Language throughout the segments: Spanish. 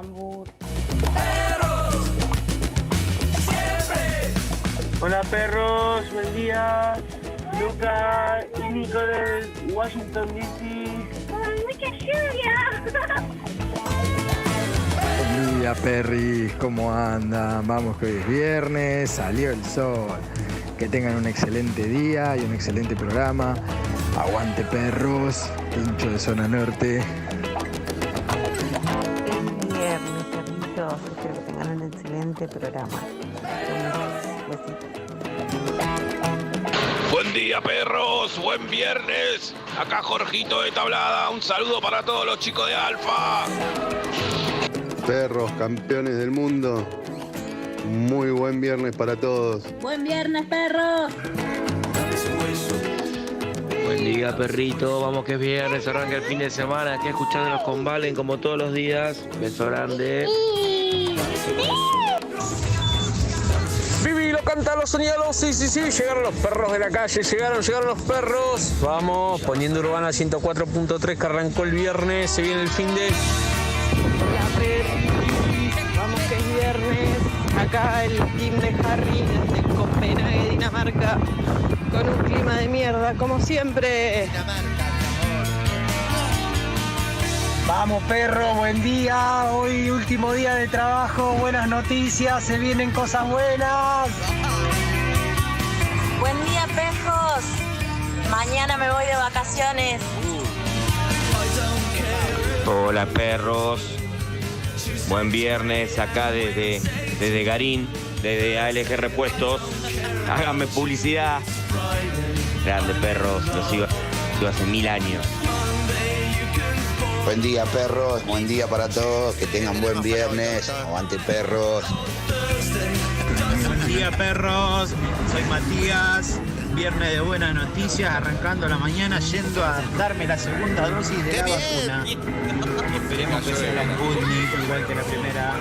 Cambur. Hola perros, buen día. Luca y Nico de Washington DC. ¡Con mucha lluvia! Buen día, Perry, ¿cómo andan? Vamos que hoy es viernes, salió el sol. Que tengan un excelente día y un excelente programa. Aguante, perros, hincho de zona norte. Es viernes, perritos. Espero que tengan un excelente programa. Besitos. Buen día, perros, buen viernes. Acá Jorgito de Tablada, un saludo para todos los chicos de Alfa. Perros, campeones del mundo. Muy buen viernes para todos. ¡Buen viernes, perros! Buen día, perrito. Vamos que es viernes, arranca el fin de semana. Aquí escuchándonos con Valen como todos los días. Beso grande. Vivi, lo canta, lo soñado, sí, llegaron los perros de la calle, llegaron los perros. Vamos, poniendo Urbana 104.3 que arrancó el viernes, se viene el fin de... Hola, Perry, vamos que es viernes, acá el team de Harry desde Copenhague, Dinamarca, con un clima de mierda, como siempre. Vamos perro, buen día. Hoy último día de trabajo, buenas noticias, se vienen cosas buenas. Buen día, perros. Mañana me voy de vacaciones. Hola, perros. Buen viernes acá desde Garín, desde ALG Repuestos. Háganme publicidad. Grande, perros. Los sigo hace 1000 años. Buen día, perros, buen día para todos, que tengan buen viernes, aguante, perros. Buen día, perros, soy Matías, viernes de buenas noticias, arrancando la mañana, yendo a darme la segunda dosis de la vacuna. Esperemos que sea la Sputnik, igual que la primera.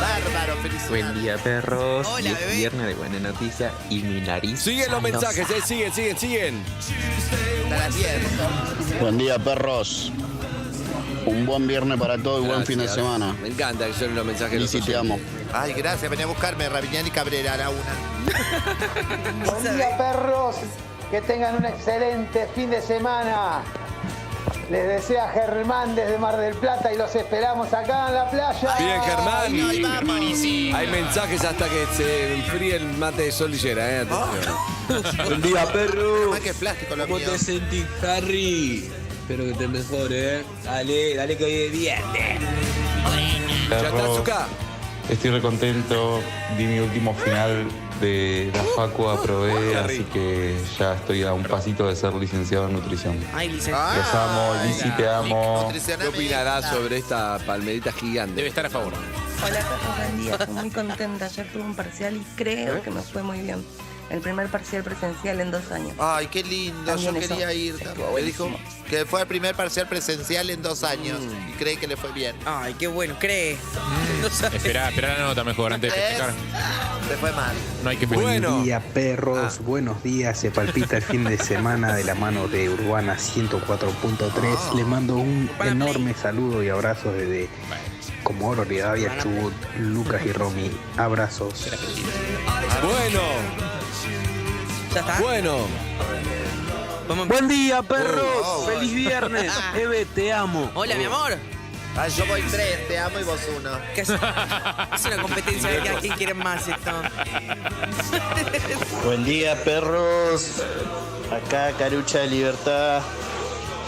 Bárbaro, felicidades. Buen día, perros. Hola, Y es bebé. viernes de buena noticia y mi nariz. Siguen los mensajes, siguen. Hasta las 10. Buen día, perros. Un buen viernes para todos y buen fin de semana. Me encanta que son los mensajes. Lizzy, te amo. Ay, gracias, venía a buscarme Raviñán y Cabrera a la una. Buen día perros, que tengan un excelente fin de semana. Les desea Germán desde Mar del Plata y los esperamos acá en la playa. Bien, Germán. Ay, vamos. Hay mensajes hasta que se enfríe el mate de sol lillera, atención. Buen día, perro. Más que plástico lo ¿Cómo mío. te sentís, Harry? Espero que te mejores, Dale que hoy es viernes. ¿Ya está, Zucca? Estoy recontento, di mi último final de la facu, aprobé, así que ya estoy a un pasito de ser licenciado en nutrición. Ay, licenciado. Los amo, Lizzy, te amo. ¿Qué opinará sobre esta palmerita gigante? Debe estar a favor. Hola, perros, buen día. Estoy muy contenta. Ayer tuve un parcial y creo que me fue muy bien. El primer parcial presencial en 2 años. Ay, qué lindo, También yo eso. quería ir. ¿Qué dijo? Que fue el primer parcial presencial en 2 años y cree que le fue bien. Ay, qué bueno, cree. Espera la nota mejor antes de festejar. Le fue mal. No hay que Buen día, perros, buenos días. Se palpita el fin de semana de la mano de Urbana 104.3. Les mando un enorme saludo y abrazo desde Comodoro Rivadavia, Chubut, Lucas y Romy. Abrazos. Bueno. ¿Ya está? Bueno. Buen día, perros. Feliz viernes. Eve, te amo. Hola, mi amor. Ay, yo voy 3, te amo y vos 1. ¿Qué es una competencia de quién quiere más esto. Buen día, perros. Acá, Carucha de Libertad.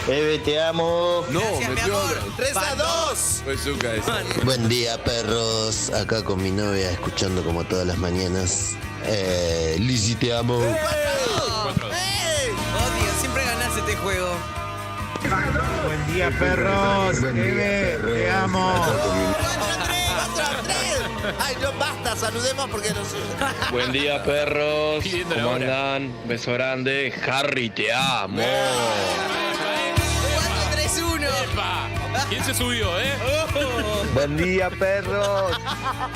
Eve, te amo. No, Gracias, mi metió amor. 3-2. Fue Zucca ese. Buen día, perros. Acá con mi novia, escuchando como todas las mañanas. Lizzy, te amo. Odio, siempre ganás este juego. Buen día, perros. Eve, te amo. ¡Otro 3! Ay, no, basta, saludemos porque no sé. Buen día, perros. Pidiendo la ¿Cómo hora. andan? Beso grande. Harry, te amo. 4-3-1. ¡Epa! ¿Quién se subió, Buen día, perros.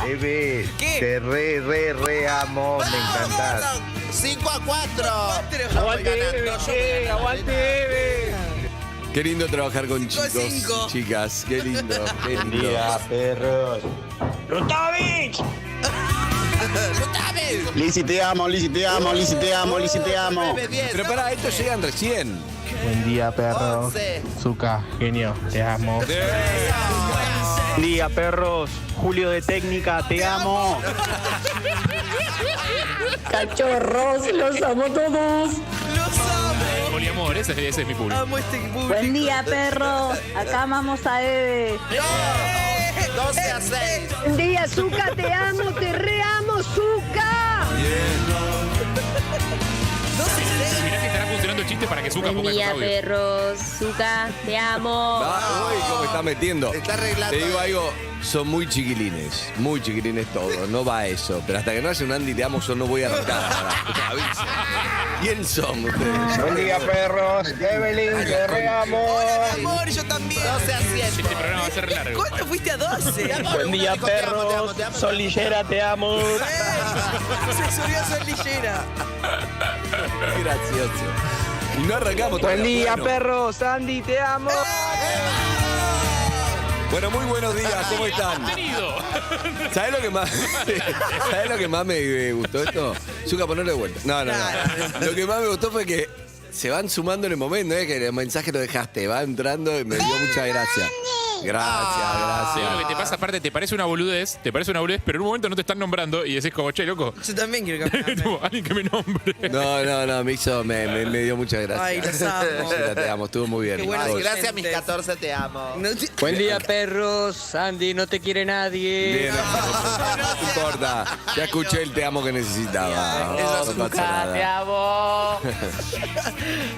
Eve, ¿Qué? te re amo. Me encantás. 5-4. Aguante, Eve, aguante, Eve. Qué lindo trabajar con chicos, 5. chicas. Qué lindo, qué Buen lindo. día, perros. ¡Rutovich! Lizzy, te amo, Lizzy, te amo, Lizzy, te amo, Lizzy, te amo. Pero pará, estos llegan recién. Buen día, perros. Zuka, genio, te amo. Buen día, perros. Julio de Técnica, te amo. Cachorros, los amo todos. Poliamor, ese es mi público. Amo este público. Buen día, perros. Acá amamos a Eve. 12-6. Buen día, Zuka, te amo, te reamo, Zuka. Mirá que estará funcionando el chiste para que Zuka Buen ponga día, esos audios. perros. Zuka, te amo. Uy, cómo está metiendo. Está arreglando. Te digo algo, son muy chiquilines todos, no va eso. Pero hasta que no hace un Andy te amo, yo no voy a arrancar. Ahora, avisen. ¿Quién son ustedes? Buen día, perros. Evelyn, te reamo. Amor, yo también. 12-7. Este programa va a ser largo. ¿Cuánto fuiste a 12? Buen día, perros. Solillera, te amo. Se subió a Solillera. Qué gracioso. Y no arrancamos Buen todavía. día, Bueno. perros. Andy, te amo. Bueno, muy buenos días, ¿cómo están? ¿Sabés lo que más, ¿sabés lo que más me gustó esto? Zuka, ponerle de vuelta. No. Lo que más me gustó fue que se van sumando en el momento, que el mensaje lo dejaste, va entrando y me dio mucha gracia. Gracias. Lo que te pasa aparte, te parece una boludez, pero en un momento no te están nombrando y decís como, che, loco. Yo también quiero cambiarme. Tipo, alguien que me nombre. No, me dio mucha gracia. Ay, los amo. Sí, te amo, estuvo muy bien. Qué buena Todos. Gracias a mis 14 te amo. Buen día, perros. Andy, no te quiere nadie. Bien, no importa. Ya escuché el te amo que necesitaba. Eso No pasa nada. amo.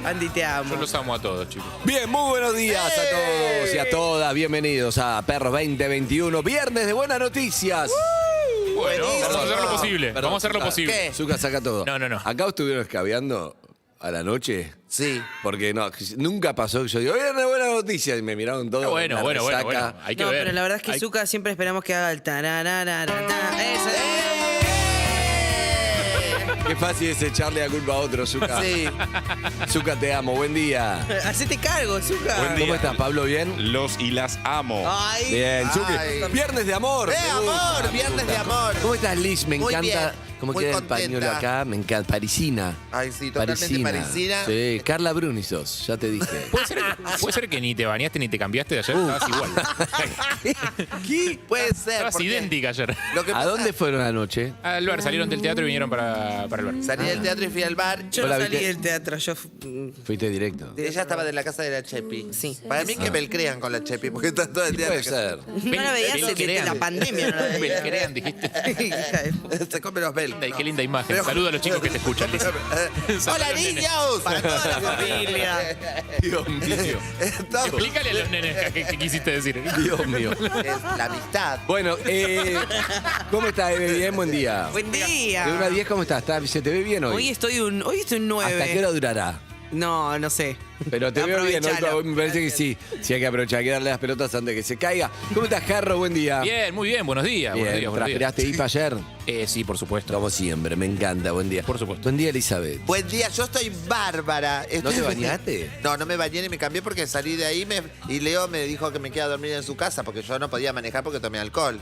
Andy, te amo. Yo los amo a todos, chicos. Bien, muy buenos días a todos y a todas. Bienvenidos a Perros 2021, viernes de buenas noticias. Bueno, vamos a hacer lo posible. Perdón, Vamos a hacer lo Zuka. posible. ¿Qué? Zuka, saca todo. No. Acá estuvieron escabeando a la noche. Sí. Porque no, nunca pasó que yo digo, viernes de buenas noticias. Y me miraron todos. Bueno. Hay que No, ver. pero la verdad es que Hay- Zuka siempre esperamos que haga el tararararara. Ese. Qué fácil es echarle la culpa a otro, Zuka. Sí. Zuka, te amo. Buen día. Hacete cargo, Zuka. ¿Cómo estás, Pablo? ¿Bien? Los y las amo. Ay. Bien, Zuki. Ay. Viernes de amor. ¡De me gusta, amor! me Viernes gusta. de amor. ¿Cómo estás, Liz? Me Muy encanta. bien, ¿Cómo muy queda contenta. el pañuelo acá? Me encanta. Parisina. Ay, sí, totalmente parisina. Sí, Carla Bruni sos, ya te dije. ¿Puede ser que ni te bañaste ni te cambiaste de ayer? Estabas igual. ¿Qué? Puede ser. Estabas porque idéntica ayer. Lo que ¿A pasa- dónde fueron anoche? Al bar, salieron del teatro y vinieron para el bar. Salí del teatro y fui al bar. Yo Hola, no salí ¿viste? del teatro, yo. Fuiste directo. Ella estaba de la casa de la Chepi. Sí. Para mí que me crean con la Chepi, porque está todo el día. Puede ser. No la veía desde la pandemia. No la veía. Belcrean, dijiste. Hija de puta. Se come los belgas. Ay, qué linda imagen. Saluda a los chicos que te escuchan, Liz. ¡Hola, Saluda a los nenes. niños! Para toda la familia. Dios mío. Explícale a los nenes qué quisiste decir. Dios mío. Es la amistad. Bueno, ¿cómo estás, Eve? Bien, buen día. Buen día. De 1 a 10, ¿cómo estás? ¿Se te ve bien hoy? Hoy estoy un 9. ¿Hasta qué hora durará? No sé. Pero te veo bien, Aprovechalo. hoy me parece que sí. Sí hay que aprovechar, hay que darle las pelotas antes de que se caiga. ¿Cómo estás, Jarro? Buen día. Bien, muy bien. Buenos días. Bien, Buenos días. Buenos días. ¿transpiraste IPA ayer? Sí, por supuesto. Como siempre, me encanta, buen día. Por supuesto. Buen día, Elizabeth. Buen día, yo estoy bárbara. ¿No te bañaste? No me bañé ni me cambié porque salí de ahí y Leo me dijo que me queda a dormir en su casa porque yo no podía manejar porque tomé alcohol.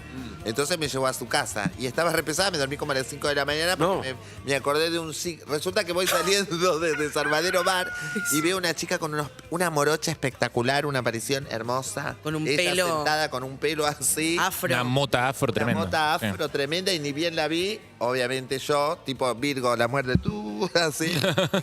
Entonces me llevó a su casa y estaba repesada, me dormí como a las 5 de la mañana porque me acordé de resulta que voy saliendo de Salvadero Bar y veo una chica con una morocha espectacular, una aparición hermosa. Con un Ella pelo. sentada con un pelo así. Afro. Una mota afro tremenda. Una mota afro tremenda y ni bien la vi, obviamente yo, tipo Virgo, la muerte tú, así,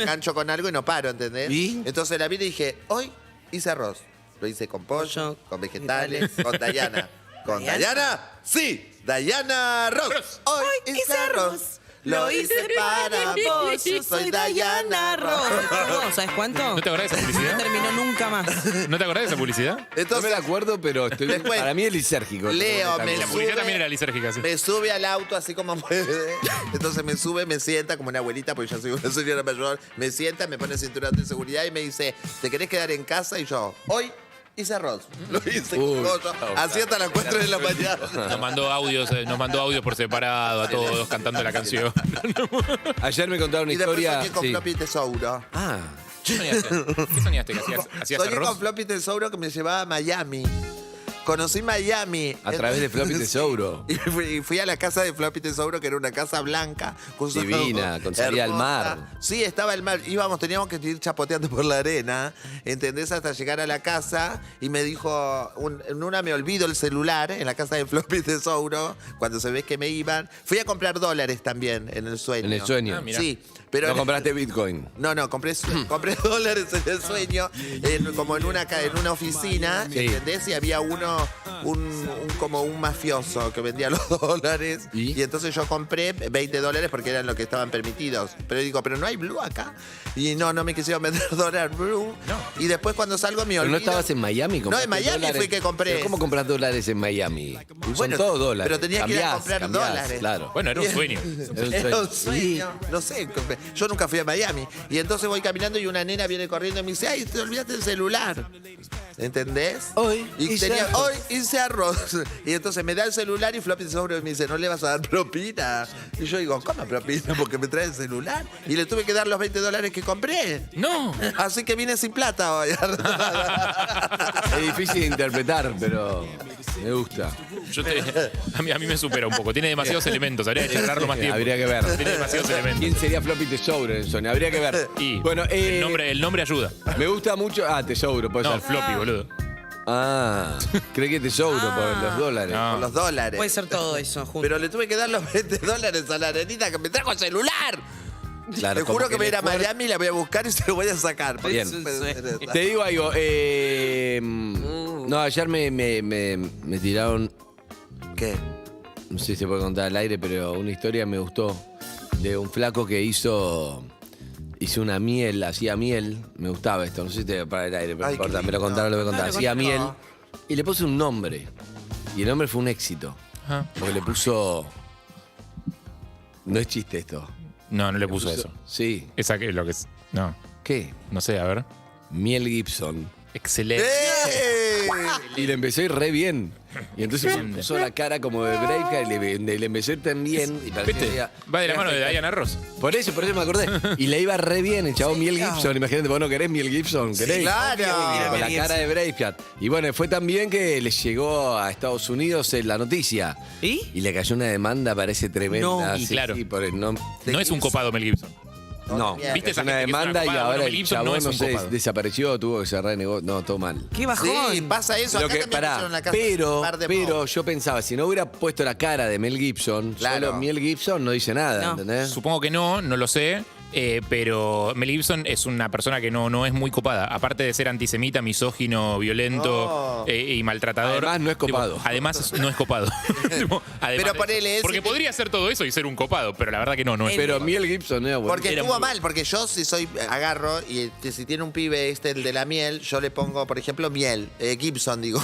gancho con algo y no paro, ¿entendés? ¿Y? Entonces la vi y dije, hoy hice arroz. Lo hice con pollo, con vegetales, con Dayana. ¿Con Dayana? Sí, Dayana Ross. Hoy hice arroz. Lo hice para vos. Yo soy Dayana Ross. ¿Sabes cuánto? ¿No te acordás de esa publicidad? No terminó nunca más. ¿No te acordás de esa publicidad? Entonces, no me la acuerdo, pero Después, para mí es lisérgico. Leo, También. La publicidad también era lisérgica, sí. Me sube al auto así como puede. Entonces me sube, me sienta como una abuelita, porque yo soy una señora mayor. Me sienta, me pone cinturón de seguridad y me dice, ¿te querés quedar en casa? Y yo, hoy hice arroz. Lo hice con pollo. Así hasta las 4 de la mañana. Nos mandó audios por separado a todos cantando la canción. Ayer me contaron una Y después historia. saqué con sí. floppy tesouro. Ah, ¿Qué soñaste? ¿Qué soñaste? ¿Que hacías Soñé arroz? con Floppy Tesouro que me llevaba a Miami. Conocí Miami. A través de Floppy Tesouro. Y fui a la casa de Floppy Tesouro, que era una casa blanca. Divina, con salida al hermosa. mar. Sí, estaba el mar. Teníamos que ir chapoteando por la arena, ¿entendés? Hasta llegar a la casa. Y me dijo, en una me olvido el celular en la casa de Floppy Tesouro, cuando se ve que me iban. Fui a comprar dólares también en el sueño. En el sueño. Sí. Pero no compraste Bitcoin. No, compré dólares en el sueño, como en una oficina, Sí. ¿entendés? Y había como un mafioso que vendía los dólares. ¿Y? Entonces yo compré $20 porque eran lo que estaban permitidos. Pero digo, pero no hay Blue acá. Y no me quisieron vender dólares Blue. Y después cuando salgo me ¿Pero olvido. no estabas en Miami? No, en Miami dólares? fue que compré. ¿Pero cómo compras dólares en Miami? Bueno, son todos dólares. pero tenía que ir a comprar dólares. Claro. Bueno, era un sueño. Era un sueño. No sé, yo nunca fui a Miami. Y entonces voy caminando y una nena viene corriendo y me dice, ay, te olvidaste el celular. ¿Entendés? Hoy hice arroz. Y entonces me da el celular y Floppy Tesouro me dice, ¿no le vas a dar propina? Y yo digo, ¿cómo propina? Porque me trae el celular. Y le tuve que dar los $20 que compré. ¡No! Así que vine sin plata hoy. Es difícil de interpretar, pero me gusta. A mí me supera un poco. Tiene demasiados elementos. Habría que charlarlo más tiempo. Habría que ver. Tiene demasiados elementos. ¿Quién sería Floppy Tesouro en Sony? Habría que ver. Y bueno, el nombre ayuda. Me gusta mucho. Tesouro, puede No, ser. Floppy, boludo. Cree que Tesouro por los dólares. Por los dólares. Puede ser todo eso junto. Pero le tuve que dar los $20 a la nenita que me trajo el celular. Claro, Te juro como que voy a ir a el esfuerzo- Miami, la voy a buscar y se lo voy a sacar. Bien. Te digo algo. No, ayer me tiraron. ¿Qué? No sé si se puede contar al aire, pero una historia me gustó. De un flaco que hizo una miel, hacía miel. Me gustaba esto, no sé si te para el aire, pero no importa, me lo contaron, lo voy a contar. Hacía miel y le puse un nombre. Y el nombre fue un éxito. Ajá. Porque le puso. No es chiste esto. No le puso eso. Sí. Esa que es lo que es. No. ¿Qué? No sé, a ver. Miel Gibson. Excelente. Y le empecé a ir re bien. Y entonces me puso la cara como de Braveheart y le empecé a ir tan bien. Y ¿Viste? Va de la mano de Diana Ross. Por eso me acordé. Y le iba re bien el chabón Miel Gibson. Imagínate, vos no querés Miel Gibson, ¿querés? Sí, claro. Con la cara de Braveheart. Y bueno, fue tan bien que le llegó a Estados Unidos la noticia. Y le cayó una demanda, parece tremenda. No, y Sí, claro. sí, por el no es un copado Mel Gibson. No, ¿Viste esa una gente que es una demanda y copada? ahora Bueno, el Mel Gibson chabón no es no un sé, copado. desapareció, tuvo que cerrar el negocio. No, todo mal. ¡Qué bajón! Sí, pasa eso. Lo Acá que, también pará, pusieron la casa un par de pero mods. yo pensaba, si no hubiera puesto la cara de Mel Gibson, Claro. solo Mel Gibson no dice nada, ¿entendés? Supongo que no lo sé. Pero Mel Gibson es una persona que no es muy copada. Aparte de ser antisemita, misógino, violento y maltratador. Además, no es copado. Además, no es copado. Pero ponele porque podría ser todo eso y ser un copado, pero la verdad que no es. Pero Miel Gibson era bueno. Porque estuvo mal, porque yo agarro y si tiene un pibe el de la miel, yo le pongo, por ejemplo, miel, Gibson, digo.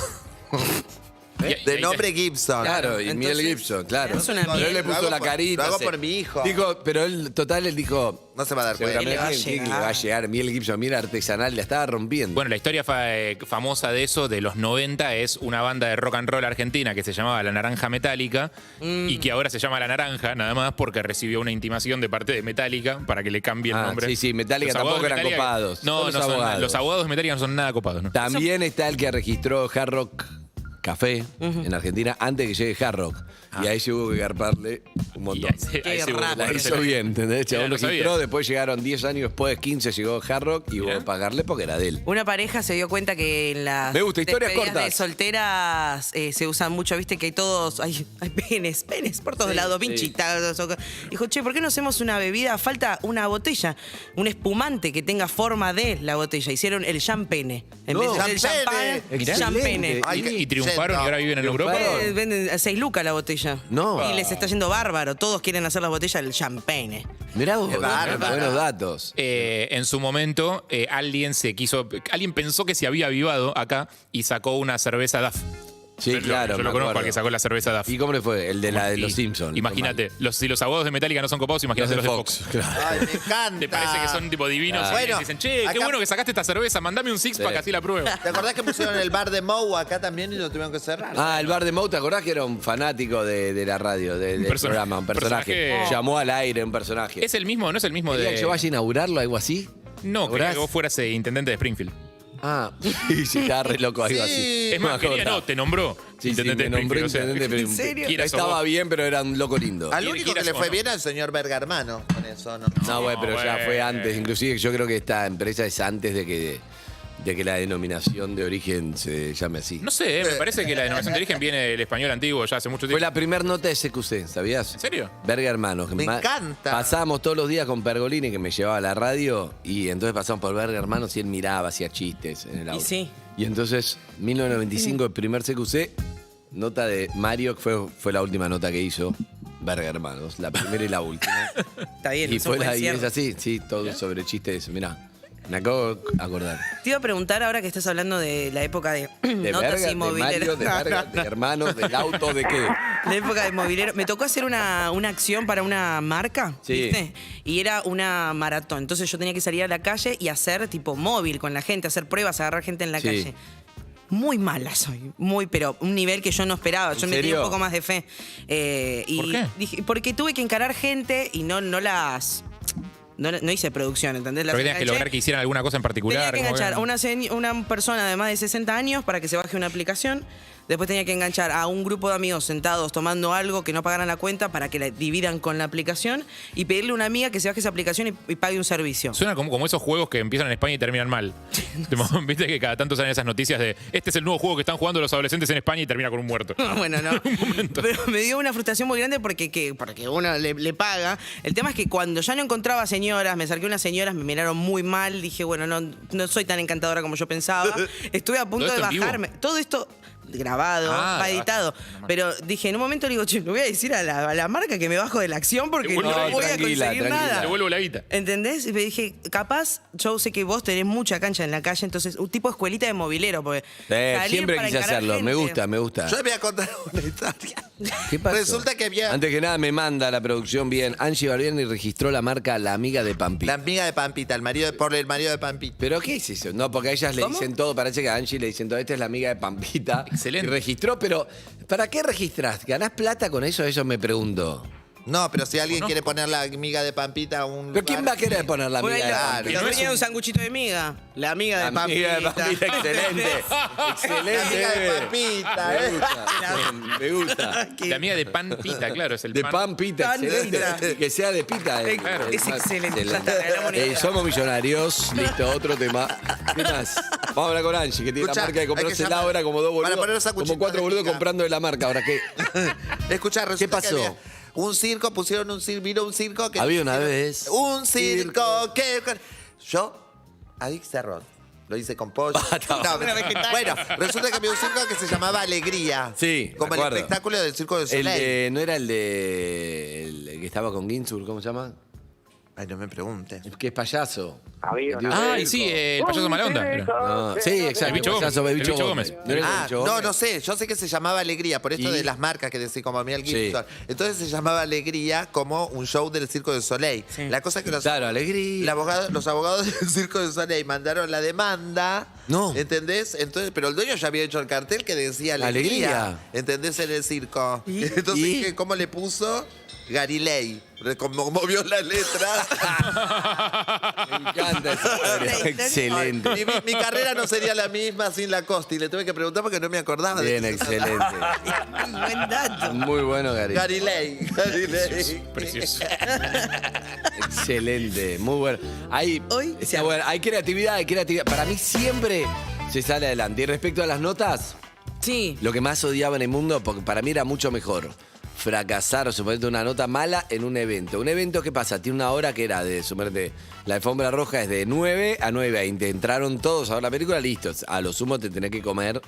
De nombre Gibson. Claro, y Miel Gibson, claro. Es una Pero él le Lo puso hago la carita. Lo hago se- por mi hijo. Dijo, pero él dijo. No se va a dar cuenta. Seguramente le va a llegar Miel Gibson, mira artesanal, la estaba rompiendo. Bueno, la historia famosa de eso, de los 90, es una banda de rock and roll argentina que se llamaba La Naranja Metálica y que ahora se llama La Naranja, nada más porque recibió una intimación de parte de Metallica para que le cambie el nombre. Sí, Metallica Los abogados tampoco de eran Metallica- copados. No, Son no los son, abogados. los abogados de Metallica no son nada copados, ¿no? También está el que registró Hard Rock Café en Argentina antes que llegue Hard Rock. Y ahí se hubo que garparle un montón. ahí se hubo que La poner- hizo bien, ¿entendés? Chabón no registró, sabía. después llegaron 10 años después, 15 llegó Hard Rock y hubo que pagarle porque era de él. Una pareja se dio cuenta que en las Me gusta, historias despedidas cortas. de solteras se usan mucho, viste que todos hay penes por todos lados, pinchitas. Dijo, che, ¿por qué no hacemos una bebida? Falta una botella, un espumante que tenga forma de la botella. Hicieron el champene. En vez de el champán, champene. Y triunfaron y ahora viven en Europa. Venden a 6 lucas la botella. No. Y les está yendo bárbaro. Todos quieren hacer la botella del champene. Mirá vos, bárbaro. buenos datos. En su momento, alguien pensó que se había avivado acá y sacó una cerveza DAF. Sí, claro. Yo me lo conozco acuerdo. al que sacó la cerveza DAF. ¿Y cómo le fue? El de la de los Simpsons. Imagínate, si los abogados de Metallica no son copados, imagínate los de Fox. Claro. Ay, me encanta. ¿Te parece que son tipo divinos? Ah. Y Bueno, les dicen, che, qué acá- bueno que sacaste esta cerveza, mandame un six-pack, Sí. así la pruebo. ¿Te acordás que pusieron el bar de Moe acá también y lo tuvieron que cerrar? El bar de Moe, ¿te acordás que era un fanático de la radio, del programa? Un personaje. personaje. Llamó al aire un personaje. ¿Es el mismo? ¿No es el mismo ¿Quería de...? que yo vaya a inaugurarlo, algo así? No, quería que vos fueras intendente de Springfield. Ah, sí, estaba re loco algo así. Es más, te nombró intendente de nombré Springfield. intendente de ¿En serio? Estaba bien, pero era un loco lindo. Al único que le fue bien al señor Verga Hermano con eso, ¿no? No, güey, pero ya fue antes. Inclusive yo creo que esta empresa es antes de que la denominación de origen se llame así. No sé, me parece que la denominación de origen viene del español antiguo ya hace mucho tiempo. Fue la primera nota de SQC, ¿sabías? ¿En serio? Verga Hermanos. Me encanta. Pasábamos todos los días con Pergolini, que me llevaba a la radio, y entonces pasamos por Verga Hermanos y él miraba, hacía chistes en el auto. Y sí. Y entonces, 1995, el primer CQC, nota de Mario, que fue la última nota que hizo. Verga Hermanos, la primera y la última. Está bien, Y eso puede y ser. es así, sí, todo sobre chistes. Mirá, me acabo de acordar. Te iba a preguntar ahora que estás hablando de la época de, De notas verga, de inmobiliarias. Mario, de verga, de hermanos, del auto, ¿de qué? La época de movilero. Me tocó hacer una acción para una marca, Sí. ¿viste? Y era una maratón. Entonces yo tenía que salir a la calle y hacer tipo móvil con la gente, hacer pruebas, agarrar gente en la Sí. calle. Muy mala soy, pero un nivel que yo no esperaba. Yo ¿En me tenía serio? un poco más de fe. Y ¿Por qué? dije, porque tuve que encarar gente y no hice producción, ¿entendés? Las Pero tenías que enganché. lograr que hicieran alguna cosa en particular. Tenía que ¿cómo enganchar era? a una persona de más de 60 años para que se baje una aplicación. Después tenía que enganchar a un grupo de amigos sentados tomando algo que no pagaran la cuenta para que la dividan con la aplicación y pedirle a una amiga que se baje esa aplicación y pague un servicio. Suena como esos juegos que empiezan en España y terminan mal. Viste que cada tanto salen esas noticias de este es el nuevo juego que están jugando los adolescentes en España y termina con un muerto. Bueno, no. Pero me dio una frustración muy grande porque uno le paga. El tema es que cuando ya no encontraba señoras, me acerqué a unas señoras, me miraron muy mal. Dije, bueno, no soy tan encantadora como yo pensaba. Estuve a punto ¿Todo de esto en vivo? bajarme. Todo esto grabado, va editado. Pero dije, en un momento le digo, che, le voy a decir a la marca que me bajo de la acción porque no voy a conseguir nada. Te vuelvo la guita. ¿Entendés? Y me dije, capaz, yo sé que vos tenés mucha cancha en la calle, entonces un tipo escuelita de movilero, porque salir Siempre para quise encarar hacerlo, gente. me gusta. Yo le voy a contar una historia. ¿Qué pasó? Resulta que había... Antes que nada me manda la producción bien. Angie Barbieri registró la marca La Amiga de Pampita. La amiga de Pampita, por el marido de Pampita. ¿Pero qué es eso? No, porque a ellas le dicen todo, parece que a Angie le dicen todo, esta es la amiga de Pampita. Excelente. Y registró, pero ¿para qué registrás? ¿Ganás plata con eso? Eso me pregunto. No, pero si alguien quiere poner la amiga de Pampita a un ¿Pero quién va a querer poner la amiga de Pampita? Yo venía un sanguchito de miga. La amiga de La amiga de Pampita, excelente. Excelente. La amiga de Pampita, Me gusta. La amiga de Pampita, claro, es el De pan. Pampita, excelente. Que sea de pita. Claro. Es excelente. Ya está, regalamos una idea. Somos millonarios. Listo, otro tema. ¿Qué más? Vamos a hablar con Angie, que tiene Escuchá, la marca de hay que comprarse llamar- ahora como dos para boludos. poner los sanguchitos Como 4 de boludos miga. comprando de la marca. ¿Ahora qué? Escuchá, resulta ¿Qué pasó? que había un circo, pusieron un circo, vino un circo que... Había una vez. Un circo que... Yo, Adix Terror. Lo hice con pollo. No, bueno, resulta que había un circo que se llamaba Alegría. Sí, Como me el acuerdo. espectáculo del Circo de Soleil. ¿No era el que estaba con Ginsburg? ¿Cómo se llama? Ay, no me preguntes. Que es payaso. Ay, sí, el payaso mala onda. No, sí, exacto. El bicho payaso Gómez. Bebicho El bicho Gómez. Gómez. ¿No era el Ah, Bicho no, Gómez? no sé. Yo sé que se llamaba Alegría, por esto ¿Y? de las marcas que decía como Mel Sí. Gibson. Entonces se llamaba Alegría como un show del Circo de Soleil. La cosa es que Claro, Alegría. los abogados del Circo de Soleil mandaron la demanda. No. ¿Entendés? Entonces, pero el dueño ya había hecho el cartel que decía Alegría. Alegría. ¿Entendés? En el circo. ¿Y? Entonces ¿Y? dije, ¿cómo le puso? Garilei. Como vio la letra. Me encanta esa historia. Excelente. Mi carrera no sería la misma sin la Costi. Le tuve que preguntar porque no me acordaba Bien, de excelente. Buen dato. Muy bueno, Gary. Garilei. Precioso. Excelente, muy bueno. Hoy Está bueno. Hay creatividad, hay creatividad. Para mí siempre se sale adelante. Y respecto a las notas, Sí. lo que más odiaba en el mundo, porque para mí era mucho mejor fracasar o suponerte una nota mala en un evento. Un evento, ¿qué pasa? Tiene una hora que era de, suponerte, la alfombra roja es de 9 a 9:20. Entraron todos a ver la película, listos. A lo sumo te tenés que comer,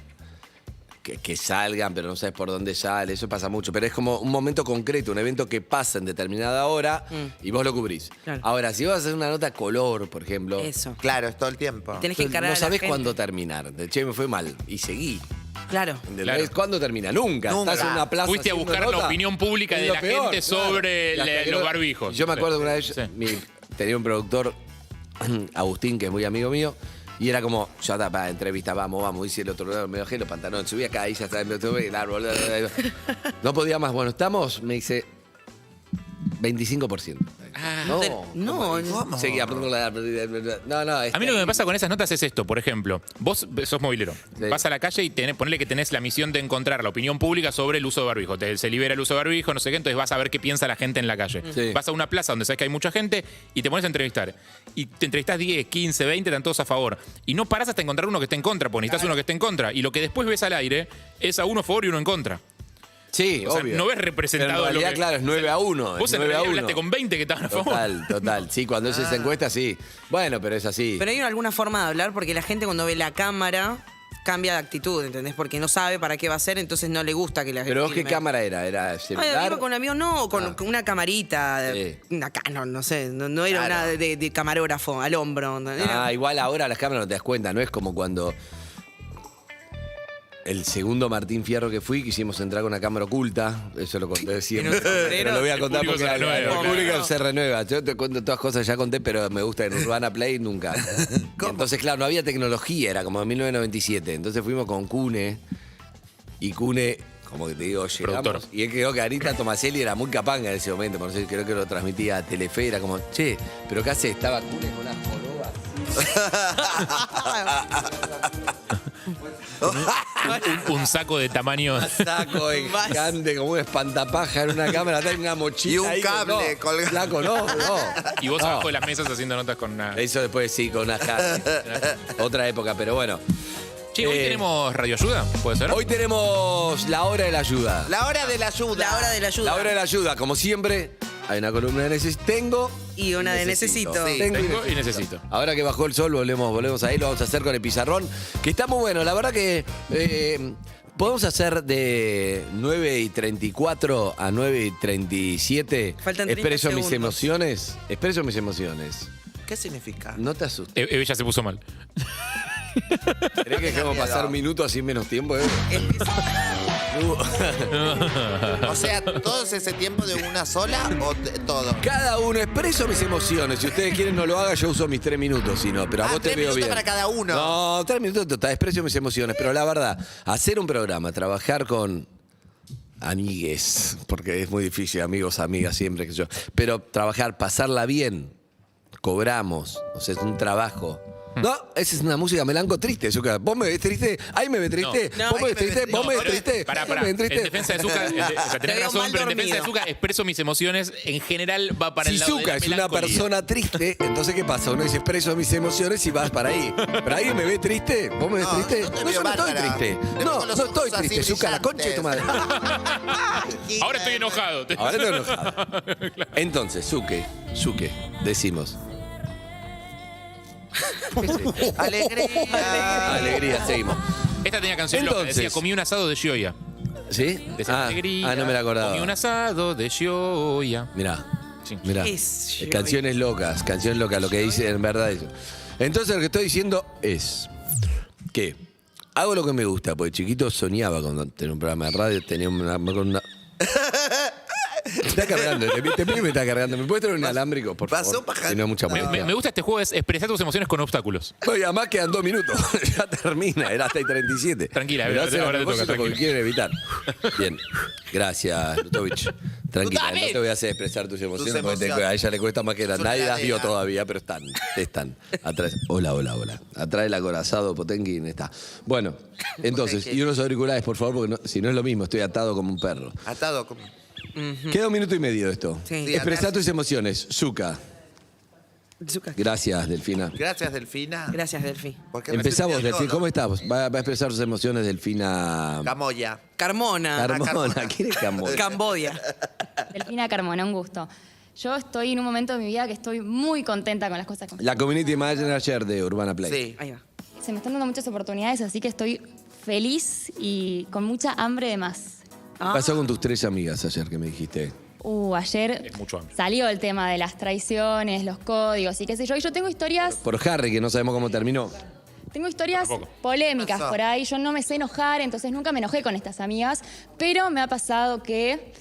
que salgan, pero no sabes por dónde sale. Eso pasa mucho. Pero es como un momento concreto, un evento que pasa en determinada hora y vos lo cubrís. Claro. Ahora, si vas a hacer una nota color, por ejemplo, Eso. Claro, es todo el tiempo. Tenés que encarar no a la sabés gente. cuándo terminar. De che, me fue mal. Y seguí. Claro. ¿Entendés? Claro. ¿Cuándo termina? Nunca. Nunca. Estás en una plaza. Fuiste a haciendo buscar la nota. opinión pública Es de lo la peor, gente claro. sobre Y hasta que los no- barbijos. Yo me acuerdo que una vez Sí. tenía un productor, Agustín, que es muy amigo mío, y era como, ya está, para entrevista, vamos, hice el otro lado, me bajé los pantalones, subí acá, y ya está, me tuve el árbol. No podía más. Bueno, estamos, me dice, 25%. No. No. Seguía. No. A mí lo que me pasa con esas notas es esto, por ejemplo, vos sos movilero, vas a la calle y ponele que tenés la misión de encontrar la opinión pública sobre el uso de barbijo. Se libera el uso de barbijo, no sé qué, entonces vas a ver qué piensa la gente en la calle. Sí. Vas a una plaza donde sabes que hay mucha gente y te pones a entrevistar. Y te entrevistás 10, 15, 20, están todos a favor. Y no parás hasta encontrar uno que esté en contra, porque necesitas uno que esté en contra. Y lo que después ves al aire es a uno a favor y uno en contra. Sí, o sea, obvio. no ves representado. Pero en realidad, claro, es 9-1. Vos en realidad hablaste con 20 que estaban a favor. Total. Sí, cuando es esa encuesta, sí. Bueno, pero es así. Pero hay alguna forma de hablar porque la gente cuando ve la cámara cambia de actitud, ¿entendés? Porque no sabe para qué va a ser, entonces no le gusta que la gente. ¿Pero vos qué cámara era? ¿Era celular? Iba con amigo, no, con una camarita, una Canon, no sé, no era una de camarógrafo al hombro. Igual ahora las cámaras no te das cuenta, no es como cuando el segundo Martín Fierro que fui, quisimos entrar con una cámara oculta, eso lo conté siempre, pero lo voy a contar porque el público se renueva. Yo te cuento todas cosas, ya conté, pero me gusta en Urbana Play nunca. Entonces, claro, no había tecnología, era como en 1997. Entonces fuimos con Cune, y Cune, como que te digo, llegamos. Productor. Y él creo que Anita Tomaselli era muy capanga en ese momento, por eso creo que lo transmitía a Telefe, era como, che, ¿pero qué hace? Estaba Cune con las jorobas. un saco de tamaño. Un saco gigante, como un espantapaja en una cámara, trae una mochila. Y un cable colgado. Flaco, no. Y vos abajo de las mesas haciendo notas con una. Eso después sí, con una Harry. Otra época, pero bueno. Che, hoy tenemos Radio Ayuda, ¿puede ser? Hoy tenemos la hora de la ayuda. La hora de la ayuda. La hora de la ayuda. La hora de la ayuda, como siempre. Hay una columna de tengo y una de necesito. Sí, tengo y necesito. Ahora que bajó el sol, volvemos ahí, lo vamos a hacer con el pizarrón, que está muy bueno. La verdad que podemos hacer de 9:34 a 9:37. Faltan 30 Expreso segundos. mis emociones. Expreso mis emociones. ¿Qué significa? No te asustes. Ella se puso mal. ¿Crees que dejemos pasar un minuto así en menos tiempo? O sea, ¿todo ese tiempo de una sola o todo? Cada uno expreso mis emociones. Si ustedes quieren no lo haga, yo uso mis 3 minutos, si no. Pero a vos te veo bien. 3 minutos para cada uno. No, 3 minutos total, expreso mis emociones. Pero la verdad, hacer un programa, trabajar con amigues, porque es muy difícil, amigos, amigas, siempre que yo. Pero trabajar, pasarla bien, cobramos, o sea, es un trabajo. No, esa es una música melanco triste, Zucca. ¿Vos me ves triste? ¿Ahí me ves triste? No. ¿Vos me ves triste? ¿Vos me ves triste? Pará. ¿Vos me ves triste? En defensa de Zucca, tenés razón, pero en defensa de Zucca expreso mis emociones, en general va para el lado de Zucca la es una melancolía. persona triste, entonces ¿qué pasa? Uno dice expreso mis emociones y vas para ahí. ¿Pero ahí me ves triste? ¿Vos me ves triste? No te No, veo yo no estoy bárbara. triste. Te No, veo con los no estoy ojos así triste, Zucca, la concha de tu madre. Ahora estoy enojado. Ahora estoy enojado. Entonces, Zucca, decimos. Alegría, seguimos. Esta tenía canción loca, decía, comí un asado de Gioia. ¿Sí? Decía, alegría, no me la acordaba. Comí un asado de Gioia. Mirá, Sí. mirá. Es Gioia. Canciones locas, lo que dice en verdad eso. Entonces lo que estoy diciendo es que hago lo que me gusta, porque chiquito soñaba con tener un programa de radio, tenía una... Me está cargando, me está cargando. ¿Me puedes traer un alámbrico, por favor? Si no es mucha molestia. Me gusta este juego, es expresar tus emociones con obstáculos. No, y además quedan 2 minutos. Ya termina, era hasta y 37. Tranquila, Pero hace ahora a te toca, propósito porque tranquila. quieren evitar. Bien. Gracias, Lutovich. Tranquila, no te voy a hacer expresar tus emociones, porque a ella le cuesta más que la nadie las vio todavía, pero están. Atrás. Hola. Atrás del acorazado Potenkin está. Bueno, entonces, y unos auriculares, por favor, porque si no es lo mismo, estoy atado como un perro. Atado como... Queda 1 minuto y medio de esto. Sí. Expresar tus emociones. Zucca. Gracias, Delfina. Gracias, Delfina. Gracias, Delfi. Porque me Empezamos, sentí Delfín. todo. ¿Cómo estás? Va a expresar sus emociones, Delfina. Camoya. Carmona. Carmona. ¿Quién es Carmona? Cambodia. Delfina Carmona, un gusto. Yo estoy en un momento de mi vida que estoy muy contenta con las cosas que La community manager de Urbana Play. Sí. Ahí va. se me están dando muchas oportunidades, así que estoy feliz y con mucha hambre de más. ¿Qué pasó con tus 3 amigas ayer que me dijiste? Ayer salió el tema de las traiciones, los códigos y qué sé yo. Y yo tengo historias... Por Harry, que no sabemos cómo terminó. Tengo historias polémicas por ahí. Yo no me sé enojar, entonces nunca me enojé con estas amigas. Pero me ha pasado que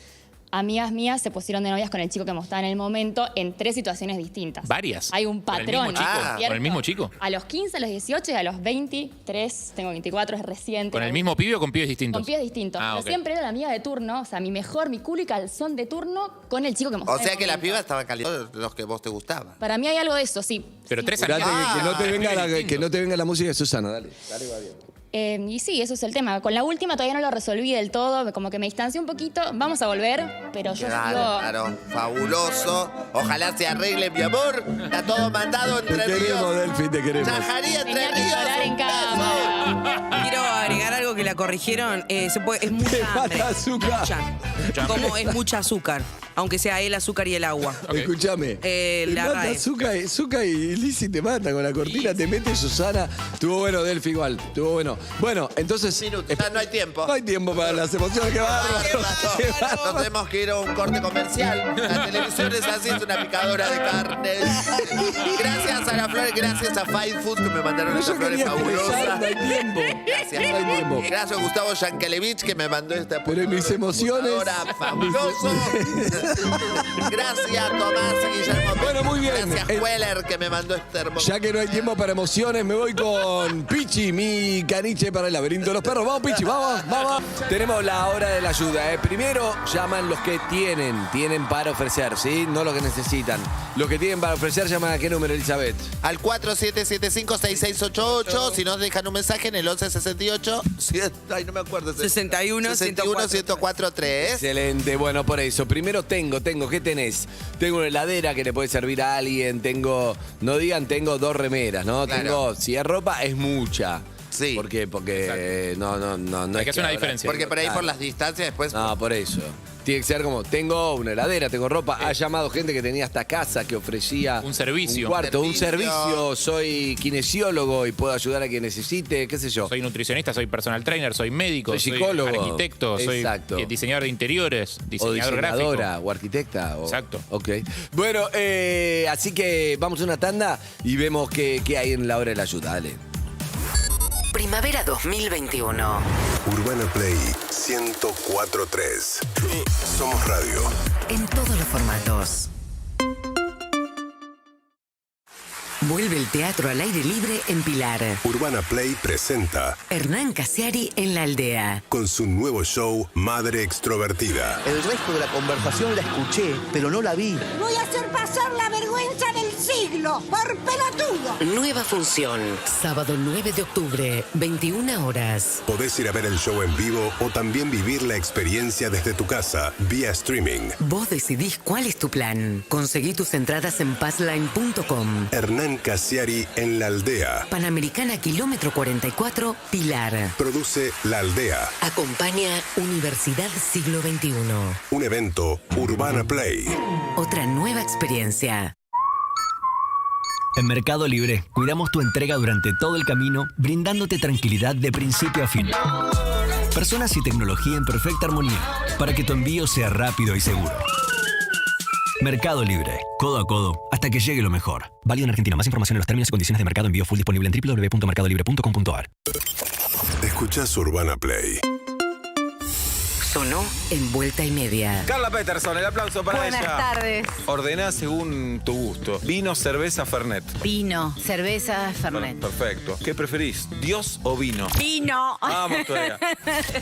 amigas mías se pusieron de novias con el chico que me gustaba en el momento en 3 situaciones distintas. ¿Varias? Hay un patrón. ¿Con el mismo chico? A los 15, a los 18 y a los 23, tengo 24, es reciente. ¿Con el mismo pibe o con pibes distintos? Con pibes distintos. Pero siempre era la amiga de turno, o sea, mi culo y calzón de turno con el chico que me gustaba. O sea que la piba estaba caliente los que vos te gustaban. Para mí hay algo de eso, sí. Pero sí. 3 años. Que no te venga la música de Susana, dale. Dale, va bien. Y sí, eso es el tema. Con la última todavía no lo resolví del todo, como que me distancié un poquito. Vamos a volver, pero yo Claro, fabuloso. Ojalá se arregle, mi amor. Está todo mandado entre Te queremos, Delphi, te queremos. Chajaría entre Tenía que llorar en cámara. Quiero agregar algo que la corrigieron. Es mucha hambre. Mucha. Como es mucha azúcar. Aunque sea el azúcar y el agua. Escúchame. La mata RAE. Zucca y Lizzy te mata con la cortina, te mete Susana. Estuvo bueno, Delphi, igual. Estuvo bueno. Bueno, entonces. Ya no hay tiempo. No hay tiempo para las emociones. ¡Qué bárbaro! Nos tenemos que ir a un corte comercial. La televisión es así, es una picadora de carne. Gracias a las flores, gracias a Fine Food que me mandaron esas flores fabulosas. No hay tiempo. Gracias. No hay tiempo. Gracias a Gustavo Yankelevich que me mandó esta Pero mis emociones. fabuloso. Gracias, Tomás y Guillermo. Bueno, muy bien. Gracias, Weller, que me mandó este hermoso. Ya que no hay tiempo para emociones, me voy con Pichi, mi caniche para el laberinto de los perros. Vamos, Pichi, vamos. Tenemos la hora de la ayuda. Primero llaman los que tienen para ofrecer, ¿sí? No los que necesitan. Los que tienen para ofrecer llaman a qué número, Elizabeth. Al 4775-6688. Si nos dejan un mensaje en el 1168. Ay, no me acuerdo. 61-1043. Excelente. Bueno, por eso. Primero tengo. ¿Qué tenés? Tengo una heladera que le puede servir a alguien. Tengo 2 remeras, ¿no? Claro. Si es ropa, es mucha. Sí. ¿Por qué? Porque no Hay que hacer una diferencia. Porque por ahí por las distancias después. No, por eso. Tiene que ser como, tengo una heladera, tengo ropa. Ha llamado gente que tenía hasta casa, que ofrecía un servicio. Un cuarto, un servicio. Soy kinesiólogo y puedo ayudar a quien necesite, qué sé yo. Soy nutricionista, soy personal trainer, soy médico, soy psicólogo, arquitecto, exacto. Soy diseñador de interiores, diseñador diseñadora gráfico. o arquitecta. Exacto. Ok. Bueno, así que vamos a una tanda y vemos qué hay en la hora de la ayuda. Dale. Primavera 2021. Urbana Play 104.3. Somos radio. En todos los formatos. Vuelve el teatro al aire libre en Pilar. Urbana Play presenta Hernán Casiari en La Aldea. con su nuevo show Madre Extrovertida. El resto de la conversación la escuché, pero no la vi. Voy a hacer pasar la vergüenza del siglo por pelotudo. Nueva función. Sábado 9 de octubre, 21 horas. Podés ir a ver el show en vivo o también vivir la experiencia desde tu casa vía streaming. Vos decidís cuál es tu plan. Conseguí tus entradas en passline.com. Hernán Casiari en La Aldea. Panamericana Kilómetro 44, Pilar. Produce La Aldea. Acompaña Universidad Siglo XXI. Un evento Urbana Play. Otra nueva experiencia. En Mercado Libre, cuidamos tu entrega durante todo el camino, brindándote tranquilidad de principio a fin. Personas y tecnología en perfecta armonía, para que tu envío sea rápido y seguro. Mercado Libre, codo a codo, hasta que llegue lo mejor. Válido en Argentina. Más información en los términos y condiciones de Mercado Envío Full disponible en www.mercadolibre.com.ar. Escuchás Urbana Play. Sonó en Vuelta y Media. Carla Peterson, el aplauso para ella. Buenas tardes. Ordená según tu gusto. Vino, cerveza, Fernet. Vino, cerveza, Fernet. Bueno, perfecto. ¿Qué preferís? ¿Dios o vino? Vino. Vamos todavía.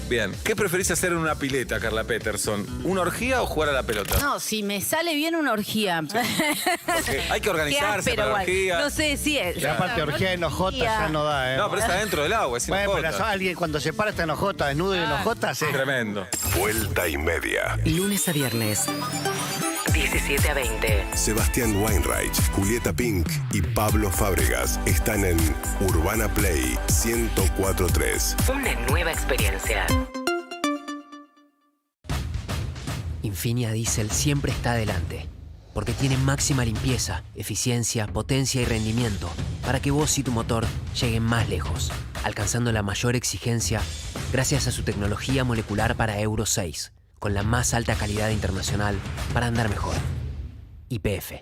Bien. ¿Qué preferís hacer en una pileta, Carla Peterson? ¿Una orgía o jugar a la pelota? No, si me sale bien una orgía. Porque hay que organizarse para la orgía. No sé si es. Y aparte, orgía en ojota ya no da, ¿eh? No, pero está dentro del agua, es en Bueno, ojota. pero alguien cuando se para está en ojota, desnudo y en ojota, sí. Tremendo. Vuelta y Media. Lunes a viernes, 17 a 20. Sebastián Weinreich, Julieta Pink y Pablo Fábregas están en Urbana Play 104.3. Una nueva experiencia. Infinia Diesel siempre está adelante, porque tiene máxima limpieza, eficiencia, potencia y rendimiento para que vos y tu motor lleguen más lejos, alcanzando la mayor exigencia gracias a su tecnología molecular para Euro 6, con la más alta calidad internacional para andar mejor. YPF.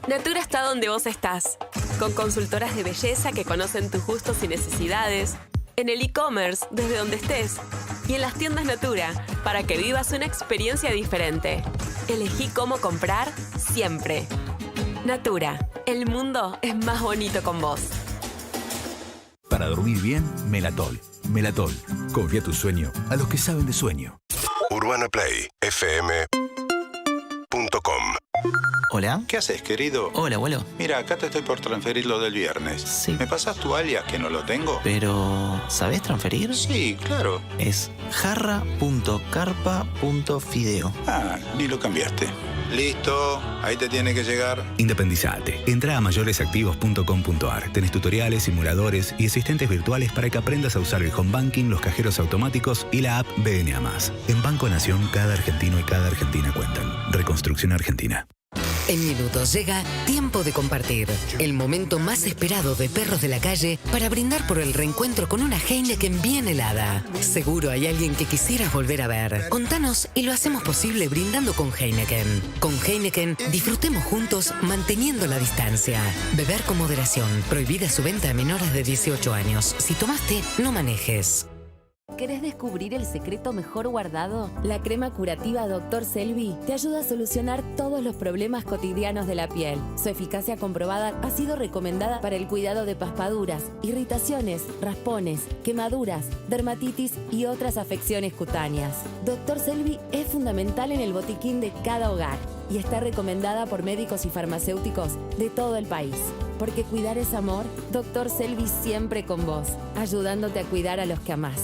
Natura está donde vos estás, con consultoras de belleza que conocen tus gustos y necesidades, en el e-commerce desde donde estés, y en las tiendas Natura para que vivas una experiencia diferente. Elegí cómo comprar siempre. Natura, el mundo es más bonito con vos. Para dormir bien, Melatol. Melatol. Confía tu sueño a los que saben de sueño. UrbanaPlayFM.com. Hola. ¿Qué haces, querido? Hola, abuelo. Mira, acá te estoy por transferir lo del viernes. Sí. ¿Me pasas tu alias que no lo tengo? Pero, ¿sabés transferir? Sí, claro. Es jarra.carpa.fideo. Ah, ni lo cambiaste. Listo, ahí te tiene que llegar. Independizate. Entra a mayoresactivos.com.ar. Tenés tutoriales, simuladores y asistentes virtuales para que aprendas a usar el home banking, los cajeros automáticos y la app BNA+. En Banco Nación, cada argentino y cada argentina cuentan. Reconstrucción Argentina. En minutos llega Tiempo de Compartir, el momento más esperado de Perros de la Calle para brindar por el reencuentro con una Heineken bien helada. Seguro hay alguien que quisieras volver a ver. Contanos y lo hacemos posible brindando con Heineken. Con Heineken, disfrutemos juntos manteniendo la distancia. Beber con moderación. Prohibida su venta a menores de 18 años. Si tomaste, no manejes. ¿Querés descubrir el secreto mejor guardado? La crema curativa Dr. Selvi te ayuda a solucionar todos los problemas cotidianos de la piel. Su eficacia comprobada ha sido recomendada para el cuidado de paspaduras, irritaciones, raspones, quemaduras, dermatitis y otras afecciones cutáneas. Dr. Selvi es fundamental en el botiquín de cada hogar y está recomendada por médicos y farmacéuticos de todo el país. Porque cuidar es amor, Dr. Selvi siempre con vos, ayudándote a cuidar a los que amás.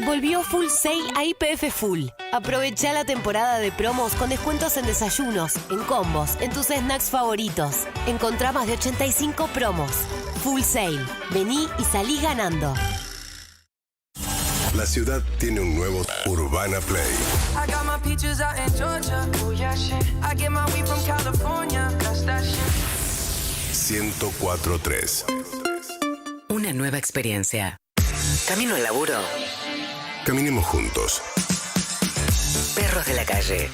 Volvió Full Sale a YPF Full. Aprovecha la temporada de promos con descuentos en desayunos, en combos, en tus snacks favoritos. Encontrá más de 85 promos. Full Sale. Vení y salí ganando. La ciudad tiene un nuevo Urbana Play. 104.3. Una nueva experiencia. Camino al laburo. Caminemos juntos. Perros de la Calle.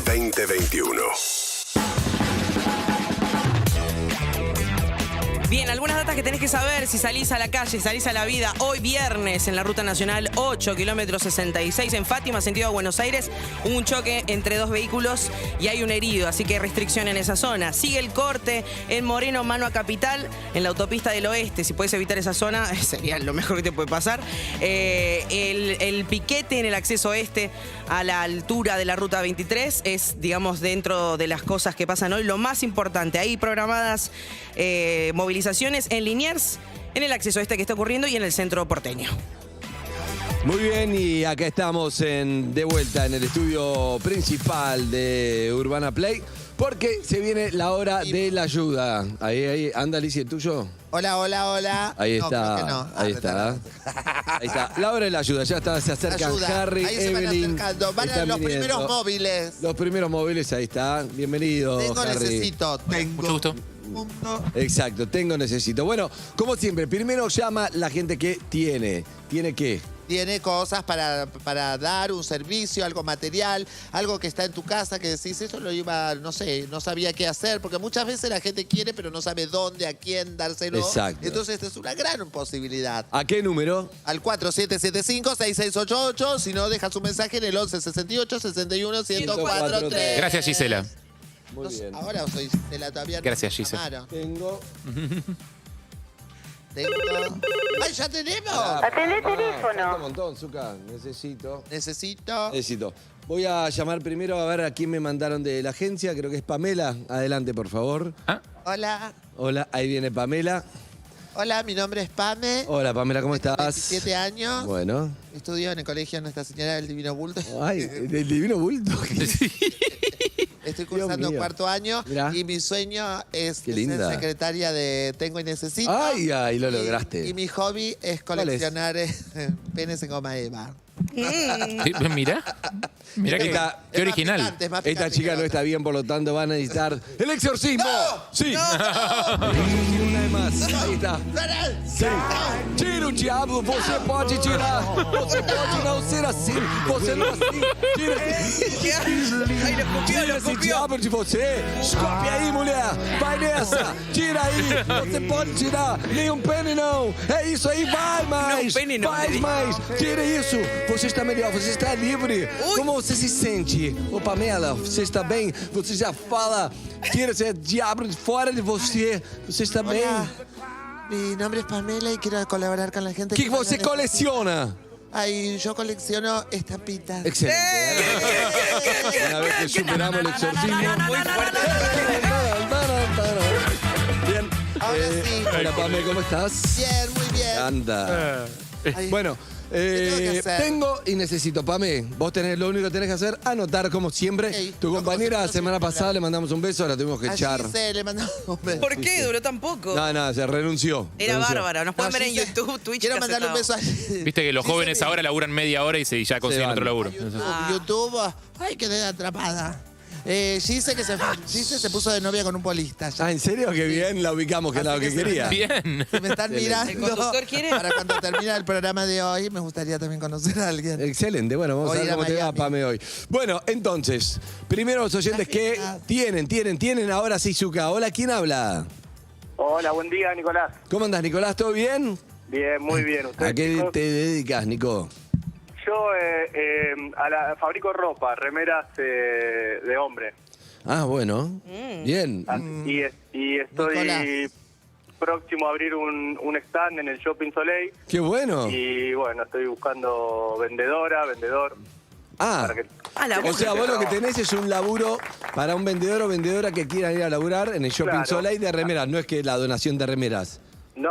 2021. Bien, algunas datas que tenés que saber si salís a la calle, salís a la vida. Hoy viernes en la Ruta Nacional 8, kilómetro 66 en Fátima, sentido a Buenos Aires. Hubo un choque entre dos vehículos y hay un herido, así que hay restricción en esa zona. Sigue el corte en Moreno, mano a Capital, en la autopista del Oeste. Si puedes evitar esa zona, sería lo mejor que te puede pasar. El piquete en el acceso este a la altura de la Ruta 23 es, digamos, dentro de las cosas que pasan hoy, lo más importante. Hay programadas movilizaciones en Liniers, en el acceso este que está ocurriendo y en el centro porteño. Muy bien, y acá estamos de vuelta en el estudio principal de Urbana Play, porque se viene la hora de la ayuda. Ahí, anda, Alicia, ¿el tuyo? Hola. Ahí No, está, creo que no. ahí está. Ahí está, la hora de la ayuda, ya está, se acercan Ayuda. Harry, Ahí se van Evelyn. acercando, van a están los viniendo. primeros móviles. Los primeros móviles, ahí está. Bienvenido, Tengo, Harry. necesito. Mucho gusto. Exacto, necesito. Bueno, como siempre, primero llama la gente que tiene. ¿Tiene qué? Tiene cosas para dar, un servicio, algo material, algo que está en tu casa que decís, eso lo iba, no sé, no sabía qué hacer, porque muchas veces la gente quiere, pero no sabe dónde, a quién dárselo. Exacto. Entonces, esta es una gran posibilidad. ¿A qué número? Al 4775-6688, si no, deja su mensaje en el 1168-61-1043. Gracias, Gisela. Muy bien. Ahora soy Gisela, todavía no Gracias, me Gisela. llamaron. Tengo. ¡Ay, ya tenemos! Atendé el teléfono. Falta un montón, Zucca. Necesito. Necesito. Voy a llamar primero a ver a quién me mandaron de la agencia. Creo que es Pamela. Adelante, por favor. Hola. Hola, ahí viene Pamela. Hola, mi nombre es Pame. Hola, Pamela, ¿cómo estás? 17 años. Bueno. Estudio en el colegio Nuestra Señora del Divino Bulto. Ay, ¿del Divino Bulto? Estoy cursando mío. cuarto año. Mirá. Y mi sueño es Qué ser linda. secretaria de Tengo y Necesito. Ay, lo lograste. Y mi hobby es coleccionar penes en goma eva. Sí, mirá qué original. Esta chica no está bien, por lo tanto van a necesitar el exorcismo. Sí. Una vez más. Ahí está. Sí. Tira o diabo, você pode tirar. Você pode não ser assim. Você não assim. Tira esse diabo de você. Escope aí, mulher. Vai nessa. Tira aí. Você pode tirar. Nenhum pene não. É isso aí. Vai mais. Faz mais. Tira isso. Você está melhor. Você está livre. Como você se sente? Ô, Pamela, você está bem? Você já fala. Tira esse diabo de fora de você. Você está bem? Mi nombre es Pamela y quiero colaborar con la gente. ¿Qué você coleciona? Ay, yo colecciono estampitas. Excelente. Una vez que superamos el exorcismo. Muy fuerte. Bien. Ahora sí. Hola, Pame, ¿cómo estás? Bien, muy bien. Anda. Bueno. Tengo y necesito, Pame. Vos tenés, lo único que tenés que hacer, anotar como siempre. Tu compañera la semana pasada le mandamos un beso, la tuvimos que echar. Le mandamos un beso. ¿Por qué? Duró tan poco. No, se renunció. Era bárbara. Nos pueden ver en YouTube, Twitch. Quiero mandarle un beso a Viste que los jóvenes ahora laburan media hora y ya consiguen otro laburo. YouTube. Ay, quedé atrapada. Gise se puso de novia con un polista. Ah, ¿en serio? Qué bien, la ubicamos, que era lo que quería. Bien. Si me están mirando. ¿El conductor quiere? Para cuando termine el programa de hoy, me gustaría también conocer a alguien. Excelente, bueno, vamos a ver cómo te va, Pame, hoy. Bueno, entonces, primero los oyentes que tienen ahora sí, Zucca. Hola, ¿quién habla? Hola, buen día, Nicolás. ¿Cómo andás, Nicolás? ¿Todo bien? Bien, muy bien. ¿A qué te dedicas, Nico? Yo fabrico ropa, remeras de hombre. Ah, bueno. Bien. Y estoy Nicolás. próximo a abrir un stand en el Shopping Soleil. ¡Qué bueno! Y bueno, estoy buscando vendedor. Ah, o sea, vos lo que tenés es un laburo para un vendedor o vendedora que quieran ir a laburar en el Shopping Claro. Soleil de remeras. No es que la donación de remeras. No,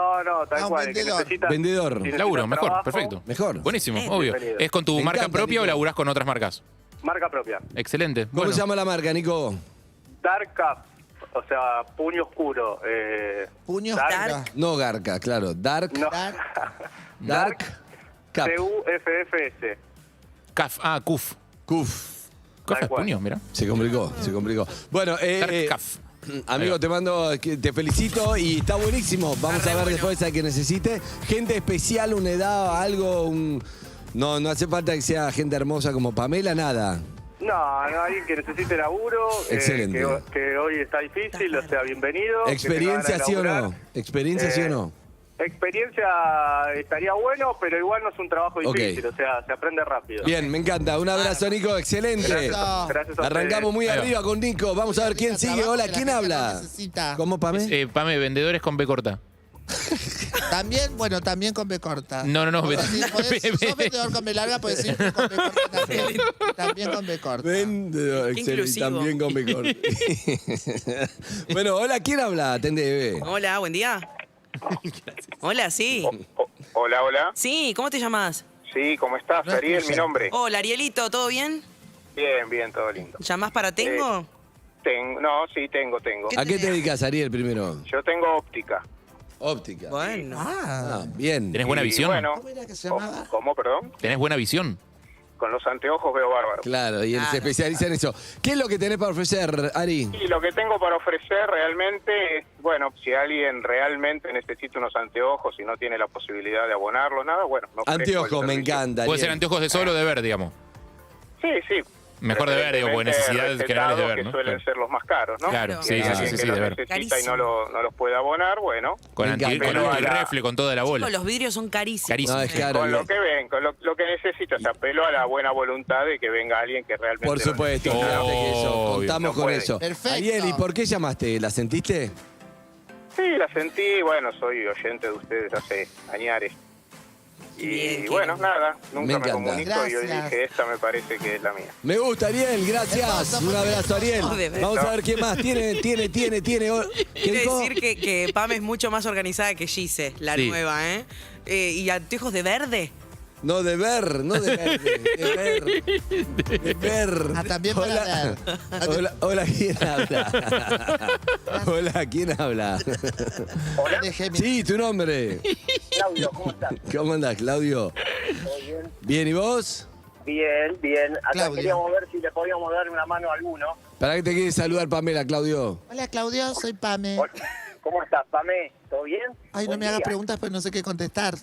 tal cual. vendedor. Que necesita, Vendedor. si necesita Laburo, mejor, trabajo, perfecto. Mejor. Buenísimo, obvio. bienvenido. ¿Es con tu Me marca encanta, propia Nico. o laburás con otras marcas? Marca propia. Excelente. ¿Cómo Bueno, se llama la marca, Nico? Dark Cup, o sea, puño oscuro. Puño Dark. No Garca, claro. Dark. No. Dark. Cap. CUFFS. CUF. Cuf. Café Tal cual. puños, mira. Se complicó. Bueno, Caf. amigo, te mando, te felicito y está buenísimo. Vamos a ver después a que necesite. Gente especial, una edad, algo, No hace falta que sea gente hermosa como Pamela, nada. No, alguien que necesite laburo, Excelente. que hoy está difícil, o sea, bienvenido. que ¿Experiencia tenga sí o ganas de no? laburar. ¿Experiencia sí o no? Experiencia estaría bueno, pero igual no es un trabajo difícil, o sea, se aprende rápido. Bien, me encanta. Un abrazo, Nico. Excelente. Gracias a Arrancamos ustedes. muy Ahí va. arriba con Nico. Vamos a ver quién sigue. Hola, ¿quién habla? ¿Cómo, Pame? Pame, vendedores con B corta. También con B corta. No. Sos vendedor con B larga, puedes ir con B corta también. También con B corta. Vendedor, excelente. inclusivo. También con B corta. Bueno, hola, ¿quién habla? Atende, bebé. Hola, buen día. Hola, sí. Hola. Sí, ¿cómo te llamas? Sí, ¿cómo estás? Ariel, mi nombre. Hola, Arielito, ¿todo bien? Bien, todo lindo. ¿Llamás para Tengo? Tengo. ¿A qué te dedicas, Ariel, primero? Yo tengo óptica. Óptica. Bueno. Ah, bien. ¿Tenés buena visión? ¿Cómo era que se llamaba? ¿Cómo, perdón? ¿Tenés buena visión? Con los anteojos veo bárbaro. Claro, y él se especializa en eso. ¿Qué es lo que tenés para ofrecer, Ari? Y lo que tengo para ofrecer realmente es, bueno, si alguien realmente necesita unos anteojos y no tiene la posibilidad de abonarlos, nada, bueno. me ofrezco el Anteojos, me servicio. encanta. Puede ser Ariel. anteojos de sol o de ver, digamos. Sí. Mejor de ver, digo, porque necesidades generales de ver, que ¿no? suelen Claro. ser los más caros, ¿no? Claro, sí, Y alguien que de los ver. necesita y no los puede abonar, bueno. Con Me encanta. antirrefle, con toda la bola. Los vidrios son carísimos. Carísimo. No, es caro. Con lo que ven, con lo que necesitas, apelo a la buena voluntad de que venga alguien que realmente Por lo supuesto, necesita. fíjate que eso, Obvio. contamos No con puede. eso. Perfecto. Ariel, ¿y por qué llamaste? ¿La sentiste? Sí, la sentí, bueno, soy oyente de ustedes hace añares. Y Bien, bueno, nada, Me nunca me encanta. comunico y hoy Gracias. dije, esta me parece que es la mía. Me gusta, Ariel, gracias. Un abrazo, Ariel. Vamos a ver quién más. Tiene. ¿Qué Quiere dijo? decir que Pam es mucho más organizada que Gise, la Sí. nueva, ¿eh? ¿Y anteojos de verde? No, de ver, no de verde. De ver. Ah, también para Hola. ver. Hola, ¿quién habla? Hola, ¿quién habla? Sí, tu nombre. Claudio, ¿cómo estás? ¿Cómo andás, Claudio? Bien, ¿y vos? Bien, bien. Acá Claudio. queríamos ver si le podíamos dar una mano a alguno. ¿Para qué te quieres saludar, Pamela, Claudio? Hola, Claudio, soy Pame. ¿Cómo estás, Pamé? ¿Todo bien? Ay, no Buen me hagas día. preguntas, pues no sé qué contestar.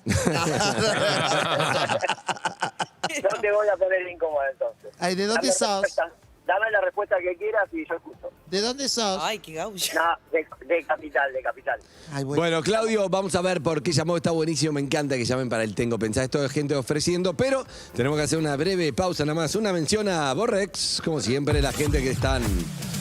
No te voy a poner incómoda entonces. Ay, ¿de dónde sos? Dame la respuesta que quieras y yo escucho. ¿De dónde sos? Ay, qué gaucho. No, de Capital, de Capital. Ay, Bueno, Claudio, vamos a ver por qué llamó. Está buenísimo, me encanta que llamen para el Tengo Pensá. Esto de gente ofreciendo, pero tenemos que hacer una breve pausa nada más. Una mención a Borrex, como siempre, la gente que están...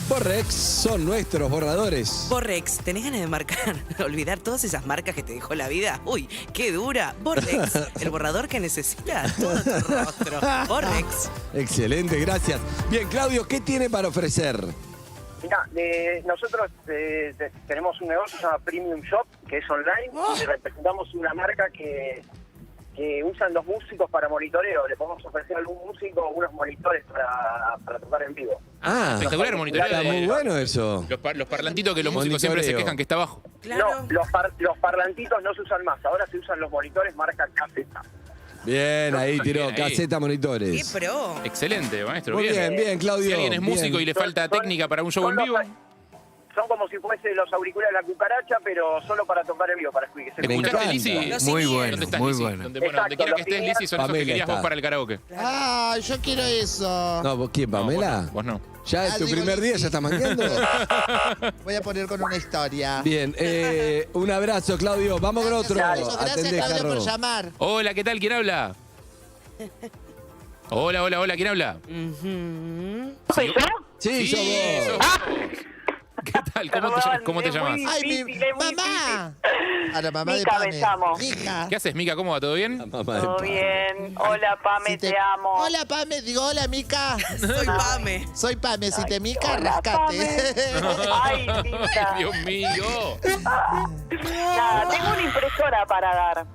Borrex son nuestros borradores. Borrex, ¿tenés ganas de marcar? Olvidar todas esas marcas que te dejó la vida. Uy, qué dura. Borrex, el borrador que necesita todo tu rostro. Borrex. Excelente, gracias. Bien, Claudio, ¿qué tiene para ofrecer? Mira, nosotros tenemos un negocio que se llama Premium Shop, que es online, y representamos una marca que usan los músicos para monitoreo. Le podemos ofrecer a algún músico unos monitores para tocar en vivo. Ah, espectacular monitoreo. Está muy bueno eso. Los parlantitos que los músicos siempre se quejan que está abajo. No, los parlantitos no se usan más, ahora se usan los monitores marca Caseta. Bien, ahí tiró Ahí. caseta monitores. ¡Qué pro! Excelente, maestro. Muy bien, Claudio. Si alguien es músico bien. y le falta técnica para un show en vivo, Son como si fuese los auriculares de la cucaracha, pero solo para tocar en vivo, para que se ¿escuchaste, Lizzy? Muy bueno, ¿Dónde estás, muy Lizzy? bueno. Donde quiera que estés, Lizzy, son esos que Pamela querías vos está. para el karaoke. Ah, yo quiero eso. No, ¿vos quién, Pamela? Vos no. ¿Ya es tu digo, primer día? ¿Ya estás manqueando? Voy a poner con una historia. Bien, un abrazo, Claudio. Vamos con otro. Gracias, Atendé, Claudio, por Carlos. llamar. Hola, ¿qué tal? ¿Quién habla? Hola, ¿quién habla? ¿Soy yo? Sí, sos vos. ¿Qué tal? ¿Cómo te llamas? Ay, mamá. A la mamá Mica, de me Pame. llamo. Mica. ¿Qué haces, Mica? ¿Cómo va? ¿Todo bien? Todo bien. Hola, Pame, Si te amo. Hola, Pame. Digo, hola, Mica. Soy Pame. Soy Pame. Si te mica, Hola, rascate. Ay, Mica. Ay, Dios mío. Nada, tengo una impresora para dar.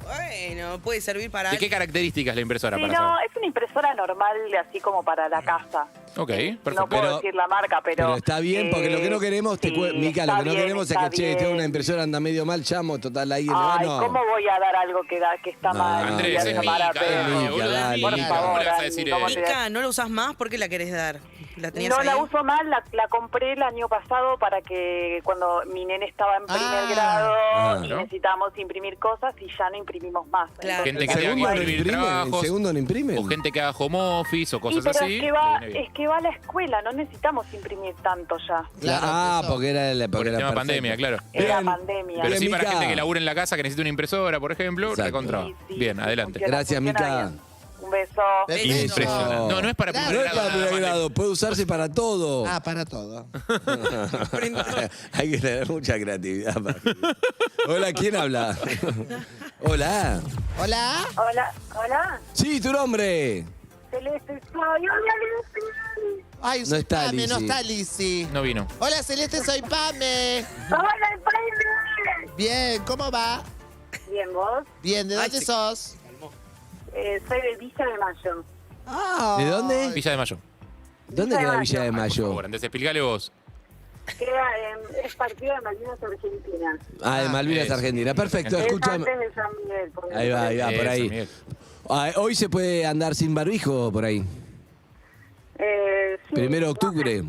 Bueno, puede servir para... ¿De qué características la impresora Sí, para no, saber? es una impresora normal, así como para la casa. Ok, perfecto. No puedo decir la marca, Pero está bien, porque lo que no queremos, Mica, lo que no queremos es que, che, tengo una impresora, anda medio mal, llamo, total, ahí Ay, no. ¿cómo voy a dar algo que está mal? Andrés, Voy a es llamar a Mica, Pedro. boludo, dale, Por Mica. favor, ¿Cómo le vas a Andy, decir ¿cómo eso? te- Mica, ¿no la usás más? ¿Por qué la querés dar? ¿La tenías No ahí? la uso más, la compré el año pasado para que cuando mi nene estaba en primer grado y ¿no? necesitábamos imprimir cosas y ya no imprimimos más. Claro. Gente ¿El que tenga que segundo no imprimir imprimen? ¿El trabajos, segundo no imprimen? o gente que haga home office o cosas pero así. es viene que va a la escuela, no necesitamos imprimir tanto ya. Porque era la Por el tema pandemia, claro. Era pandemia. Pero sí Bien, para Mica. gente que labura en la casa, que necesita una impresora, por ejemplo, Exacto. recontra. Bien, adelante. Gracias, Mica. Un beso. Impresionante. No es para No primer es grado. para nada primer más. grado, puede usarse para todo. Ah, para todo. Hay que tener mucha creatividad. Hola, ¿quién habla? Hola. Hola. Hola. Sí, tu nombre. Celeste soy. Hola, Lucy. Ay, No soy está Pame, no Lizzy. está Lizzy. No vino. Hola, Celeste, soy Pame. Hola, Pame. Bien, ¿cómo va? Bien, ¿vos? Bien, ¿de dónde sos? Soy de Villa de Mayo. ¿De dónde? Villa de Mayo. ¿Dónde queda Villa de Por Mayo? favor, antes explícale vos. Es partido de Malvinas Argentina. Ah, de Malvinas, eso. Argentina. Perfecto, Es escúchame. antes de San Miguel. por Ahí va, por Eso, ahí. Miguel. Ah, hoy se puede andar sin barbijo por ahí. Sí, 1 de octubre.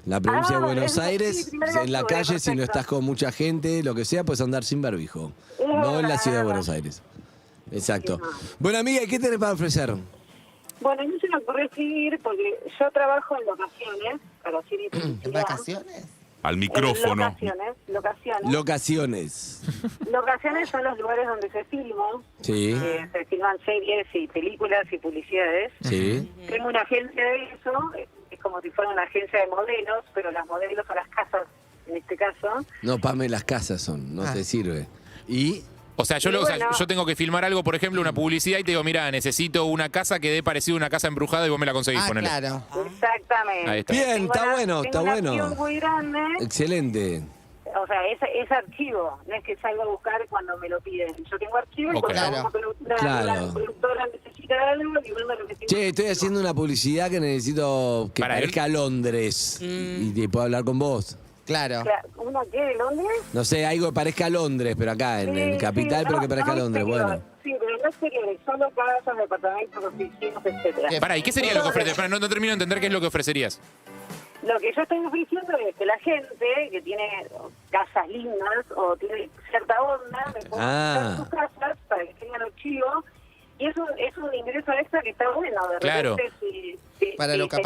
La provincia de Buenos sí, Aires, 1 de en la octubre, calle, si no perfecto. estás con mucha gente, lo que sea, puedes andar sin barbijo. No en la ciudad de Buenos Aires. Exacto. Bueno, amiga, ¿y qué tenés para ofrecer? Bueno, a mí se me ocurrió escribir porque yo trabajo en locaciones, para hacer ¿En vacaciones? Al Locaciones. Locaciones. Locaciones son los lugares donde se filma. Sí. Se filman series y películas y publicidades. Sí. Tengo una agencia de eso, es como si fuera una agencia de modelos, pero las modelos son las casas, en este caso. No, Pame, las casas son, no te sirve. Y O sea, yo, Y bueno. yo tengo que filmar algo, por ejemplo, una publicidad, y te digo, mira, necesito una casa que dé parecido a una casa embrujada y vos me la conseguís, ponele. Claro. Exactamente. Ahí está. Bien, Tengo está bueno, tengo está un bueno. archivo muy grande, excelente. o sea, es archivo, no es que salgo a buscar cuando me lo piden. Yo tengo archivo y Ok. cuando Claro. la productora necesita algo, y mando lo que tengo. Che, estoy haciendo una publicidad que necesito que ¿Para él? parezca a Londres. Y te puedo hablar con vos. Claro. ¿Una qué de Londres? No sé, algo que parezca a Londres, pero acá, en Capital, Sí, pero no, que parezca a no, Londres. exterior. Bueno. Sí, pero ofrece que solo casas, departamentos, oficinas, etcétera. Pará, ¿y qué sería lo que ofrecerías? Pará, no termino de entender qué es lo que ofrecerías. Lo que yo estoy ofreciendo es que la gente que tiene casas lindas o tiene cierta onda, me ponga sus casas para que tengan archivo. Y es un ingreso extra que está bueno. De Claro. repente,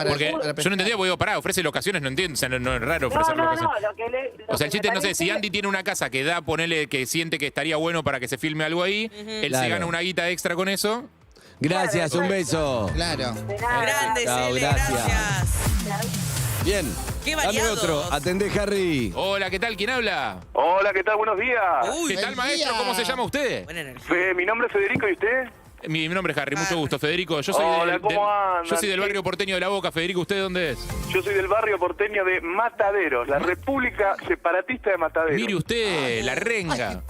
Porque yo no entendía, porque digo, pará, ofrece locaciones, no entiendo. O sea, no es raro ofrecer locaciones. O sea, el chiste, no sé, si Andy tiene una casa que da, ponele que siente que estaría bueno para que se filme algo ahí, él se gana una guita extra con eso. Gracias, un beso. Claro. Grande, Chao, Cele, gracias. Bien. Qué Dame variados. otro. Atendé, Harry. Hola, ¿qué tal? ¿Quién habla? Hola, ¿qué tal? Buenos días. ¿Qué tal, maestro? ¿Cómo se llama usted? Mi nombre es Federico, ¿y usted? Mi nombre es Harry, mucho gusto, Federico. Yo soy Hola, ¿cómo andan? yo soy del barrio porteño de La Boca. Federico, ¿usted dónde es? Yo soy del barrio porteño de Mataderos, la República Separatista de Mataderos. Mire usted, la renga.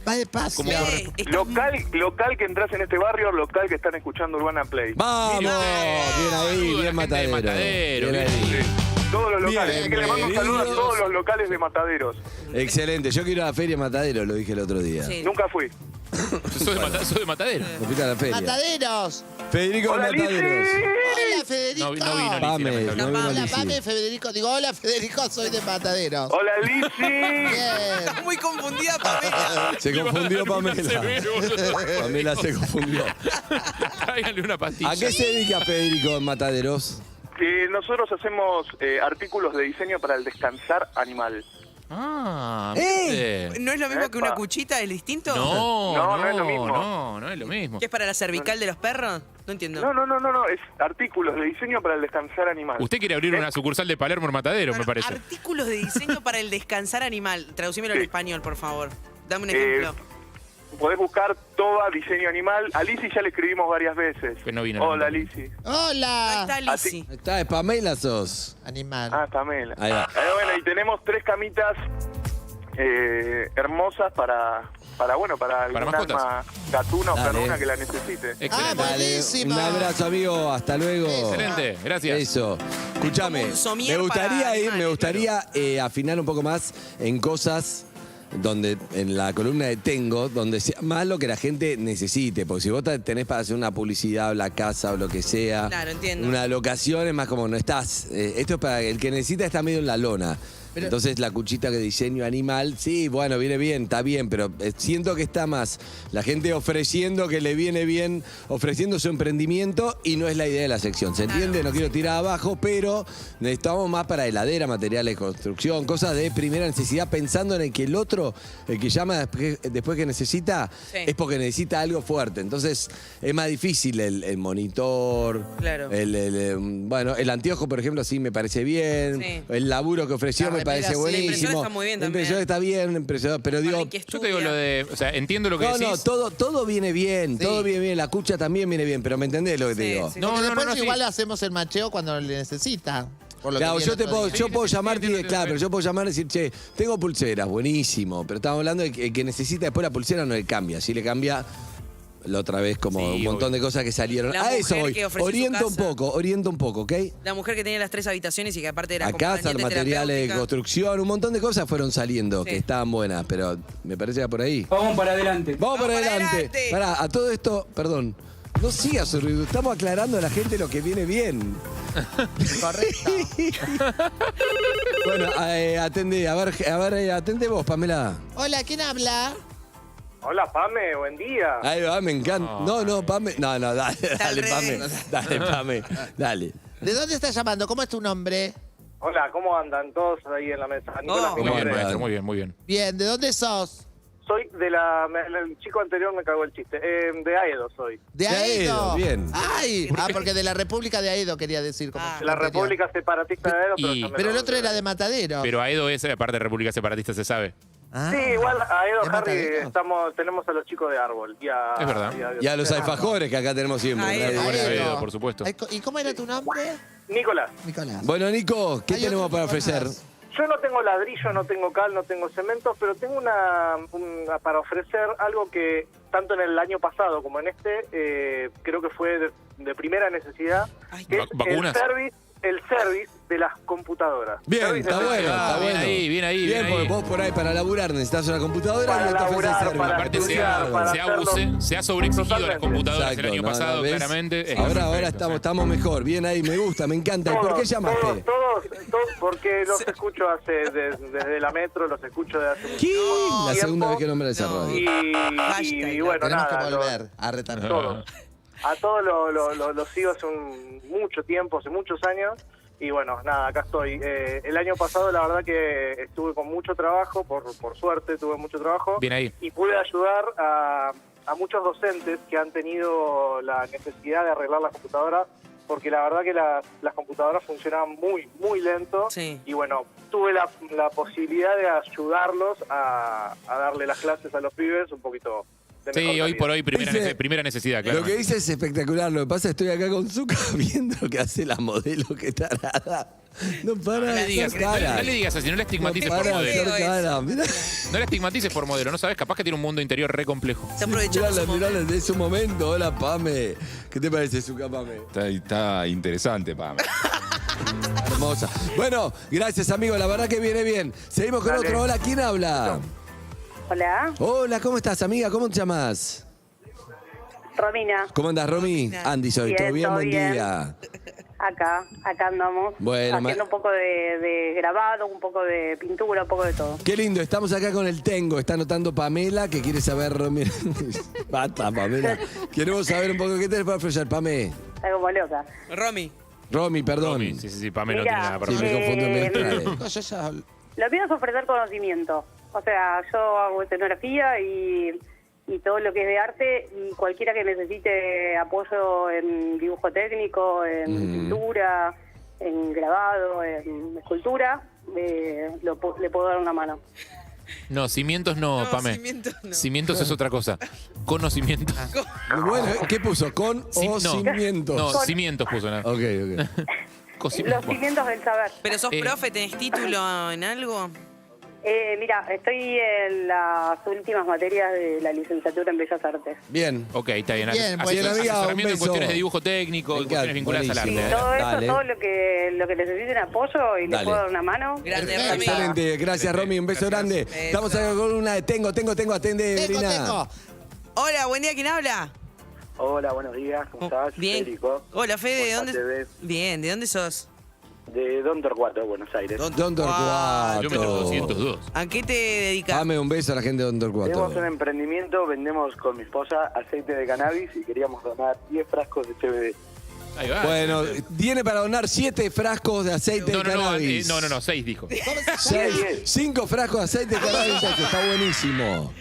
Va de paso. Local que entras en este barrio, local que están escuchando Urbana Play. ¡Vamos! Bien ahí, bien Matadero. Bien ahí. Todos los locales. Así que le mando un saludo a Bienvenidos. todos los locales de Mataderos. Excelente. Yo quiero ir a la feria Matadero, lo dije el otro día. Sí. Nunca fui. Soy de Matadero. Me fui a la feria. Mataderos. Federico Hola, Mataderos. Hola, Federico. No vino Lizzy, Pame, lamentablemente. no vino Hola, Lizzy. Pame, Federico. Digo, hola, Federico, soy de Mataderos. Hola, Lizzy. Bien. Muy confundida, Pamela. Se confundió Pamela. Pamela se confundió. Tráiganle una pastilla. ¿A qué se dedica Federico en Mataderos? Nosotros hacemos artículos de diseño para el descansar animal. Ah, ¿viste? ¿No es lo mismo que una cuchita? ¿Es distinto? No es lo mismo. No es lo mismo. ¿Qué es para la cervical de los perros? No entiendo. No, es artículos de diseño para el descansar animal. Usted quiere abrir una sucursal de Palermo en Matadero, me parece. Artículos de diseño para el descansar animal. Traducímelo al español, por favor. Dame un ejemplo. Podés buscar Toba Diseño Animal. A Lizzy ya le escribimos varias veces. Que no vino. Hola, Lizzy. Hola. Ahí está Lizzy. Está, es Pamela sos. Animal. Ah, Pamela. Ahí va. Bueno, y tenemos 3 camitas hermosas para algún mascotas. alma gatuna o Dale. perruna que la necesite. Excelente. buenísimo. Un abrazo, amigo. Hasta luego. Excelente, gracias. Eso. Escúchame. Como un somier Me gustaría para ir, me animales, gustaría afinar un poco más en cosas donde en la columna de Tengo, donde sea más lo que la gente necesite, porque si vos tenés para hacer una publicidad o la casa o lo que sea, Claro, entiendo. una locación es más como no estás, esto es para el que necesita, está medio en la lona. Pero- Entonces la cuchita de diseño animal, sí, bueno, viene bien, está bien, pero siento que está más la gente ofreciendo que le viene bien, ofreciendo su emprendimiento y no es la idea de la sección. ¿Se entiende? No quiero tirar abajo, pero necesitamos más para heladera, materiales de construcción, cosas de primera necesidad, pensando en el que el otro, el que llama después que necesita, Sí. es porque necesita algo fuerte. Entonces es más difícil el monitor, Claro. bueno, el anteojo, por ejemplo, sí me parece bien, Sí. el laburo que ofreció La me parece remera, sí. buenísimo. La impresora está muy bien La también. impresora está bien, la impresora, pero Para digo, el que Yo te digo estudia. lo de. O sea, entiendo lo que no, decís. todo viene bien, Sí. todo viene bien, la cucha también viene bien, pero ¿me entendés lo que te Sí, digo? sí. No, Porque después sí. igual hacemos el macheo cuando le necesita. Por lo Claro, que yo viene otro día. yo puedo sí, llamarte y entiendo, claro, entiendo. pero yo puedo llamar y decir, che, tengo pulseras, buenísimo, pero estamos hablando de que el que necesita después la pulsera no le cambia, si le cambia la otra vez como Sí, un montón obvio. de cosas que salieron. La A eso mujer voy, que ofreció su orienta un casa. poco, ¿ok? La mujer que tenía las 3 habitaciones y que aparte era A casa, acompañante materiales de terapéutica. construcción, un montón de cosas fueron saliendo Sí. que estaban buenas, pero me parece que va por ahí. Vamos para adelante. Vamos para para adelante. adelante. Pará, a todo esto, perdón. No sigas su ruido, estamos aclarando a la gente lo que viene bien. Correcto. Bueno, atendé, atendé vos, Pamela. Hola, ¿quién habla? Hola, Pame, buen día. Ahí va, me encanta. No, Pame. No, dale, dale, Pame. Dale, Pame. Dale. ¿De dónde estás llamando? ¿Cómo es tu nombre? Hola, ¿cómo andan todos ahí en la mesa? Nicolás, mi Muy bien, nombre. maestro, muy bien, muy bien. Bien, ¿de dónde sos? Soy de el chico anterior me cagó el chiste. De Aedo soy. ¿De De Aedo? Aedo, bien. Ay, porque de la República de Aedo quería decir. Como Ah. el La anterior. República Separatista de Aedo, pero, Y- ya me Pero el lo- otro era de Matadero. Pero Aedo es, aparte de República Separatista, se sabe. Ah. Sí, igual a Edo, ¿De Harry, Matadero? tenemos a los chicos de Árbol. Y a, Es verdad. Y a los alfajores que acá tenemos siempre. Aedo. Nadie- Aedo. Aedo, por supuesto. Ay, ¿Y cómo era tu nombre? Nicolás, Nicolás. Bueno, Nico, ¿qué Hay tenemos otro para tipo ofrecer? más. yo no tengo ladrillo, no tengo cal, no tengo cemento, pero tengo una para ofrecer algo que tanto en el año pasado como en este, creo que fue de primera necesidad. Ay, que es ¿Vacunas? el service. el service de las computadoras. Bien, Service está de- bueno, está bueno. Bien ahí. Bien, porque vos por ahí para laburar necesitas una computadora. Para no te ofrece laburar, servicio. para Aparte estudiar, para hacerlo- se ha sobreexigido las computadoras Exacto, el año no, pasado, ¿ves? claramente. Ahora estamos mejor. Bien ahí, me gusta, me encanta. ¿Y por qué llamaste? Todos, porque los escucho desde la metro, los escucho desde hace mucho ¿Qué? tiempo. La segunda vez que nombra esa radio. Y bueno, Tenemos nada. que volver a retar. Todos. A todos los sigo hace mucho tiempo, hace muchos años. Y bueno, nada, acá estoy. El año pasado la verdad que estuve con mucho trabajo, por suerte tuve mucho trabajo. Bien ahí. Y pude ayudar a muchos docentes que han tenido la necesidad de arreglar las computadoras, porque la verdad que las computadoras funcionaban muy, muy lento. Y bueno, tuve la posibilidad de ayudarlos a darle las clases a los pibes un poquito de mejor Sí, hoy calidad. por hoy primera necesidad, claro. Lo que dice es espectacular. Lo que pasa es que estoy acá con Zucca viendo lo que hace la modelo que está tarada. No para No de le digas, hacer cara. no le digas así, no le estigmatices No por para de modelo. hacer cara. Mirá. No le estigmatices por modelo, no sabes, capaz que tiene un mundo interior re complejo. Mirala de su momento. Hola, Pame. ¿Qué te parece, Zucca, Pame? Está interesante, Pame. Hermosa. Bueno, gracias, amigo. La verdad que viene bien. Seguimos con otro. Hola, ¿quién habla? Hola, Hola, ¿cómo estás, amiga? ¿Cómo te llamas? Romina. ¿Cómo andás, Romy? Andy soy. ¿Todo bien? Buen día. Acá andamos. Bueno, haciendo un poco de grabado, un poco de pintura, un poco de todo. Qué lindo, estamos acá con el Tengo. Está anotando Pamela, que quiere saber, Romy. Basta, Pamela. Queremos saber un poco qué tenés para ofrecer, Pame. Está como loca. Romy, perdón. Sí, Pame no Mira, tiene nada para Sí, me confundo, me distrae. Lo mío es ofrecer conocimiento. O sea, yo hago escenografía y todo lo que es de arte, y cualquiera que necesite apoyo en dibujo técnico, en pintura, en grabado, en escultura, le puedo dar una mano. No, cimientos no, Pame. Cimientos es otra cosa. Conocimiento. Bueno, ¿qué puso? ¿Con o cimientos? No, cimientos puso nada. Ok. Los cimientos del saber. ¿Pero sos profe? ¿Tenés título en algo? Mira, estoy en las últimas materias de la licenciatura en Bellas Artes. Bien. Ok, está bien. Bien, Así amiga, un asesoramiento en beso. cuestiones de dibujo técnico, en cuestiones vinculadas al arte. Sí, todo eso, Dale. todo lo que necesiten apoyo y Dale. les puedo dar una mano. Excelente, gracias, Romy. Un beso grande. Estamos acá con una de Tengo, atende, Brina. Hola, buen día, ¿quién habla? Hola, buenos días, ¿cómo estás? Bien. Federico. Hola, Fede, ¿de ¿Cómo estás, dónde? Bebé? Bien, ¿de dónde sos? De Don Torcuato, Buenos Aires. Don Torcuato. Kilómetro 202. ¿A qué te dedicas? Dame un beso a la gente de Don Tenemos Torcuato. un emprendimiento, vendemos con mi esposa aceite de cannabis y queríamos donar 10 frascos de CBD. Ahí va. Bueno, viene para donar 7 frascos de aceite de cannabis. No, 6 dijo. 5 frascos de aceite de cannabis, que está buenísimo.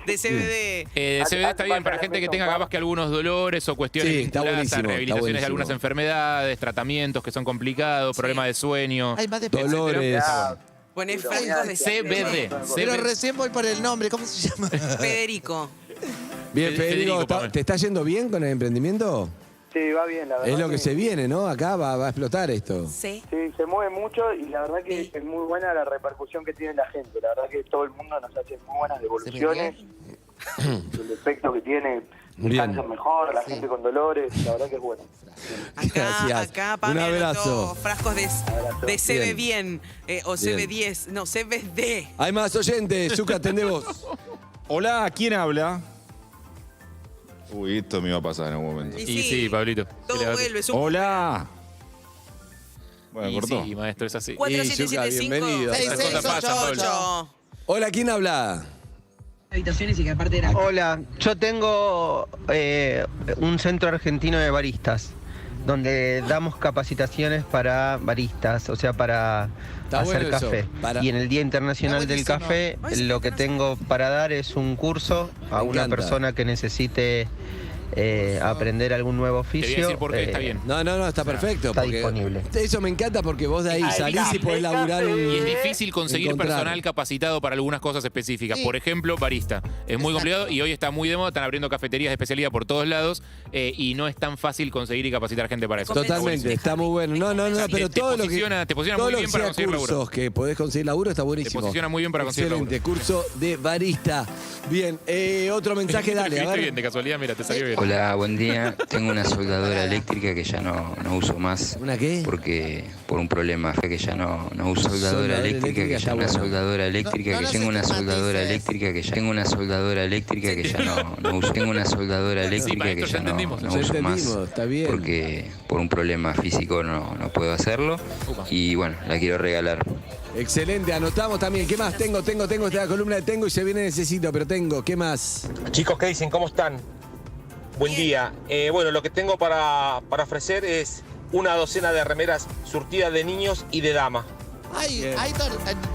De CBD. CBD está bien para gente que tenga capaz que algunos dolores o cuestiones Sí, está vinculadas a buenísimo, rehabilitaciones está de algunas buenísimo. enfermedades, tratamientos que son complicados, problemas de sueño. Dolores. Ponés frascos de CBD. Pero recién voy por el nombre, ¿cómo se llama? Federico. Bien, Federico, Pame. ¿te está yendo bien con el emprendimiento? Sí, va bien, la verdad. Es lo que se viene, ¿no? Acá va a explotar esto. Sí. Sí, se mueve mucho y la verdad que es muy buena la repercusión que tiene la gente. La verdad que todo el mundo nos hace muy buenas devoluciones. El efecto que tiene, descansan mejor, la gente con dolores, la verdad que es bueno. Gracias. Acá, Un Pame, abrazo. anotó frascos de CB bien, o Bien. CB10, no, CBD. Hay más oyentes. Zucca, atendé vos. Hola, ¿quién habla? Uy, esto me iba a pasar en algún momento. Y sí, Pablito. Todo vuelve, es un... Hola. Bueno, Y cortó. sí, maestro, es así. 4775 bienvenido. 6688. Hola, ¿quién habla? Habitaciones y que aparte era... Hola, yo tengo un centro argentino de baristas, donde damos capacitaciones para baristas, o sea, para Está hacer bueno eso, café. para- Y en el Día Internacional del Café, lo que tengo para dar es un curso a Me una encanta. persona que necesite aprender algún nuevo oficio. Te voy a decir por qué está bien. No, está perfecto. Está porque disponible. Eso me encanta porque vos de ahí salís y podés laburar Y es difícil conseguir encontrar. personal capacitado para algunas cosas específicas. Por ejemplo, barista. Es muy complicado y hoy está muy de moda. Están abriendo cafeterías de especialidad por todos lados y no es tan fácil conseguir y capacitar gente para eso. Totalmente, está muy bueno. No, pero te todo lo que posiciona todo muy lo bien que para sea conseguir laburo. cursos que podés conseguir laburo está buenísimo. Te posiciona muy bien para conseguir Excelente, curso de barista. Bien, otro mensaje, dale, a Escribiste ver. bien, de casualidad, mira, te salió bien. Hola, buen día. Tengo una soldadora eléctrica que ya no uso más. ¿Una qué? Porque por un problema fue que ya no uso soldadora eléctrica, que ya una soldadora eléctrica, que tengo una soldadora eléctrica, que ya tengo una soldadora eléctrica que ya no uso. Tengo una soldadora eléctrica que ya no uso más. Está bien. Porque por un problema físico no puedo hacerlo. Y bueno, la quiero regalar. Excelente, anotamos también. ¿Qué más? Tengo esta columna de tengo y se viene necesito, pero tengo. ¿Qué más? Chicos, ¿qué dicen? ¿Cómo están? Buen día. Bueno, lo que tengo para ofrecer es una docena de remeras surtidas de niños y de dama. ¿Hay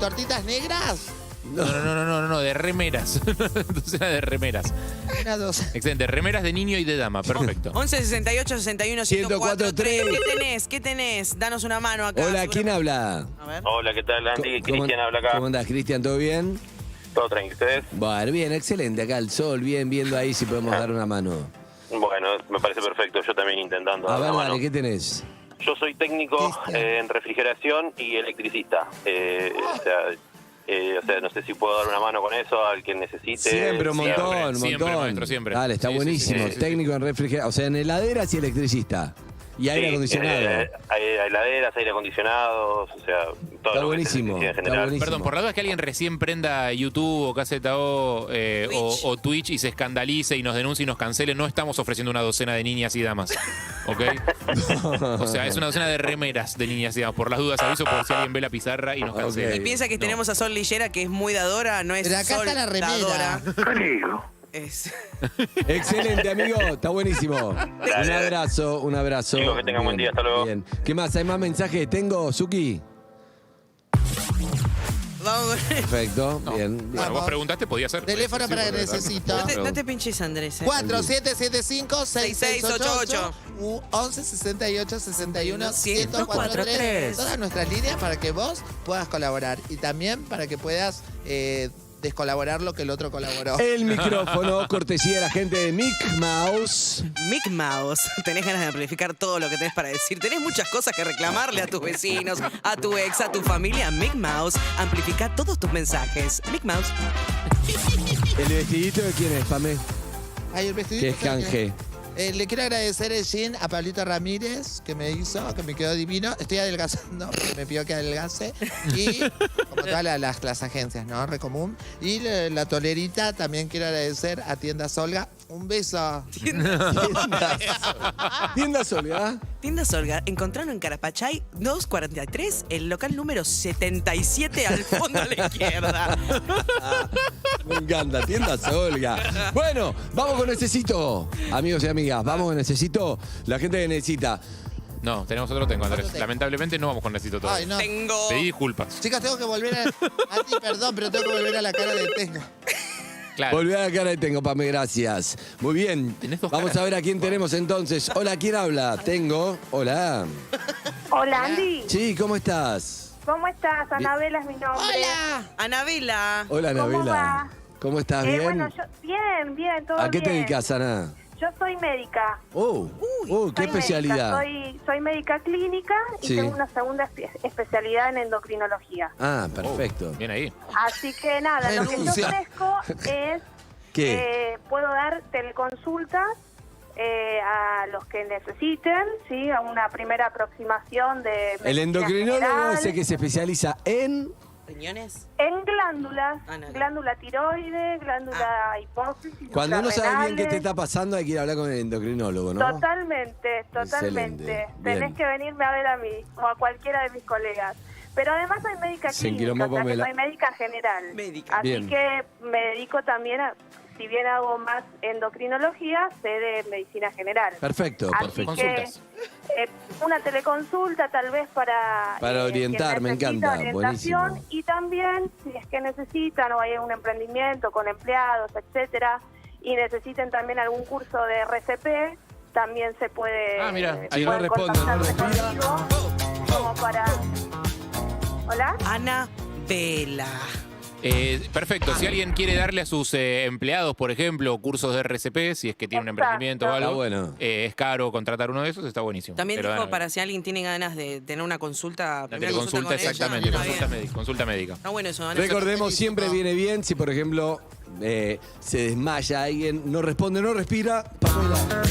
tortitas negras? No, de remeras. Docena de remeras. Excelente, remeras de niño y de dama, perfecto. 11 68 61 104 3. ¿Qué tenés? Danos una mano acá. Hola, ¿quién habla? A ver. Hola, ¿qué tal, Andy? Cristian habla acá. ¿Cómo andás, Cristian? ¿Todo bien? Todo tranquilo, ¿ustedes? Bueno, bien, excelente. Acá el sol, bien, viendo ahí si podemos dar una mano. Bueno, me parece perfecto. Yo también intentando A dar ver, una mano. dale, ¿qué tenés? Yo soy técnico en refrigeración y electricista. O sea, no sé si puedo dar una mano con eso al que necesite. Siempre, un montón. Siempre, maestro, siempre. Dale, está buenísimo. sí. Técnico en refrigeración, o sea, en heladeras y electricista. Y aire acondicionado. Hay heladeras, aire acondicionados, o sea, todo Está lo buenísimo, que se necesite en está general. buenísimo. Perdón, por la duda es que alguien recién prenda YouTube o Caseta o Twitch y se escandalice y nos denuncie y nos cancele. No estamos ofreciendo una docena de niñas y damas, ¿ok? O sea, es una docena de remeras de niñas y damas. Por las dudas aviso por si alguien ve la pizarra y nos cancela. Y piensa que tenemos a Sol Lillera, que es muy dadora, no es Pero acá está la remera. Es... Excelente, amigo. Está buenísimo. Un abrazo. Chicos, que tengan buen día. Hasta luego. Bien. ¿Qué más? ¿Hay más mensajes? ¿Tengo, Suki? Vamos. Perfecto. Bien. Bueno, vos preguntaste, podía ser. Teléfono para que necesito. No te pinches, Andrés. 4775-6688 u 11 68 61 1043. Todas nuestras líneas para que vos puedas colaborar y también para que puedas descolaborar lo que el otro colaboró. El micrófono, cortesía de la gente de Mick Mouse. Mick Mouse, tenés ganas de amplificar todo lo que tenés para decir. Tenés muchas cosas que reclamarle a tus vecinos, a tu ex, a tu familia. Mick Mouse, amplifica todos tus mensajes. Mick Mouse. ¿El vestidito de quién es, Pame? Ay, el vestidito. Que es canje. Le quiero agradecer el jean a Pablito Ramírez, que me hizo, que me quedó divino. Estoy adelgazando, me pidió que adelgace. Y como todas las agencias, ¿no? Recomún. Y la tolerita también quiero agradecer a Tiendas Olga. Un beso. Tiendas Olga. Tiendas Olga, encontraron en Carapachay 243, el local número 77 al fondo a la izquierda. Me encanta, Tiendas Olga. Bueno, vamos con Necesito. Amigos y amigas, vamos con Necesito. La gente que necesita. No, tenemos otro tengo, Andrés. Lamentablemente no vamos con Necesito todo. Ay, no. Tengo. Pedí disculpas. Chicas, tengo que volver a ti, perdón, pero tengo que volver a la cara de Tengo. Claro. Volví a la cara de Tengo, Pame, gracias. Muy bien. Vamos a ver a quién tenemos entonces. Hola, ¿quién habla? Tengo. Hola. Hola, Andy. Sí, ¿cómo estás? ¿Cómo estás? Anabela es mi nombre. Hola. Anabela. Hola, ¿Cómo Anabela. va? ¿Cómo estás? ¿Bien? Bueno, bien, todo bien. ¿A qué te dedicas, Ana? Yo soy médica. ¿Qué especialidad? Soy médica clínica y Sí. tengo una segunda especialidad en endocrinología. Ah, perfecto. Bien ahí. Así que nada, lo que yo Renuncia. ofrezco es ¿Qué? puedo dar teleconsultas a los que necesiten, ¿sí? A una primera aproximación de El medicina endocrinólogo general, es el que se especializa en... ¿Riñones? en glándulas, glándula tiroides, glándula hipófisis. Cuando no sabes bien qué te suprarrenales. está pasando, hay que ir a hablar con el endocrinólogo, ¿no? Totalmente. Excelente. Tenés Bien. que venirme a ver a mí o a cualquiera de mis colegas. Pero además soy médica Se clínica, enquilomó o sea que Pamela. soy médica general. Así Bien. que me dedico también a, si bien hago más endocrinología, sé de medicina general. Perfecto, Así perfecto. que una teleconsulta tal vez para orientar, quien me necesita encanta, orientación, buenísimo. y también si es que necesitan o hay un emprendimiento con empleados, etcétera, y necesiten también algún curso de RCP, también se puede. Ah, mira, Si no responde, no respira. Como para. ¿Hola? Ana Vela. Perfecto. Si alguien quiere darle a sus empleados, por ejemplo, cursos de RCP, si es que tiene un emprendimiento o algo, es caro contratar uno de esos, está buenísimo. También Pero, dijo para si alguien tiene ganas de tener una consulta. La teleconsulta, exactamente, consulta médica. Está bueno eso, Recordemos, siempre viene bien si, por ejemplo, se desmaya alguien, no responde, no respira, Pamela.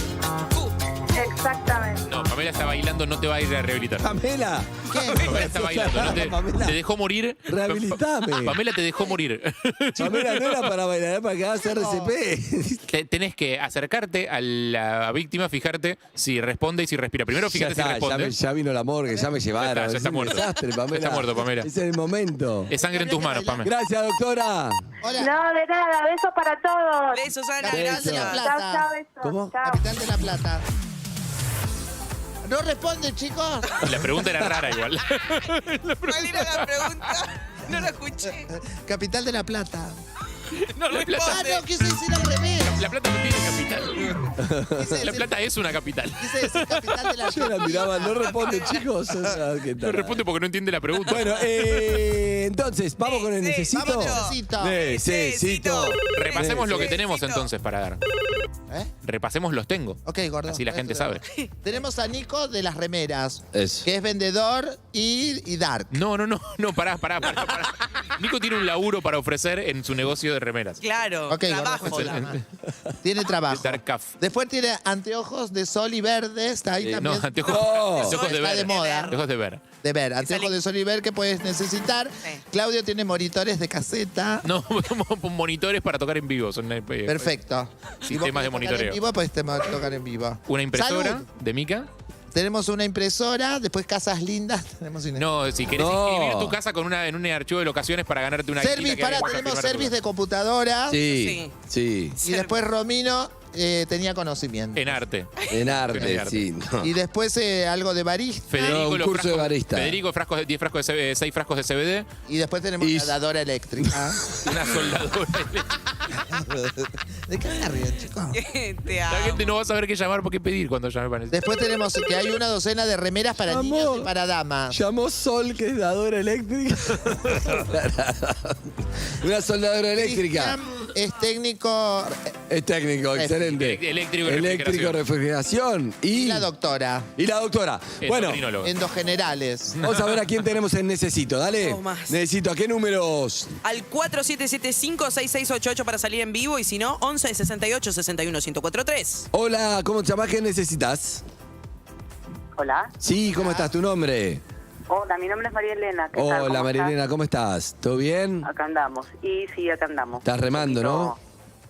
Exactamente. No, Pamela está bailando, no te va a ir a rehabilitar. ¿Pamela? Pamela está bailando, te dejó morir. Rehabilitame. Pamela te dejó morir. Pamela no era para bailar, era para que hagas RCP. Tenés que acercarte a la víctima, fijarte si responde y si respira. Primero fíjate si responde. Ya vino la morgue, ya me llevaron. Ya está muerto. Desastre, Pamela. Está muerto, Pamela. Ese es el momento. Es sangre en tus manos, Pamela. Gracias, doctora. Hola. No, de nada. Besos para todos. Besos, Ana. Capital de la Plata. Chao, besos. ¿Cómo? Chao. Capital de la Plata. No responde, chicos. La pregunta era rara igual. ¿Cuál era la pregunta? No la escuché. Capital de la Plata. No La Plata. Ah, no, quise decir al revés. La Plata no tiene capital. La Plata es una capital. Quise decir capital de la Yo la miraba, no responde, chicos. O sea, ¿qué No tal? responde porque no entiende la pregunta. Bueno, entonces, vamos con el necesito. Vamos, necesito. Necesito. Repasemos lo que tenemos entonces para dar. Repasemos los tengo. Ok, gordo. Así la gente sabe. Tenemos a Nico de las remeras, Eso. que es vendedor y dark. No, pará. Nico tiene un laburo para ofrecer en su negocio de remeras. Claro, Ok, trabajo. gordo, Tiene trabajo. Dark Caf. Después tiene anteojos de sol y verde. Está ahí No, también. anteojos de Está ver. de moda. Anteojos de ver. De ver, anteojos de sol y ver que puedes necesitar. Claudio tiene monitores de caseta. No, monitores para tocar en vivo. Son Perfecto. sistemas de monitoreo. En vivo, pues tocar en vivo. Una impresora Salud. de Mica. Tenemos una impresora, después casas lindas. Tenemos una... No, si querés inscribir tu casa en un archivo de locaciones para ganarte una Service, guita que para, vas a tenemos firmar service tu- de computadora. Sí. Y después Romino tenía conocimiento. En arte. En arte, sí. No. Y después algo de barista. Federico, un los curso de frascos- barista. Federico, 6 frascos de CBD. Y después tenemos una soldadora eléctrica. Una soldadora. ¿De qué me ríen, chicos? Te La amo. gente no va a saber qué llamar por qué pedir cuando llame para eso. Después tenemos que hay una docena de remeras para niños y para damas. Llamó Sol, que es dadora eléctrica. Una soldadora eléctrica. Cristian es técnico. Es técnico, excelente. Eléctrico y Eléctrico, refrigeración. Y la doctora. Y la doctora. Bueno, Endogenerales. vamos a ver a quién tenemos en Necesito. Dale. Dos más. Necesito, ¿a qué números? Al 4775-6688 para salir en vivo y si no, 11 68 61 1043. Hola, ¿cómo te llamas? ¿Qué necesitas? Hola. Sí, ¿cómo estás? ¿Tu nombre? Hola, mi nombre es María Elena. ¿Qué tal? Hola, ¿Cómo María estás? Elena, ¿cómo estás? ¿Todo bien? Acá andamos. Y sí, acá andamos. Estás remando, ¿no?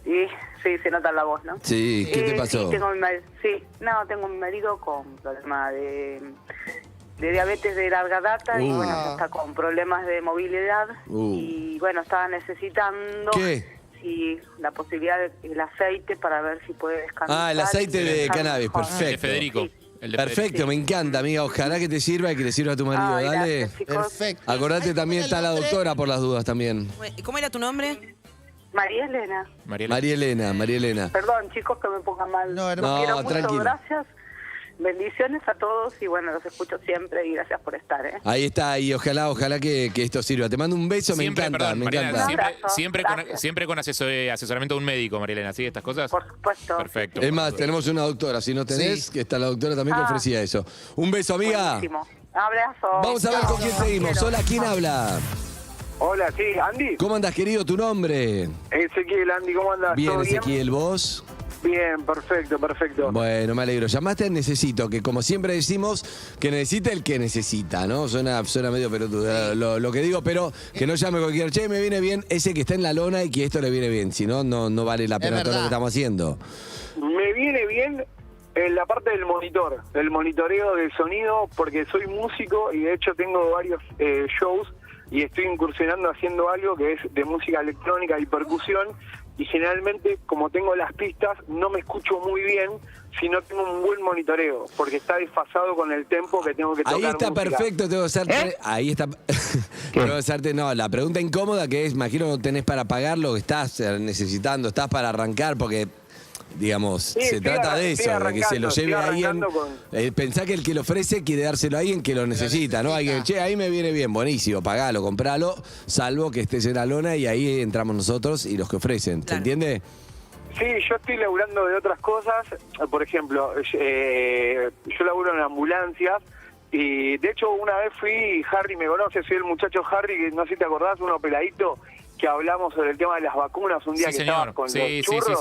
Y sí, se nota la voz, ¿no? Sí, ¿qué te pasó? Sí, tengo mi marido con problema de diabetes de larga data y bueno, ya está con problemas de movilidad y bueno, estaba necesitando si la posibilidad del aceite para ver si puede descansar. Ah, el aceite de y cannabis, mejor. perfecto. El de Federico. Perfecto, me encanta, amiga. Ojalá que te sirva y que le sirva a tu marido. Ay, Dale. gracias, chicos. Perfecto. Acordate, también está la doctora por las dudas también. ¿Cómo era tu nombre? María Elena. María Elena. Perdón, chicos, que me pongan mal. No, Los quiero mucho, tranquilo. gracias. Bendiciones a todos y bueno, los escucho siempre y gracias por estar, ¿eh? Ahí está, y ojalá que esto sirva. Te mando un beso, me encanta, perdón, me Marielena, encanta. siempre con asesoramiento de un médico, Marielena, ¿sí? ¿Estas cosas? Por supuesto. Perfecto. Es más, tenemos una doctora, si no tenés, que está la doctora también que Ah. ofrecía eso. Un beso, amiga. Buenísimo. Abrazo. Vamos a ver con quién seguimos. Hola, ¿quién habla? Hola, sí, Andy. ¿Cómo andas, querido? ¿Tu nombre? Ezequiel, Andy, ¿cómo andas? Bien, ¿Todo Ezequiel, ¿vos? Bien, perfecto. Bueno, me alegro. Llamaste Necesito, que como siempre decimos, que necesita el que necesita, ¿no? Suena medio pelotudo lo que digo, pero que no llame cualquier, che, me viene bien ese que está en la lona y que esto le viene bien. Si no, no vale la pena todo lo que estamos haciendo. Me viene bien en la parte del monitor, el monitoreo del sonido, porque soy músico y de hecho tengo varios shows y estoy incursionando haciendo algo que es de música electrónica y percusión. Y generalmente, como tengo las pistas, no me escucho muy bien si no tengo un buen monitoreo, porque está desfasado con el tempo que tengo que tocar. Ahí está música. perfecto, tengo que hacerte. Ahí está. Tengo que hacerte, no, la pregunta incómoda que es, imagino que tenés para pagar lo que estás necesitando, estás para arrancar, porque digamos, Sí, se trata de eso, de que se lo lleve a alguien. Pensá que el que lo ofrece quiere dárselo a alguien que lo necesita, ¿no? Alguien, che, ahí me viene bien, buenísimo, pagalo, compralo, salvo que estés en la lona y ahí entramos nosotros y los que ofrecen. ¿Se entiende? Sí, yo estoy laburando de otras cosas. Por ejemplo, yo laburo en ambulancias y de hecho una vez Harry me conoce, soy el muchacho Harry, que no sé si te acordás, uno peladito, que hablamos sobre el tema de las vacunas un día que estabas con los churros.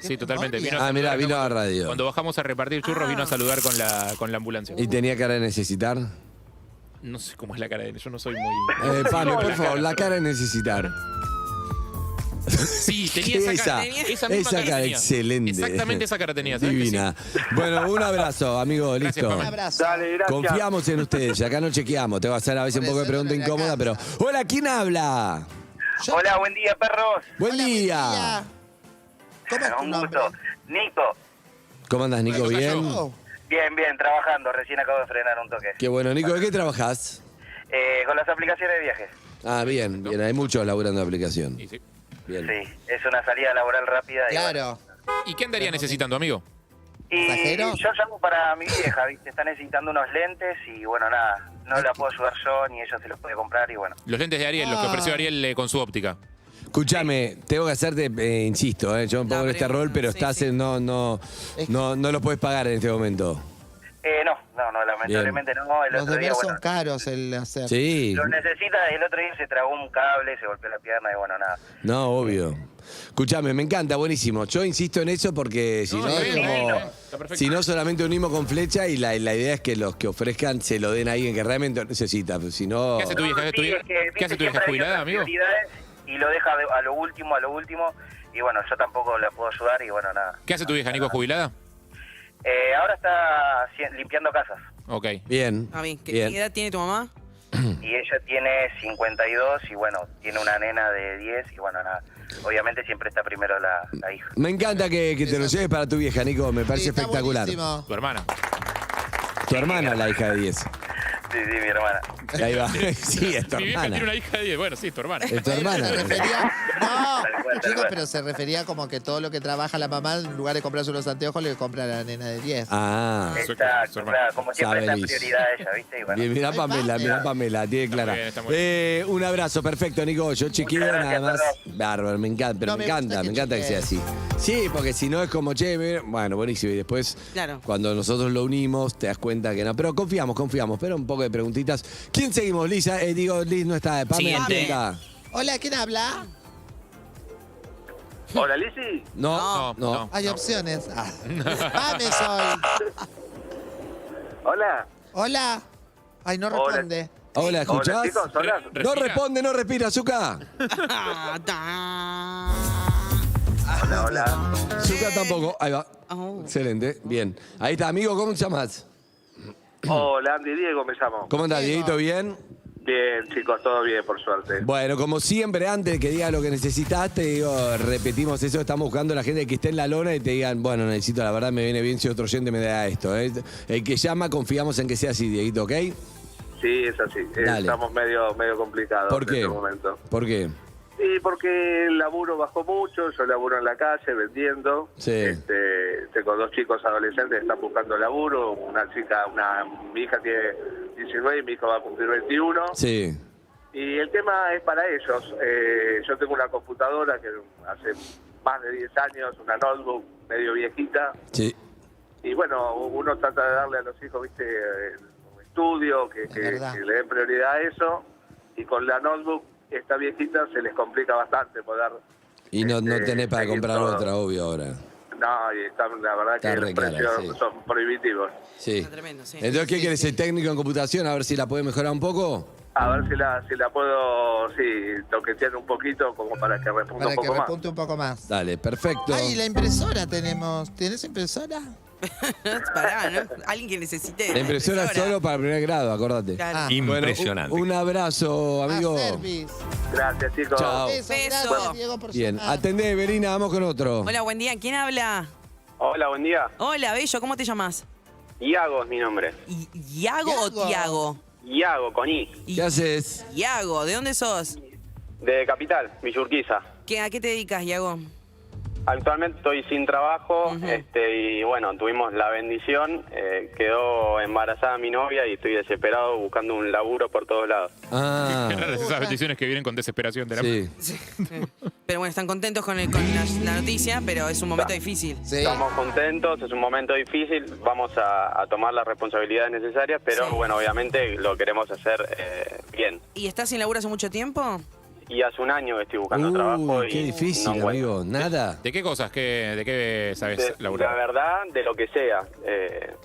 Sí, totalmente. Vino vino a la radio. Cuando bajamos a repartir churros vino a saludar con la ambulancia. ¿Y tenía cara de necesitar? No sé cómo es la cara de él, yo no soy muy... Pablo, por favor, la cara de necesitar. Sí, tenía esa cara. Esa misma cara tenía. Excelente. Exactamente esa cara tenía. ¿sabes? Divina. Bueno, un abrazo, amigo, listo. Un abrazo. Dale, gracias. Confiamos en ustedes, acá no chequeamos. Te va a hacer a veces un poco de pregunta incómoda, pero... Hola, ¿quién habla? Hola, buen día, perros. Buen día. ¿Cómo es tu Un nombre? gusto. Nico. ¿Cómo andas, Nico? ¿Bien? Bien, trabajando. Recién acabo de frenar un toque. Qué bueno, Nico, ¿de qué trabajás? Con las aplicaciones de viajes. Ah, bien. Hay muchos laburando de aplicación. Sí. Bien. Sí, es una salida laboral rápida. Claro. ¿Y qué andaría necesitando, amigo? Y yo llamo para mi vieja, ¿viste? Está necesitando unos lentes y bueno, nada, no la puedo ayudar yo ni ella se los puede comprar y bueno. Los lentes de Ariel, los que ofreció Ariel con su óptica. Escúchame, tengo que hacerte, insisto, yo me pongo en este rol, pero estás no lo puedes pagar en este momento. No, lamentablemente no. El Los otro día, deberes bueno, son caros el hacer. Sí. lo necesita, el otro día se tragó un cable, se golpeó la pierna y bueno, nada. No, obvio. Escúchame, me encanta, buenísimo. Yo insisto en eso porque si no, es como, si no solamente unimos con flecha y la idea es que los que ofrezcan se lo den a alguien que realmente lo necesita. Si no... ¿Qué hace tu vieja? ¿Qué hace tu vieja jubilada, amigo? Y lo deja a lo último, y bueno, yo tampoco la puedo ayudar y bueno, nada. ¿Qué hace tu vieja, Nico, jubilada? Ahora está limpiando casas. Ok. Bien. ¿Qué edad tiene tu mamá? Y ella tiene 52 y bueno, tiene una nena de 10 y bueno, nada. Obviamente siempre está primero la hija. Me encanta que te lo lleves para tu vieja, Nico. Me parece espectacular. Buenísimo. Tu hermana. Tu hermana, la hija de 10. Sí, mi hermana. Ahí va. Sí, es tu Mi vieja hermana. tiene una hija de 10. Bueno, sí, es tu hermana. Es tu hermana. No, chicos, pero se refería como que todo lo que trabaja la mamá, en lugar de comprarse unos anteojos, le compra a la nena de 10. Ah. Exacto, claro, como siempre está en prioridad ella, ¿viste? Y bueno. Bien, mirá Pamela, tiene clara. Está muy bien. Un abrazo, perfecto, Nico. Yo chequeo nada más. Bárbaro, me encanta, pero No, me me encanta que sea así. Sí, porque si no es como, che, bueno, buenísimo. Y después, cuando nosotros lo unimos, te das cuenta que no. Pero confiamos, pero un poco de preguntitas. ¿Quién seguimos, Lisa? Liz no está. Pamela, ¿quién está? Hola, ¿quién habla? Hola, Lizzy. No. Hay opciones. Pame soy. Hola. Ay, no responde. Hola, ¿escuchás? Hola, chicos, hola. No responde, no respira, Zucca. Hola. Zucca tampoco. Ahí va. Excelente, bien. Ahí está, amigo, ¿cómo te llamas? Hola, Andy, Diego me llamo. ¿Cómo andás, Dieguito? ¿Bien? Bien, chicos, todo bien, por suerte. Bueno, como siempre, antes de que diga lo que necesitas, te digo, repetimos eso, estamos buscando a la gente que esté en la lona y te digan, bueno, necesito, la verdad me viene bien si otro oyente me da esto. El que llama, confiamos en que sea así, Dieguito, ¿ok? Sí, es así. Dale. Estamos medio complicados ¿Por qué? en este momento. ¿Por qué? Sí, porque el laburo bajó mucho, yo laburo en la calle vendiendo. Sí. Tengo 2 chicos adolescentes que están buscando laburo, mi hija tiene 19 y mi hijo va a cumplir 21. Sí. Y el tema es para ellos. Yo tengo una computadora que hace más de 10 años, una notebook medio viejita. Sí. Y bueno, uno trata de darle a los hijos, viste, un estudio, que le den prioridad a eso. Y con la notebook, esta viejita, se les complica bastante poder... Y no tenés para seguir comprar todo. otra, obvio, ahora. No, y la verdad Está que re los cara, precios sí. son prohibitivos. Sí. Tremendo, sí. Entonces, ¿qué querés? ¿El técnico en computación? A ver si la puede mejorar un poco. A ver si la puedo, toquetear un poquito como para que repunte Para un que poco más. repunte un poco más. Dale, perfecto. Ay, la impresora tenemos. ¿Tienes impresora? Pará, ¿no? Alguien que necesite. La impresora es solo para primer grado, acordate. Claro. Impresionante. Bueno, un abrazo, amigo. Gracias, chicos. Chao. Beso. Beso. Gracias, Diego, por Bien, llamar. atendé, Verina, vamos con otro. Hola, buen día. ¿Quién habla? Hola, buen día. Hola, Bello. ¿Cómo te llamas? Iago es mi nombre. ¿Iago o Tiago? Iago, con I. ¿Qué haces? Iago, ¿de dónde sos? De Capital, Villa Urquiza. ¿A qué te dedicas, Iago? Actualmente estoy sin trabajo, y bueno, tuvimos la bendición, quedó embarazada mi novia y estoy desesperado buscando un laburo por todos lados. Qué raras esas bendiciones que vienen con desesperación de la Sí. Pero bueno, están contentos con la noticia, pero es un momento difícil. Estamos contentos, es un momento difícil, vamos a tomar las responsabilidades necesarias, pero bueno, obviamente lo queremos hacer bien. ¿Y estás sin laburo hace mucho tiempo? Y hace un año que estoy buscando trabajo y qué difícil, no encuentro. amigo. Nada. ¿De qué cosas? ¿De qué sabes laburar? La verdad, de lo que sea.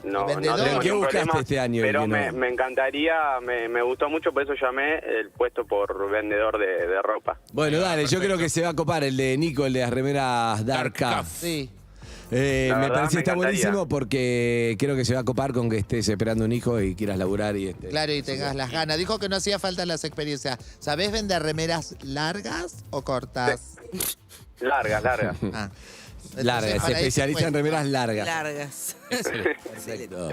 No tengo ¿Qué ningún buscaste problema, este año? pero que no? me encantaría, me gustó mucho, por eso llamé el puesto por vendedor de ropa. Bueno, dale, yo creo que se va a copar el de Nico, el de las remeras Dark Cuff. Sí. Me verdad, parece que me está encantaría. buenísimo porque creo que se va a copar con que estés esperando un hijo y quieras laburar y Claro, y tengas las ganas. Dijo que no hacía falta las experiencias. ¿Sabés vender remeras largas o cortas? Largas. Largas, se especializa en remeras largas. Largas. Perfecto.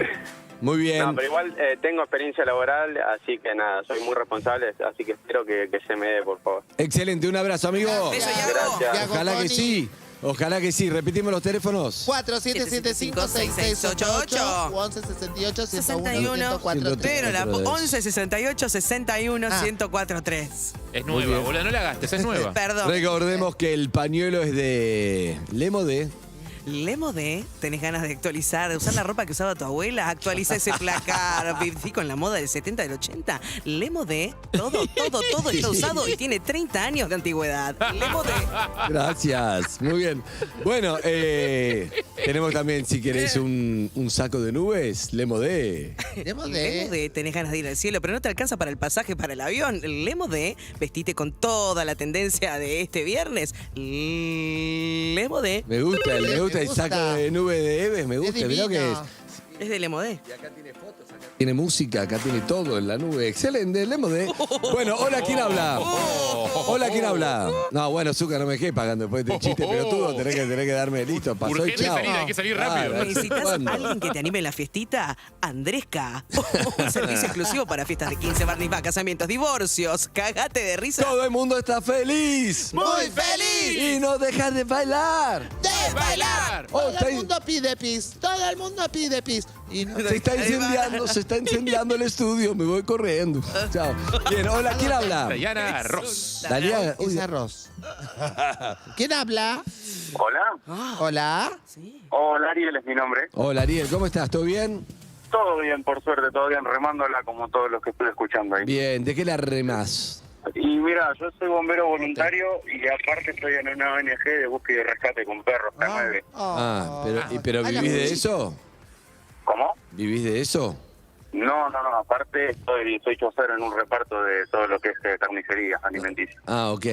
Muy bien. No, pero igual tengo experiencia laboral, así que nada, soy muy responsable, así que espero que se me dé, por favor. Excelente, un abrazo, amigo. Gracias. Ojalá que sí. Ojalá que sí. Repetimos los teléfonos. 4775-6688 o 1168-101-1043. Pero la 1168-61-1043. Es nueva, boludo, no la gastes, es nueva. Perdón. Recordemos que el pañuelo es de Lemodé. Lemodé, ¿tenés ganas de actualizar, de usar la ropa que usaba tu abuela? Actualiza ese placar, sí, con la moda del 70, del 80. Lemodé, todo está usado y tiene 30 años de antigüedad. Lemodé. Gracias, muy bien. Bueno, tenemos también, si querés, un saco de nubes, Lemodé. Lemodé, tenés ganas de ir al cielo, pero no te alcanza para el pasaje para el avión. Lemodé, vestite con toda la tendencia de este viernes. Lemodé. Me gusta el saco de nube de Eves, me gusta, mirá que es. Es de Lemodé. Y acá tiene fotos, tiene música, acá tiene todo en la nube. Excelente, Lemodé. Bueno, hola, ¿quién habla? Hola, ¿quién habla? No, bueno, Zucca, no me quedé pagando después de este chiste pelotudo. Tenés que darme listo. Pasó y Urgente chao. salir, hay que salir rápido. ¿Necesitas a alguien que te anime en la fiestita? Andresca. Un servicio exclusivo para fiestas de 15, barniz, casamientos, divorcios. Cagate de risa. Todo el mundo está feliz. ¡Muy feliz! Y no dejas de bailar. ¡De bailar! Oh, Todo el mundo pide pis. Todo el mundo pide pis. Y no Se está incendiando el estudio. Me voy corriendo. Chao. Bien, hola, ¿quién habla? Dayana Ross. Dayana. Es arroz. ¿Quién habla? Hola. Hola. Hola, Ariel es mi nombre. Hola, Ariel, ¿cómo estás? ¿Todo bien? Todo bien, por suerte, todo bien, remándola como todos los que estoy escuchando ahí. Bien, ¿de qué la remás? Y mira, yo soy bombero voluntario y aparte estoy en una ONG de búsqueda y rescate con perros, K9. ¿Pero vivís de eso? ¿Cómo? ¿Vivís de eso? No, aparte soy chofer en un reparto de todo lo que es carnicería alimenticia. Ah, ok.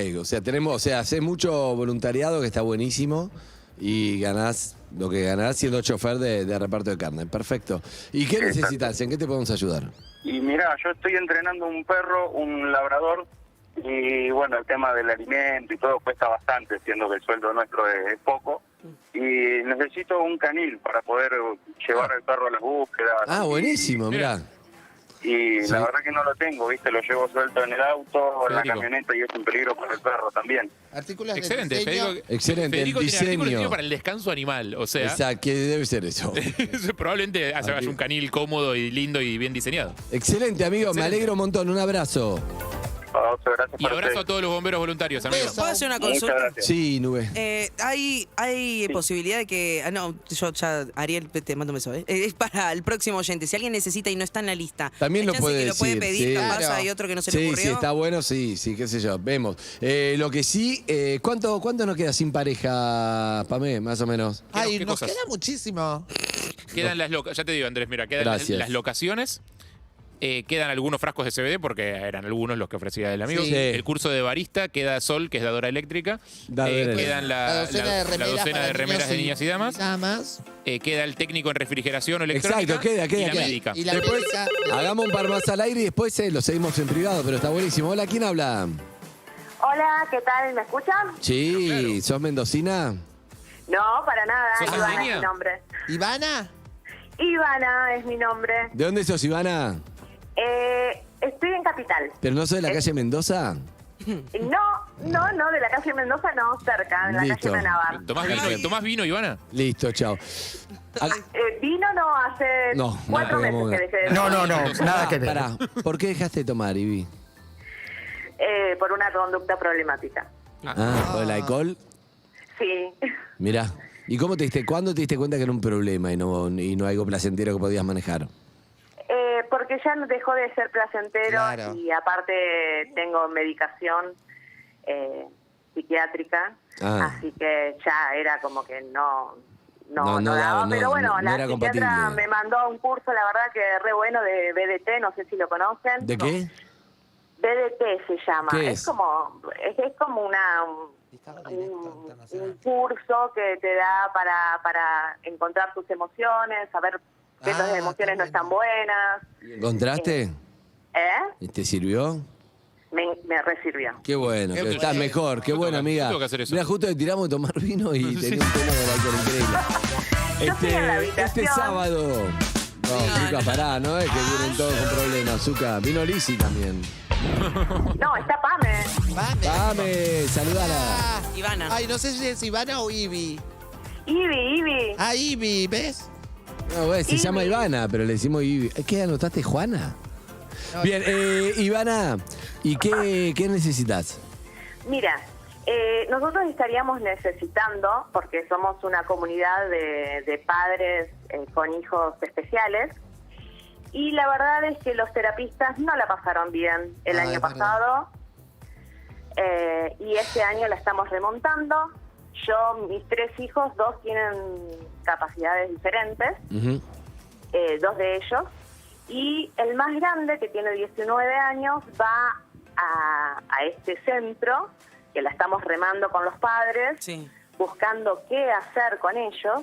Hacés mucho voluntariado, que está buenísimo, y ganás lo que ganás siendo chofer de reparto de carne. Perfecto. ¿Y qué necesitas? ¿En qué te podemos ayudar? Y mira, yo estoy entrenando un perro, un labrador, y bueno, el tema del alimento y todo cuesta bastante, siendo que el sueldo nuestro es poco. Y necesito un canil para poder llevar al perro a las búsquedas. Ah, buenísimo, mirá. Y Sí. la verdad que no lo tengo, ¿viste? Lo llevo suelto en el auto, en la Federico. camioneta y es un peligro para el perro también. Artículos de Excelente, diseño. Federico. Excelente, Federico el tiene artículos de diseño. diseño para el descanso animal. O sea, Exacto, que debe ser eso. probablemente hagas un canil cómodo y lindo y bien diseñado. Excelente, amigo. Me alegro un montón. Un abrazo. Gracias Y abrazo a todos los bomberos voluntarios, amigos. ¿Puedo hacer una consulta? Sí, Nube. Hay posibilidad de que... no, yo ya, Ariel, te mando un beso. Es para el próximo oyente. Si alguien necesita y no está en la lista, También hay lo chance puede que lo puede decir, pedir, sí. capaz Claro. hay otro que no se le Sí, ocurrió. sí, está bueno, sí, qué sé yo. Vemos. Lo que sí, ¿cuánto nos queda sin pareja, Pamé, más o menos? Ay, ¿Qué nos cosas? queda muchísimo. Quedan las locaciones. Ya te digo, Andrés, mira, quedan Gracias. las locaciones. Quedan algunos frascos de CBD porque eran algunos los que ofrecía el amigo. Sí. El curso de barista, queda Sol, que es dadora eléctrica. Dadora eléctrica. Quedan La docena de remeras de niñas y damas. Nada más. Queda el técnico en refrigeración o electrónica. Exacto, queda. Y la médica. Y la Después médica. hagamos un par más al aire y después lo seguimos en privado, pero está buenísimo. Hola, ¿quién habla? Hola, ¿qué tal? ¿Me escuchan? Sí, ¿sos mendocina? No, para nada. ¿Sos Ivana sanguínea? es mi nombre. ¿Ivana? Ivana es mi nombre. ¿De dónde sos, Ivana? Estoy en Capital. ¿Pero no sos de la calle Mendoza? No, de la calle Mendoza no, cerca, en la Listo. calle Menabar. ¿Tomás vino, Ivana? Listo, chao. Vino no, hace No, 4 meses que dejé de tomar. nada que ver. Pará, ¿por qué dejaste de tomar, Ivi? Por una conducta problemática. ¿Por el alcohol? Sí. Mirá. ¿Y cuándo te diste cuenta que era un problema y no algo placentero que podías manejar? Porque ya dejó de ser placentero Claro. y aparte tengo medicación psiquiátrica, así que ya era como que no daba. Pero bueno, no la era psiquiatra compatible. me mandó a un curso, la verdad que re bueno, de BDT, no sé si lo conocen. ¿De qué? BDT se llama. ¿Qué es es? como un curso que te da para encontrar tus emociones, saber que esas emociones no están buenas. ¿Encontraste? ¿Y te sirvió? Me resirvió. Qué bueno, Qué que estás bueno. mejor, qué buena amiga. tengo que hacer eso. Mira, justo le tiramos de tomar vino y tenía un tema del alcohol increíble. estoy en la habitación. Este sábado. No, Zucca, pará, no es que vienen todos con problemas, Zucca. Vino Lizzy también. No, está Pame. Pame, saludala. Ivana. Ay, no sé si es Ivana o Ivi. Ivi. Ah, Ivi, ¿ves? No, güey, se llama Ivana, pero le decimos Ivi. ¿Qué anotaste, Juana? Bien, Ivana, ¿y qué necesitas? Mira, nosotros estaríamos necesitando, porque somos una comunidad de padres con hijos especiales, y la verdad es que los terapistas no la pasaron bien el año pasado, y este año la estamos remontando. Mis 3 hijos, 2 tienen capacidades diferentes, 2 de ellos, y el más grande, que tiene 19 años, va a este centro, que la estamos remando con los padres, buscando qué hacer con ellos,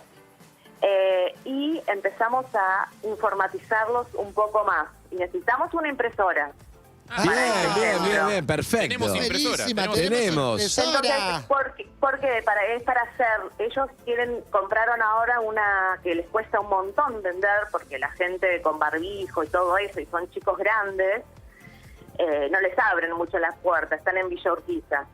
y empezamos a informatizarlos un poco más. Y necesitamos una impresora. Bien, perfecto. Tenemos impresora. Tenemos. Entonces, porque es para hacer, ellos compraron ahora una que les cuesta un montón vender, porque la gente con barbijo y todo eso, y son chicos grandes, no les abren mucho las puertas, están en Villa Urquiza.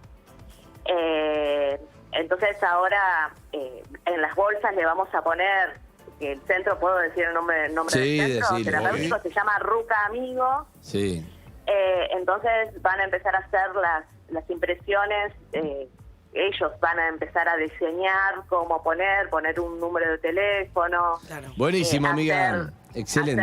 Entonces ahora en las bolsas le vamos a poner, que el centro, ¿puedo decir el nombre Sí, del centro decilo, terapéutico? obvio. Se llama Ruca Amigo. Sí. Entonces van a empezar a hacer las impresiones, ellos van a empezar a diseñar cómo poner un número de teléfono. Buenísimo, amiga. hacer- Excelente.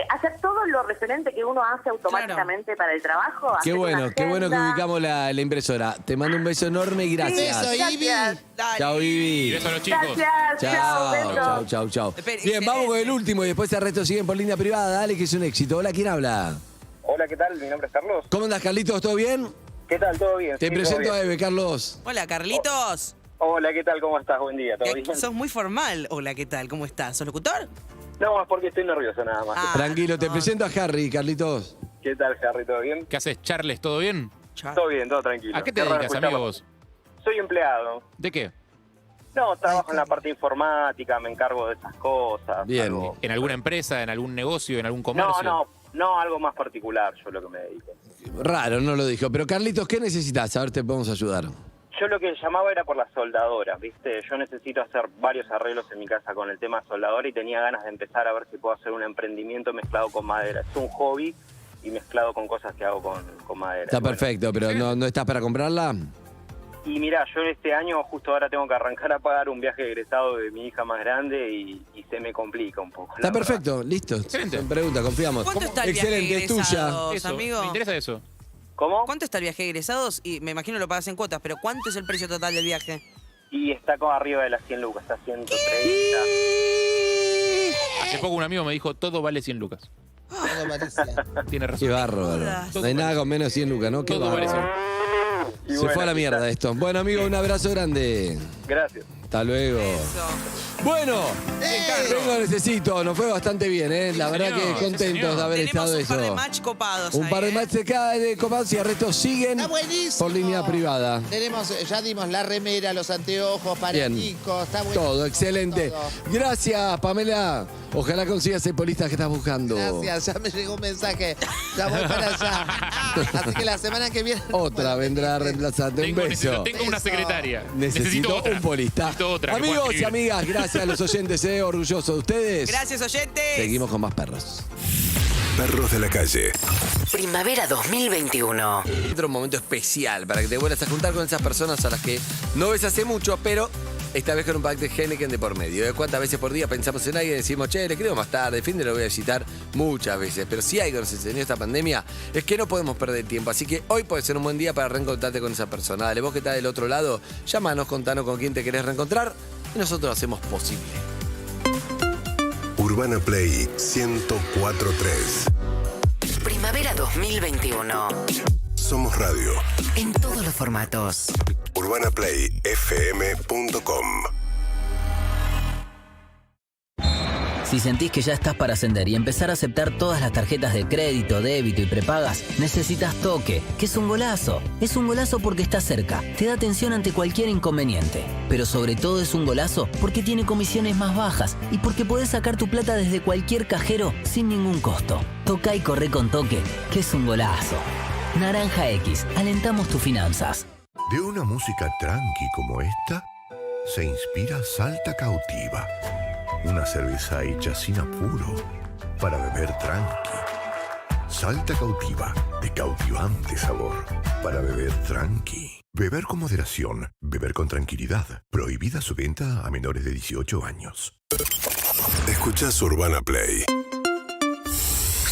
hacer todo lo referente que uno hace automáticamente para el trabajo. Qué hacer bueno, una qué bueno que agenda. ubicamos la impresora. Te mando un beso enorme y gracias. Sí, gracias. Chao, Vivi. Y beso a los chicos. Gracias, chao, besos. Chao. Bien, vamos con el último y después el resto siguen por línea privada. Dale, que es un éxito. Hola, ¿quién habla? Hola, ¿qué tal? Mi nombre es Carlos. ¿Cómo andas, Carlitos? ¿Todo bien? ¿Qué tal? ¿Todo bien? Te Sí, presento todo a bien. Eve, Carlos. Hola, Carlitos. Hola, ¿qué tal? ¿Cómo estás? Buen día, ¿todo bien? Sos muy formal. Hola, ¿qué tal? ¿Cómo estás? ¿Sos locutor? No, es porque estoy nervioso nada más. Tranquilo, te presento a Harry, Carlitos. ¿Qué tal, Harry? ¿Todo bien? ¿Qué haces, Charles? ¿Todo bien? Todo bien, todo tranquilo. ¿A qué te raro dedicas, escucharlo. amigo, vos? Soy empleado. ¿De qué? No, trabajo en la parte informática, me encargo de esas cosas. Bien. algo- ¿En alguna empresa, en algún negocio, en algún comercio? No, algo más particular, yo lo que me dedico. Raro, no lo dijo. Pero, Carlitos, ¿qué necesitas? A ver, te podemos ayudar. Yo lo que llamaba era por la soldadora, ¿viste? Yo necesito hacer varios arreglos en mi casa con el tema soldadora y tenía ganas de empezar a ver si puedo hacer un emprendimiento mezclado con madera. Es un hobby y mezclado con cosas que hago con madera. Está perfecto, pero ¿no estás para comprarla? Y mirá, yo este año justo ahora tengo que arrancar a pagar un viaje egresado de mi hija más grande y se me complica un poco. Está perfecto, listo. Excelente. Pregunta, confiamos. ¿Cuánto está el viaje Excelente, es tuya. egresados, Eso, amigo? me interesa eso. ¿Cómo? ¿Cuánto está el viaje egresados? Y me imagino lo pagas en cuotas, pero ¿cuánto es el precio total del viaje? Y está como arriba de las 100 lucas, está 130. Hace poco un amigo me dijo, todo vale 100 lucas. Tiene razón. Qué bárbaro. No hay nada con menos de 100 lucas, ¿no? Qué Todo vale bárbaro. 100. Se fue a la mierda esto. Bueno, amigo, un abrazo grande. Gracias. Hasta luego. Bueno, vengo necesito. Nos fue bastante bien, ¿eh? La verdad que contentos de haber estado Tenemos un par de eso. match copados Un ahí, par de ¿eh? matches de copados y el resto siguen Está buenísimo. por línea privada. Ya dimos la remera, los anteojos para Bien. chicos. Está buenísimo. Todo, excelente. Todo. Gracias, Pamela. Ojalá consigas el polista que estás buscando. Gracias, ya me llegó un mensaje. Ya voy para allá. Así que la semana que viene... Otra vendrá a reemplazarte. Un beso. Tengo una secretaria. Necesito otra. Un polista. Necesito otra. Amigos y amigas, gracias a los oyentes. Orgulloso de ustedes. Gracias, oyentes. Seguimos con más perros. Perros de la calle. Primavera 2021. Otro momento especial para que te vuelvas a juntar con esas personas a las que no ves hace mucho, pero esta vez con un pack de Heineken de por medio. ¿Cuántas veces por día pensamos en alguien y decimos, che, le escribo más tarde, fin de lo voy a visitar? Muchas veces. Pero si algo nos enseñó esta pandemia es que no podemos perder tiempo. Así que hoy puede ser un buen día para reencontrarte con esa persona. Dale, vos que estás del otro lado, llámanos, contanos con quién te querés reencontrar y nosotros lo hacemos posible. Urbana Play 104.3. Primavera 2021. Somos radio. En todos los formatos. UrbanaPlayFM.com. Si sentís que ya estás para ascender y empezar a aceptar todas las tarjetas de crédito, débito y prepagas, necesitas Toque, que es un golazo. Es un golazo porque está cerca, te da atención ante cualquier inconveniente. Pero sobre todo es un golazo porque tiene comisiones más bajas y porque podés sacar tu plata desde cualquier cajero sin ningún costo. Toca y corre con Toque, que es un golazo. Naranja X, alentamos tus finanzas. De una música tranqui como esta, se inspira Salta Cautiva. Una cerveza hecha sin apuro para beber tranqui. Salta Cautiva, de cautivante sabor, para beber tranqui. Beber con moderación, beber con tranquilidad. Prohibida su venta a menores de 18 años. Escuchás Urbana Play.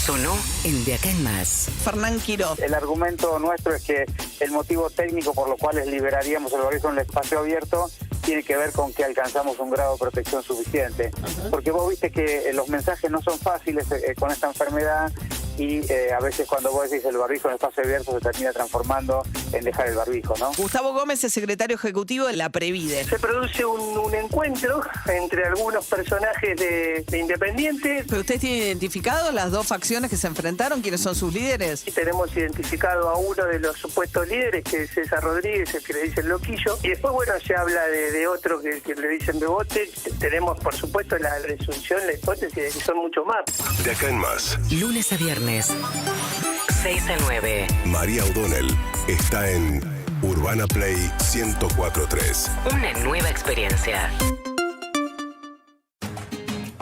Sonó el de acá en más. Fernán Quiroz. El argumento nuestro es que el motivo técnico por lo cual liberaríamos el barbijo en el espacio abierto tiene que ver con que alcanzamos un grado de protección suficiente. Porque vos viste que los mensajes no son fáciles con esta enfermedad y a veces cuando vos decís el barbijo en el espacio abierto se termina transformando en dejar el barbijo, ¿no? Gustavo Gómez es secretario ejecutivo de la Previde. Se produce un encuentro entre algunos personajes de Independiente. ¿Pero ustedes tienen identificado las dos facciones que se enfrentaron? ¿Quiénes son sus líderes? Y tenemos identificado a uno de los supuestos líderes, que es César Rodríguez, el que le dicen Loquillo. Y después, bueno, se habla de otro que le dicen Bebote. Tenemos, por supuesto, la presunción, la hipótesis de que son mucho más. De acá en más. Lunes a viernes, 6 a 9. María O'Donnell está en Urbana Play 104.3. Una nueva experiencia.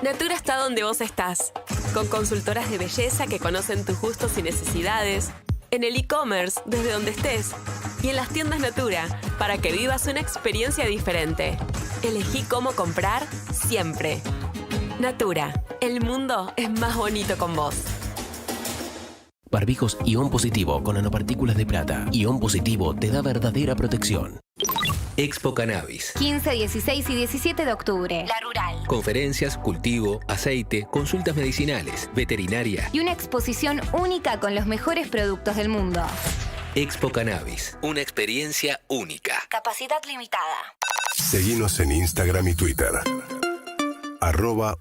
Natura está donde vos estás, con consultoras de belleza que conocen tus gustos y necesidades, en el e-commerce desde donde estés y en las tiendas Natura para que vivas una experiencia diferente. Elegí cómo comprar siempre. Natura, el mundo es más bonito con vos. Barbijos Ion Positivo con nanopartículas de plata. Ion Positivo te da verdadera protección. Expo Cannabis. 15, 16 y 17 de octubre. La Rural. Conferencias, cultivo, aceite, consultas medicinales, veterinaria. Y una exposición única con los mejores productos del mundo. Expo Cannabis. Una experiencia única. Capacidad limitada. Seguinos en Instagram y Twitter.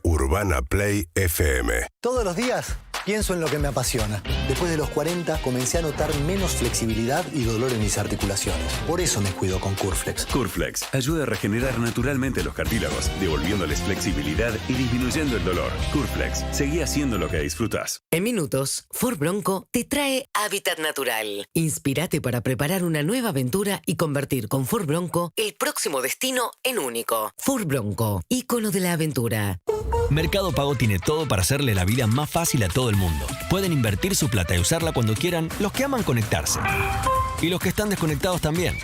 @UrbanaPlayFM. Todos los días pienso en lo que me apasiona. Después de los 40 comencé a notar menos flexibilidad y dolor en mis articulaciones. Por eso me cuido con Curflex. Curflex ayuda a regenerar naturalmente los cartílagos, devolviéndoles flexibilidad y disminuyendo el dolor. Curflex, seguí haciendo lo que disfrutás. En minutos, Ford Bronco te trae Hábitat Natural. Inspírate para preparar una nueva aventura y convertir con Ford Bronco el próximo destino en único. Ford Bronco, ícono de la aventura. Mercado Pago tiene todo para hacerle la vida más fácil a todo el mundo. Pueden invertir su plata y usarla cuando quieran los que aman conectarse. Y los que están desconectados también.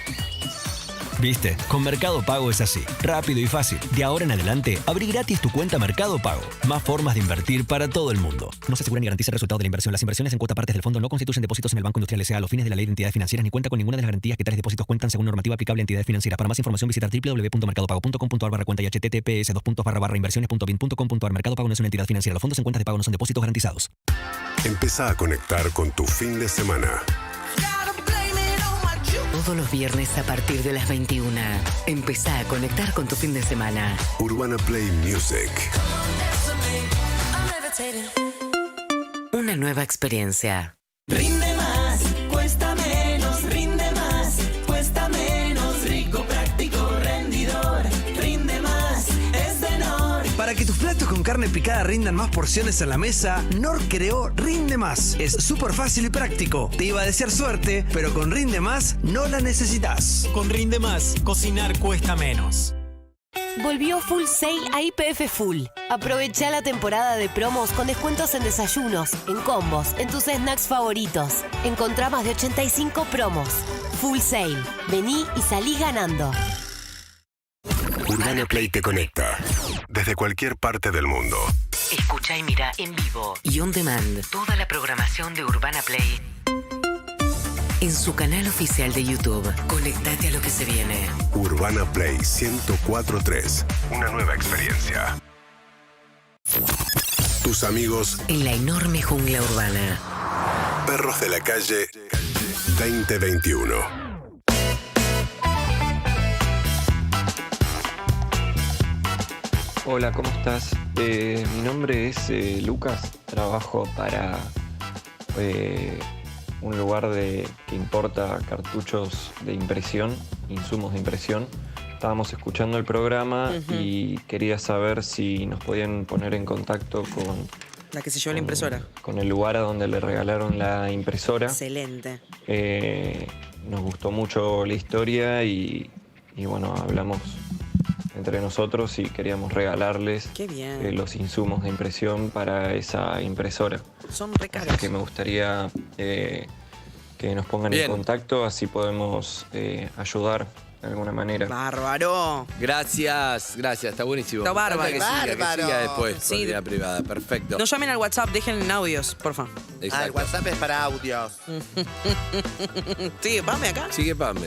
¿Viste? Con Mercado Pago es así, rápido y fácil. De ahora en adelante, abrí gratis tu cuenta Mercado Pago. Más formas de invertir para todo el mundo. No se asegura ni garantiza el resultado de la inversión. Las inversiones en cuota partes del fondo no constituyen depósitos en el Banco Industrial S.A. a los fines de la Ley de Entidades Financieras ni cuenta con ninguna de las garantías que tales depósitos cuentan según normativa aplicable a entidades financieras. Para más información visitar www.mercadopago.com.ar/cuenta y https://inversiones.bin.com.ar. Mercado Pago no es una entidad financiera. Los fondos en cuentas de pago no son depósitos garantizados. Empezá a conectar con tu fin de semana. Todos los viernes a partir de las 21. Empezá a conectar con tu fin de semana. Urbana Play Music. Una nueva experiencia. Rinde más, cuesta menos, rinde más, cuesta menos, rico, práctico, rendidor, rinde más, es de Nor. Para que tus platos con carne picada rindan más porciones en la mesa, Nor creó Rinde Más. Es súper fácil y práctico. Te iba a desear suerte, pero con Rinde Más no la necesitas. Con Rinde Más, cocinar cuesta menos. Volvió Full Sale a YPF Full. Aprovecha la temporada de promos con descuentos en desayunos, en combos, en tus snacks favoritos. Encontrá más de 85 promos. Full Sale. Vení y salí ganando. Urbana Play te conecta desde cualquier parte del mundo. Escucha y mira en vivo y on demand toda la programación de Urbana Play en su canal oficial de YouTube. Conectate a lo que se viene. Urbana Play 104.3. Una nueva experiencia. Tus amigos En la enorme jungla urbana. Perros de la Calle 2021. Hola, ¿cómo estás? Mi nombre es Lucas, trabajo para un lugar que importa cartuchos de impresión, insumos de impresión. Estábamos escuchando el programa y quería saber si nos podían poner en contacto con La que se llevó la impresora. con el lugar a donde le regalaron la impresora. Excelente. Nos gustó mucho la historia y bueno, hablamos entre nosotros y queríamos regalarles Qué bien. los insumos de impresión para esa impresora. Son re caros. Así que me gustaría que nos pongan Bien. en contacto, así podemos ayudar de alguna manera. ¡Bárbaro! Gracias, está buenísimo. Está Me encanta bárbaro. que siga después, Sí. por vida privada, perfecto. No llamen al WhatsApp, dejen audios, porfa. Ah, el WhatsApp es para audios. Sí, Pame acá. Sigue Pame.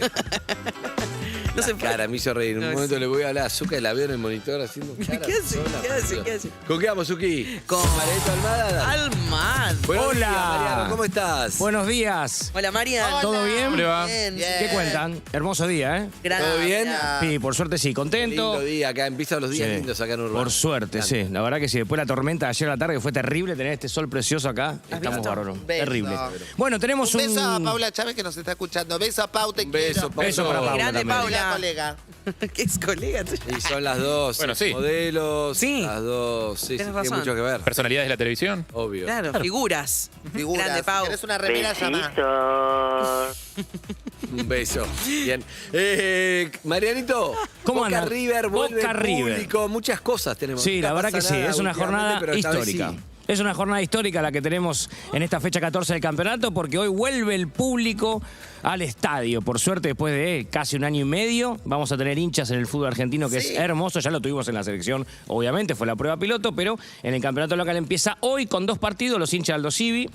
No se Cara, me hizo reír. En un No, momento sí. le voy a hablar a Zucca y la veo en el monitor haciendo cara. ¿Qué hace? sola, ¿Qué hace? tío. ¿Qué hace? ¿Con qué vamos, Zucchi? Con Marianito Almada. Almada. Buenos Hola. días, Mariano, ¿cómo estás? Buenos días. Hola, Marian. ¿Todo bien? ¿Cómo le va? Bien. Bien. ¿Qué cuentan? Hermoso día, ¿eh? ¿Todo bien? Sí, por suerte sí, contento. Lindo día, acá empiezan los días Sí. lindos acá en Urbana. Por suerte, sí. La verdad que sí. Después la tormenta de ayer a la tarde, que fue terrible tener este sol precioso acá. Estamos visto? bárbaros. Beso. Terrible. Bueno, tenemos Un beso a Paula Chávez que nos está escuchando. Beso a Pau, te quiero. Beso para Paula Grande, también. Paula. Colega. ¿Qué es colega? Y son las dos Bueno, sí. modelos, Sí. las dos, sí, Tenés tiene razón. mucho que ver. Personalidades de la televisión. Obvio. Claro, figuras. Figuras. Grande, Pau. ¿Querés una remera? Llama. Un beso. Bien. Marianito, ¿Cómo Boca andan? River, vuelve Boca el River. público, muchas cosas tenemos. Sí, Nunca la verdad que pasa sí, nada es una últimamente, jornada pero esta vez histórica. sí. Es una jornada histórica la que tenemos en esta fecha 14 del campeonato porque hoy vuelve el público al estadio. Por suerte, después de casi un año y medio, vamos a tener hinchas en el fútbol argentino, que es hermoso. Ya lo tuvimos en la selección, obviamente, fue la prueba piloto, pero en el campeonato local empieza hoy con 2 partidos, los hinchas de Aldo Civi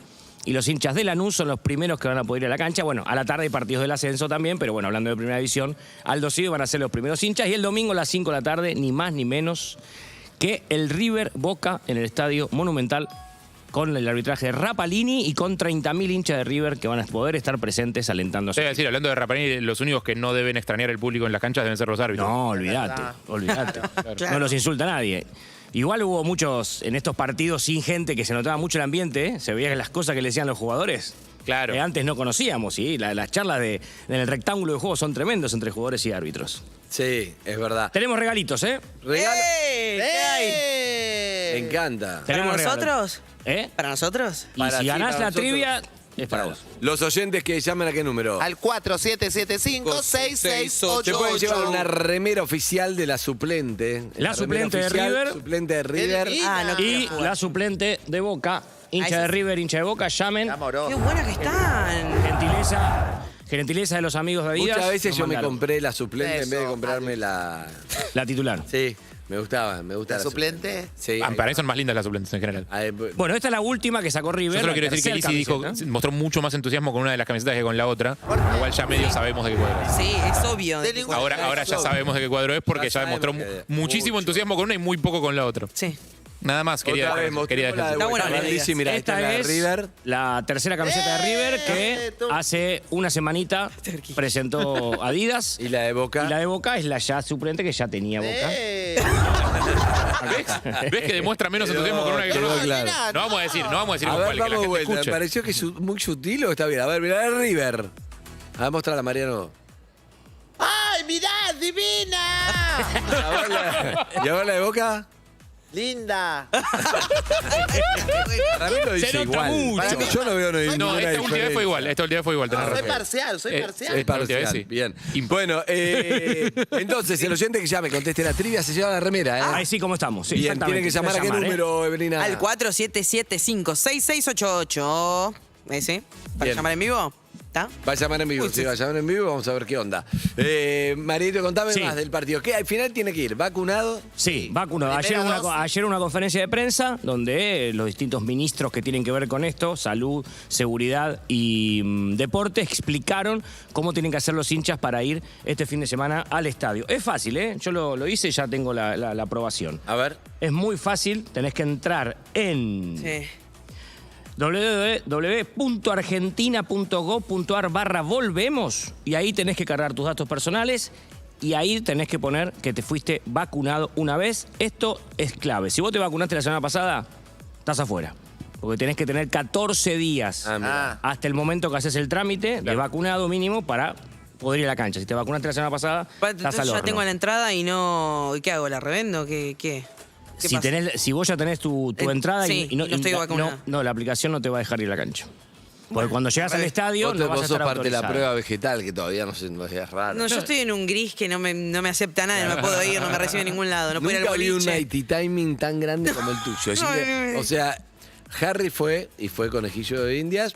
y los hinchas de Lanús son los primeros que van a poder ir a la cancha. Bueno, a la tarde hay partidos del ascenso también, pero bueno, hablando de primera división, Aldo Civi van a ser los primeros hinchas y el domingo a las 5 de la tarde, ni más ni menos que el River Boca en el Estadio Monumental con el arbitraje de Rapalini y con 30.000 hinchas de River que van a poder estar presentes alentando a su Te voy a decir, hablando de Rapalini, los únicos que no deben extrañar el público en las canchas deben ser los árbitros. No, olvídate. No los insulta nadie. Igual hubo muchos en estos partidos sin gente que se notaba mucho el ambiente, ¿eh? Se veía las cosas que le decían los jugadores. Claro. Que antes no conocíamos, ¿sí? Las charlas en el rectángulo de juego son tremendos entre jugadores y árbitros. Sí, es verdad. Tenemos regalitos, ¿eh? ¿Regalo? ¿Qué hay? Me encanta. ¿Para Tenemos regalos. nosotros? ¿Eh? ¿Para nosotros? Y si ganás la trivia, es para vos. Los oyentes que llamen a qué número. Al 4775-6688. Se pueden llevar una remera oficial de la suplente. La suplente de River. Suplente de River. Y la suplente de Boca. Hincha de River, hincha de Boca, llamen. Qué buenas que están. Gentileza de los amigos de Adidas. Muchas veces nos yo me mandaron. compré la suplente en vez de Eso, comprarme la titular. Sí, me gusta ¿La suplente? Sí. Para mí son más lindas las suplentes en general. Bueno, esta es la última que sacó River. Yo solo la quiero decir que tercera Lizzy dijo, camiseta. mostró mucho más entusiasmo con una de las camisetas que con la otra. Igual ya medio sabemos de qué cuadro es. Sí, es obvio. Ahora ya sabemos de qué cuadro es porque ya demostró muchísimo entusiasmo con una y muy poco con la otra. Sí. Nada más quería dejar eso. Está buena la Lizzy, mira, esta esta es es la de River. la tercera camiseta de River que hace una semanita presentó Adidas. Y la de Boca. Y la de Boca es la ya suplente que ya tenía Boca. ¿Ves que demuestra menos entusiasmo con una que con Quedó otra? claro. No vamos a decir A con ver, cuál, que la vamos de gente vuelta. Me escuche. pareció que es muy sutil o está bien. A ver, mirá la de River. A ver, mostrala, Mariano. ¡Ay, mirá, divina! ¿Y a ver la de Boca? Linda. Para mí lo dice Se nota igual. mucho. Para mí, yo no veo ninguna No, esta última vez fue igual. Esta última vez fue igual. tenés Soy razón. parcial, soy parcial. Es parcial, Sí. bien. Bueno, entonces, el oyente que llame, conteste la trivia, se lleva la remera, ¿eh? Ahí sí, ¿cómo estamos? Sí, Bien, tiene que llamar a qué número, Evelina. Al 4775-6688. ¿Ese? ¿Para Bien. llamar en vivo? ¿Está? Va a llamar en vivo, sí, va a llamar en vivo, vamos a ver qué onda. Marito, contame Sí. más del partido. ¿Qué? Al final tiene que ir, ¿vacunado? Sí, vacunado. Primera dosis. Ayer una conferencia de prensa donde los distintos ministros que tienen que ver con esto, salud, seguridad y deporte, explicaron cómo tienen que hacer los hinchas para ir este fin de semana al estadio. Es fácil, ¿eh? Yo lo hice y ya tengo la aprobación. A ver. Es muy fácil, tenés que entrar en Sí. www.argentina.gov.ar/volvemos y ahí tenés que cargar tus datos personales y ahí tenés que poner que te fuiste vacunado una vez. Esto es clave. Si vos te vacunaste la semana pasada, estás afuera. Porque tenés que tener 14 días hasta el momento que haces el trámite de vacunado mínimo para poder ir a la cancha. Si te vacunaste la semana pasada, estás Entonces al ya horno. tengo la entrada y no... ¿Y qué hago? ¿La revendo? ¿Qué Si, pasa? si vos ya tenés tu entrada sí, y no, y no estoy vacunada. no, la aplicación no te va a dejar ir a la cancha. Porque cuando llegas al estadio Vos, no vas a vos sos estar parte de la autorizado. prueba vegetal, que todavía no es raro. No, yo estoy en un gris que no me acepta nada, no me puedo ir, no me recibe en ningún lado, no puedo ir al Nunca vi un boliche. IT timing tan grande como el tuyo. Así que, o sea, Harry fue conejillo de Indias.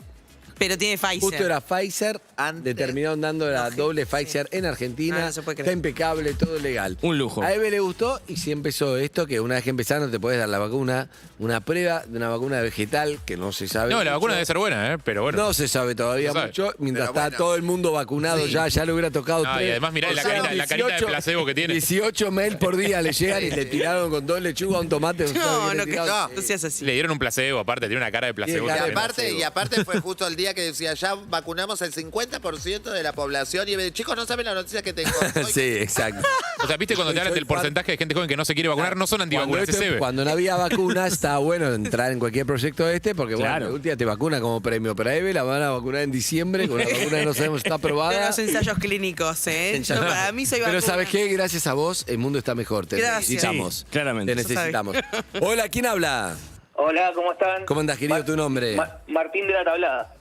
Pero tiene Pfizer. Justo era Pfizer, le terminaron dando la doble Pfizer en Argentina. No se puede creer. Está impecable, todo legal. Un lujo. A Eve le gustó y sí empezó esto, que una vez que empezaron te puedes dar la vacuna, una prueba de una vacuna vegetal que no se sabe No, la mucho. vacuna debe ser buena, pero bueno. No se sabe todavía No se sabe. mucho, mientras Pero está todo el mundo vacunado ya le hubiera tocado No, y tres. además mirá O la sea, carita de placebo que tiene. 18 mails por día le llegan y le tiraron con dos lechugas, un tomate. No, le no, que tiraron. no seas así. Le dieron un placebo, aparte, tiene una cara de placebo. Tiene cara de tremenda. Y aparte fue justo el día que decía, ya vacunamos el 50% de la población. Y chicos, no saben la noticia que tengo. Sí, exacto. O sea, viste cuando te hablan del porcentaje de gente joven que no se quiere vacunar, no son antivacunas, se ve. Cuando no había vacuna, estaba bueno entrar en cualquier proyecto porque Claro. bueno, la última te vacuna como premio. Pero a Eve la van a vacunar en diciembre con una vacuna que no sabemos si está aprobada. De los ensayos clínicos, ¿eh? Yo, para mí soy Pero vacuna. ¿sabes qué? Gracias a vos, el mundo está mejor. Te Gracias. necesitamos. Sí, claramente. Te Eso sabe. necesitamos. Hola, ¿quién habla? Hola, ¿cómo están? ¿Cómo andas, querido? ¿Tu nombre? Martín de la Tablada.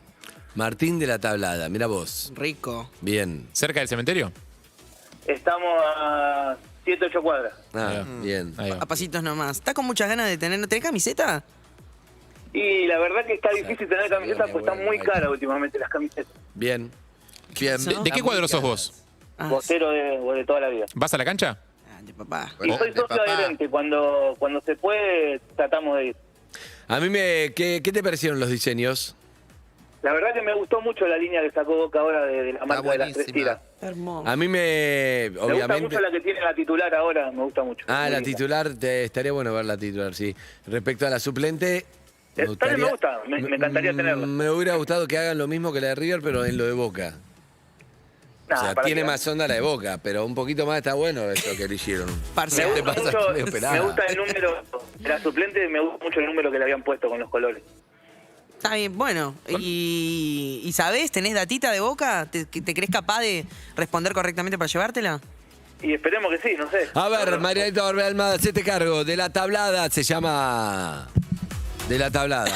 Martín de la Tablada. Mira vos. Rico. Bien. ¿Cerca del cementerio? Estamos a 7-8 cuadras. Ah, bien. Ahí va. A pasitos nomás. ¿Estás con muchas ganas de tener... ¿No tenés camiseta? Y la verdad que está difícil tener camisetas, pues están muy caras últimamente las camisetas. Bien. Bien. ¿De qué cuadro sos vos? Bostero de toda la vida. ¿Vas a la cancha? De papá. Y soy socio adherente. Cuando se puede, tratamos de ir. A mí ¿qué te parecieron los diseños? La verdad que me gustó mucho la línea que sacó Boca ahora de la marca de las tres tiras. Hermoso. A mí Me gusta obviamente. mucho la que tiene la titular ahora, me gusta mucho. Ah, Muy la linda. titular, estaría bueno ver la titular, sí. Respecto a la suplente, También me gusta, me encantaría tenerla. Me hubiera gustado que hagan lo mismo que la de River, pero en lo de Boca. Nah, O sea, para tiene que- más onda la de Boca, pero un poquito más está bueno eso que le hicieron. Me ¿Qué gusta, pasa? mucho, Medio pelada. me gusta el número de la suplente, me gusta mucho el número que le habían puesto con los colores. Está bien, bueno. ¿Y sabés? ¿Tenés datita de Boca? ¿Te crees capaz de responder correctamente para llevártela? Y esperemos que sí, no sé. A ver, Marianita Barbe Almada, hacete cargo. De la tablada se llama. De la tablada.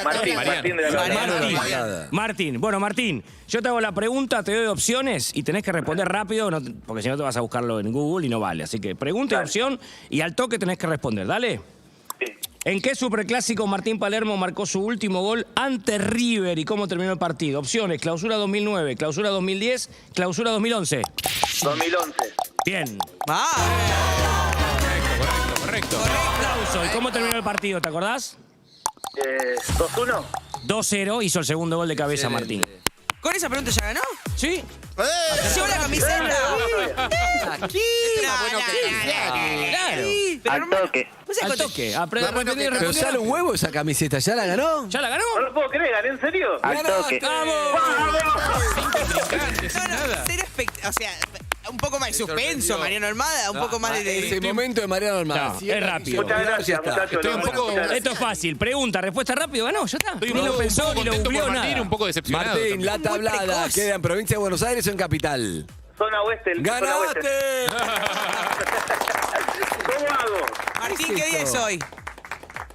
Martín de la Tablada. Martín, bueno, Martín, yo te hago la pregunta, te doy opciones y tenés que responder rápido, porque si no te vas a buscarlo en Google y no vale. Así que pregunta y opción y al toque tenés que responder, dale. ¿En qué superclásico Martín Palermo marcó su último gol ante River y cómo terminó el partido? Opciones: clausura 2009, clausura 2010, clausura 2011. 2011. Bien. Correcto. Aplauso. ¿Y cómo terminó el partido? ¿Te acordás? 2-1. 2-0, hizo el segundo gol de cabeza Martín. ¿Con esa pregunta ya ganó? Sí. ¿Llevó la camiseta? Aquí. Claro. Al toque. Al toque. Pero sale un huevo esa camiseta, ¿ya la ganó? ¿Ya la ganó? No lo puedo creer, ¿gané en serio? Al toque. O sea, un poco más de suspenso, Mariano Almada, un poco más de... Ese momento de Mariano Almada. No, es rápido. Muchas gracias, muchachos. Estoy un poco... Esto es fácil. Pregunta, respuesta rápido, ganó, ya está. Estoy Ni lo pensó, ni lo contento googleó por Martín, nada. un poco decepcionado. Martín, también. la tablada, precoz. ¿queda en provincia de Buenos Aires o en capital? Zona oeste. Zona oeste. ¡Ganaste! Aguado. Martín, ¿qué día es hoy?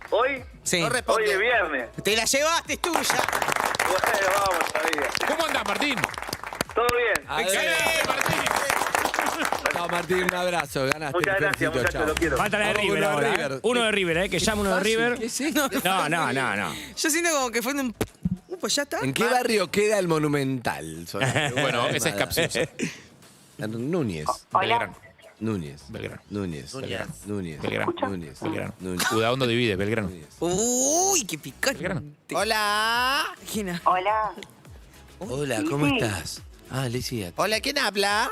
¿Hoy? Sí. No responde. Hoy es viernes. Te la llevaste, es tuya. Bueno, vamos todavía. ¿Cómo andás, Martín? ¿Todo bien? ¡Excelente, Martín! No, Martín, un abrazo. Ganaste. Muchas te gracias, felicito, muchachos, chao. lo quiero. Falta la de Vamos River con ahora. River. Uno de River, que llame uno de River. ¿Qué es eso? No. Yo siento como que fue un... pues ya está. ¿En qué barrio queda el Monumental? Bueno, esa es capciosa. Núñez. Belgrano. Núñez. Belgrano. Núñez. Núñez. Belgrano. Núñez. Belgrano. Núñez. Udaondo divide, Belgrano. Uy, qué picante. Belgrano. Hola. ¿Quién es? Hola. Hola, ¿cómo estás? Ah, Licia. Hola, ¿quién habla?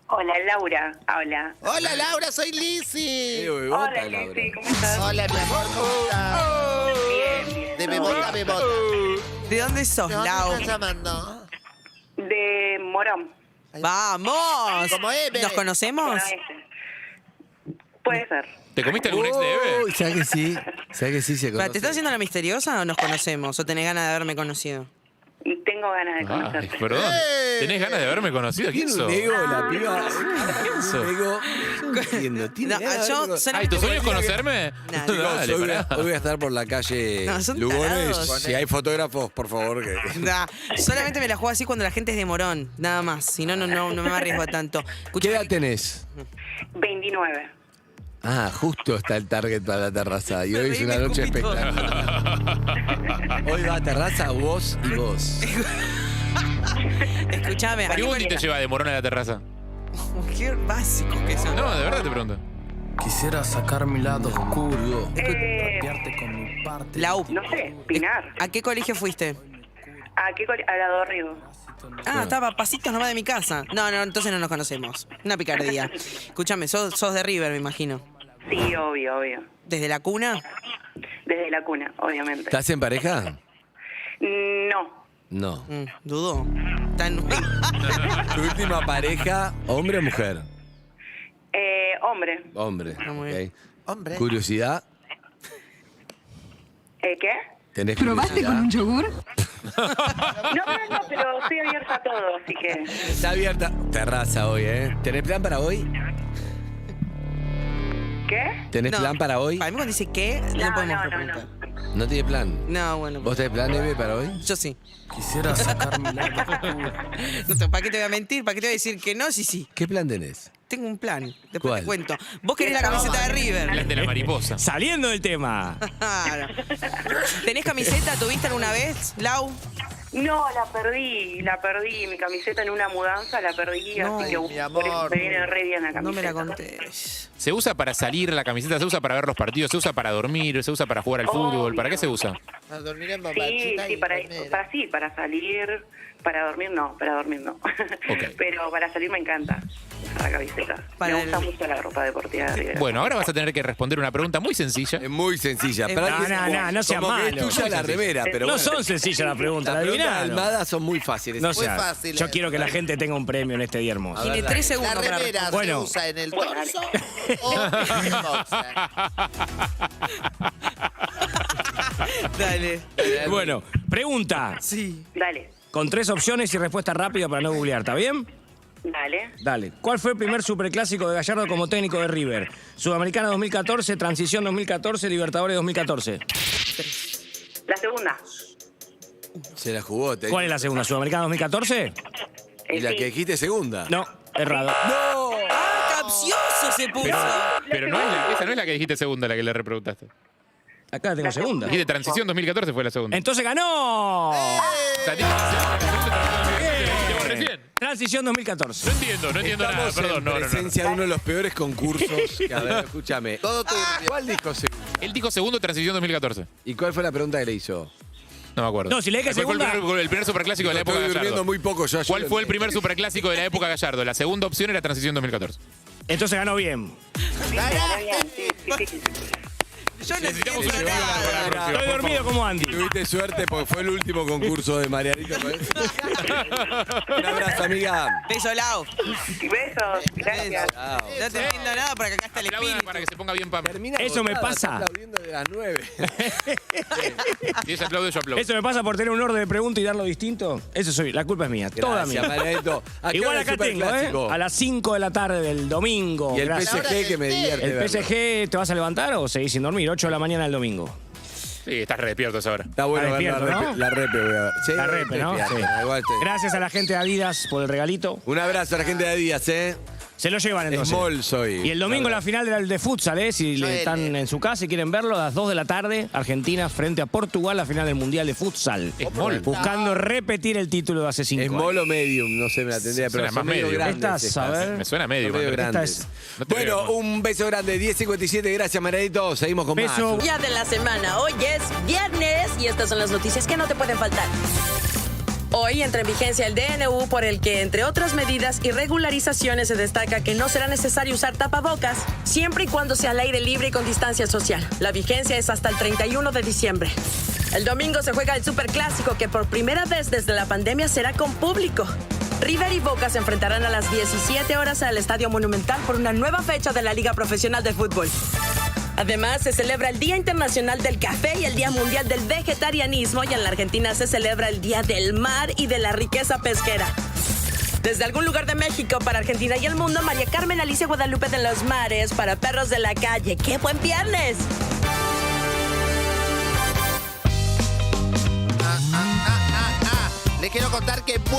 Hola, Laura. Habla. Hola, Laura, soy Lizzy. Hola, Lizzy, ¿cómo estás? Hola, mi amor, ¿cómo estás? Bien, bien. De Bebota a Bebota. ¿De dónde sos, ¿De dónde Lau? estás llamando? De Morón. ¡Vamos! Como Eve. ¿Nos conocemos? Bueno, ese. Puede ser. ¿Te comiste algún ex de Eve? Uy, ¿sabes que sí? ¿Sabes que sí se ¿Te conoce? estás haciendo la misteriosa o nos conocemos? ¿O tenés ganas de haberme conocido? Tengo ganas de Ay, conocerte. perdón. ¿Tenés ganas de haberme conocido? ¿Quién sos? Nego, la piba. ¿Quién sos? Nego. No entiendo. ¿Tiene No, ganas de yo verme con- solamente Ay, ¿tu sueño es porque- conocerme? Nah, Chicos, Dale, hoy pará. voy a estar por la calle No, son Lugones. tarados. Si hay fotógrafos, por favor, que... Nah, solamente me la juego así cuando la gente es de Morón, nada más. Si no, no me arriesgo tanto. ¿Qué edad tenés? 29. Ah, justo está el target para la terraza. Y hoy es una noche espectacular. Hoy va a terraza vos y vos. Escuchame, ¿Qué bondi te lleva de Morón a la terraza? Qué básicos que son. No, de verdad te pregunto. Quisiera sacar mi lado oscuro. Rapearte con mi parte. Lau, No sé, Pinar. ¿a qué colegio fuiste? A la Dorrigo. Ah, estaba a pasitos nomás de mi casa. No, entonces no nos conocemos. Una picardía. Escúchame, sos de River, me imagino. Sí, obvio. ¿Desde la cuna? Desde la cuna, obviamente. ¿Estás en pareja? No. No. Dudo. ¿Tu última pareja, hombre o mujer? Hombre. Hombre. ok. Hombre. ¿Curiosidad? ¿Qué? ¿Tenés curiosidad? yogur? No, pero estoy abierta a todo, así que... Está abierta. Terraza hoy, ¿eh? ¿Tenés plan para hoy? ¿Qué? ¿Tenés plan para hoy? Para mí cuando dice qué, no podemos preguntar. ¿No tiene plan? No, bueno. ¿Vos tenés plan, Eve, para hoy? Yo sí. Quisiera sacar mi lado oscuro. No sé, ¿para qué te voy a mentir? ¿Para qué te voy a decir que no? Sí. ¿Qué plan tenés? Tengo un plan. Después ¿Cuál? te cuento. Vos querés la camiseta de River. Plan de la mariposa. Saliendo del tema. Claro. ¿Tenés camiseta? ¿Tuviste alguna vez, Lau? No, la perdí. Mi camiseta en una mudanza la perdí, No, así que mi amor. por eso me viene re bien la camiseta. No me la contés. ¿Se usa para salir la camiseta? ¿Se usa para ver los partidos? ¿Se usa para dormir? ¿Se usa para jugar al fútbol? ¿Para qué se usa? A dormir en Sí, bombachita y para palmera. para salir, para dormir no. Ok. Pero para salir me encanta la camiseta. Para Me gusta el- mucho la ropa deportiva de River. Bueno, ahora vas a tener que responder una pregunta muy sencilla. Es muy sencilla. No, No seas como que malo. es tuya la remera, pero No bueno. son sencillas las preguntas, Las la preguntas de adivinaron. Almada son muy fáciles. No Muy sea, fácil, yo quiero que la gente tenga un premio en este día hermoso. Tiene 3 La segundos para remera se Bueno. usa en el torso o en el boxer. Dale. Bueno, pregunta. Sí. Dale, Con 3 opciones y respuesta rápida para no googlear, ¿está bien? dale. Dale. ¿Cuál fue el primer superclásico de Gallardo como técnico de River? Sudamericana 2014, Transición 2014, Libertadores 2014. La segunda. Se la jugó. ¿Cuál es la segunda? ¿Sudamericana 2014? ¿Y la que dijiste segunda? No, errado. ¡No! ¡Ah, capcioso se puso! Pero no es esa no es la que dijiste segunda, la que le repreguntaste. Acá tengo segunda. Dijiste Transición 2014 fue la segunda. Entonces ganó. Recién. Transición 2014. No entiendo nada, Estamos perdón. en No. presencia de uno de los peores concursos. Que, a ver, escúchame. Todo turbio. ¿Cuál dijo segundo? Él dijo segundo, Transición 2014. ¿Y cuál fue la pregunta que le hizo? No me acuerdo. No, si le dije ¿Cuál fue segunda- el primer superclásico de la Estoy época durmiendo Gallardo? muy poco yo. ¿Cuál fue el primer superclásico de la época Gallardo? La segunda opción era Transición 2014. Entonces ganó bien. Yo Necesitamos necesito una ayuda para la próxima. Estoy dormido como Andy. Tuviste suerte porque fue el último concurso de Marianito. Un abrazo, amiga. Beso, Lau. Besos. Gracias. No te entiendo nada porque acá está el Aplaudan espíritu. para que se ponga bien Pam. Eso me Está pasa. aplaudiendo de las 9. Si ella aplaude, yo aplaudo. Eso me pasa por tener un orden de pregunta y darlo distinto. Eso soy, la culpa es mía, toda mía. Maradito. ¿A qué Igual hora el acá tengo, Superclásico? a las 5 de la tarde del domingo. Y el Gracias. PSG que me divierte ¿El verlo. PSG te vas a levantar o seguís sin dormir? 8 de la mañana del domingo. Sí, estás re despierto a esa hora. Está bueno Está ver despierto, ¿no? la repe, voy a ver. Sí, La repe, ¿no? despierto. Sí. Igual estoy. Gracias a la gente de Adidas por el regalito. Un abrazo a la gente de Adidas, Se lo llevan entonces. Small soy. Y el domingo la final de futsal, si están en su casa y quieren verlo, a las 2 de la tarde, Argentina frente a Portugal, la final del Mundial de futsal. Small. Buscando repetir el título de hace 5 años. Small o medium, no sé, me la tendría, pero Suena son más medio medio. grandes Estas, estas. a ver. Me suena medio. Son medio Andrés. grandes. Esta No te Bueno, veo, un beso grande, 10:57, gracias Maradito, seguimos con Beso. más. Día de la semana. Hoy es viernes y estas son las noticias que no te pueden faltar. Hoy entra en vigencia el DNU por el que, entre otras medidas y regularizaciones, se destaca que no será necesario usar tapabocas siempre y cuando sea al aire libre y con distancia social. La vigencia es hasta el 31 de diciembre. El domingo se juega el Superclásico que por primera vez desde la pandemia será con público. River y Boca se enfrentarán a las 17 horas al Estadio Monumental por una nueva fecha de la Liga Profesional de Fútbol. Además, se celebra el Día Internacional del Café y el Día Mundial del Vegetarianismo, y en la Argentina se celebra el Día del Mar y de la Riqueza Pesquera. Desde algún lugar de México para Argentina y el mundo, María Carmen Alicia Guadalupe de los Mares para Perros de la Calle. ¡Qué buen viernes! Le quiero contar que vuelve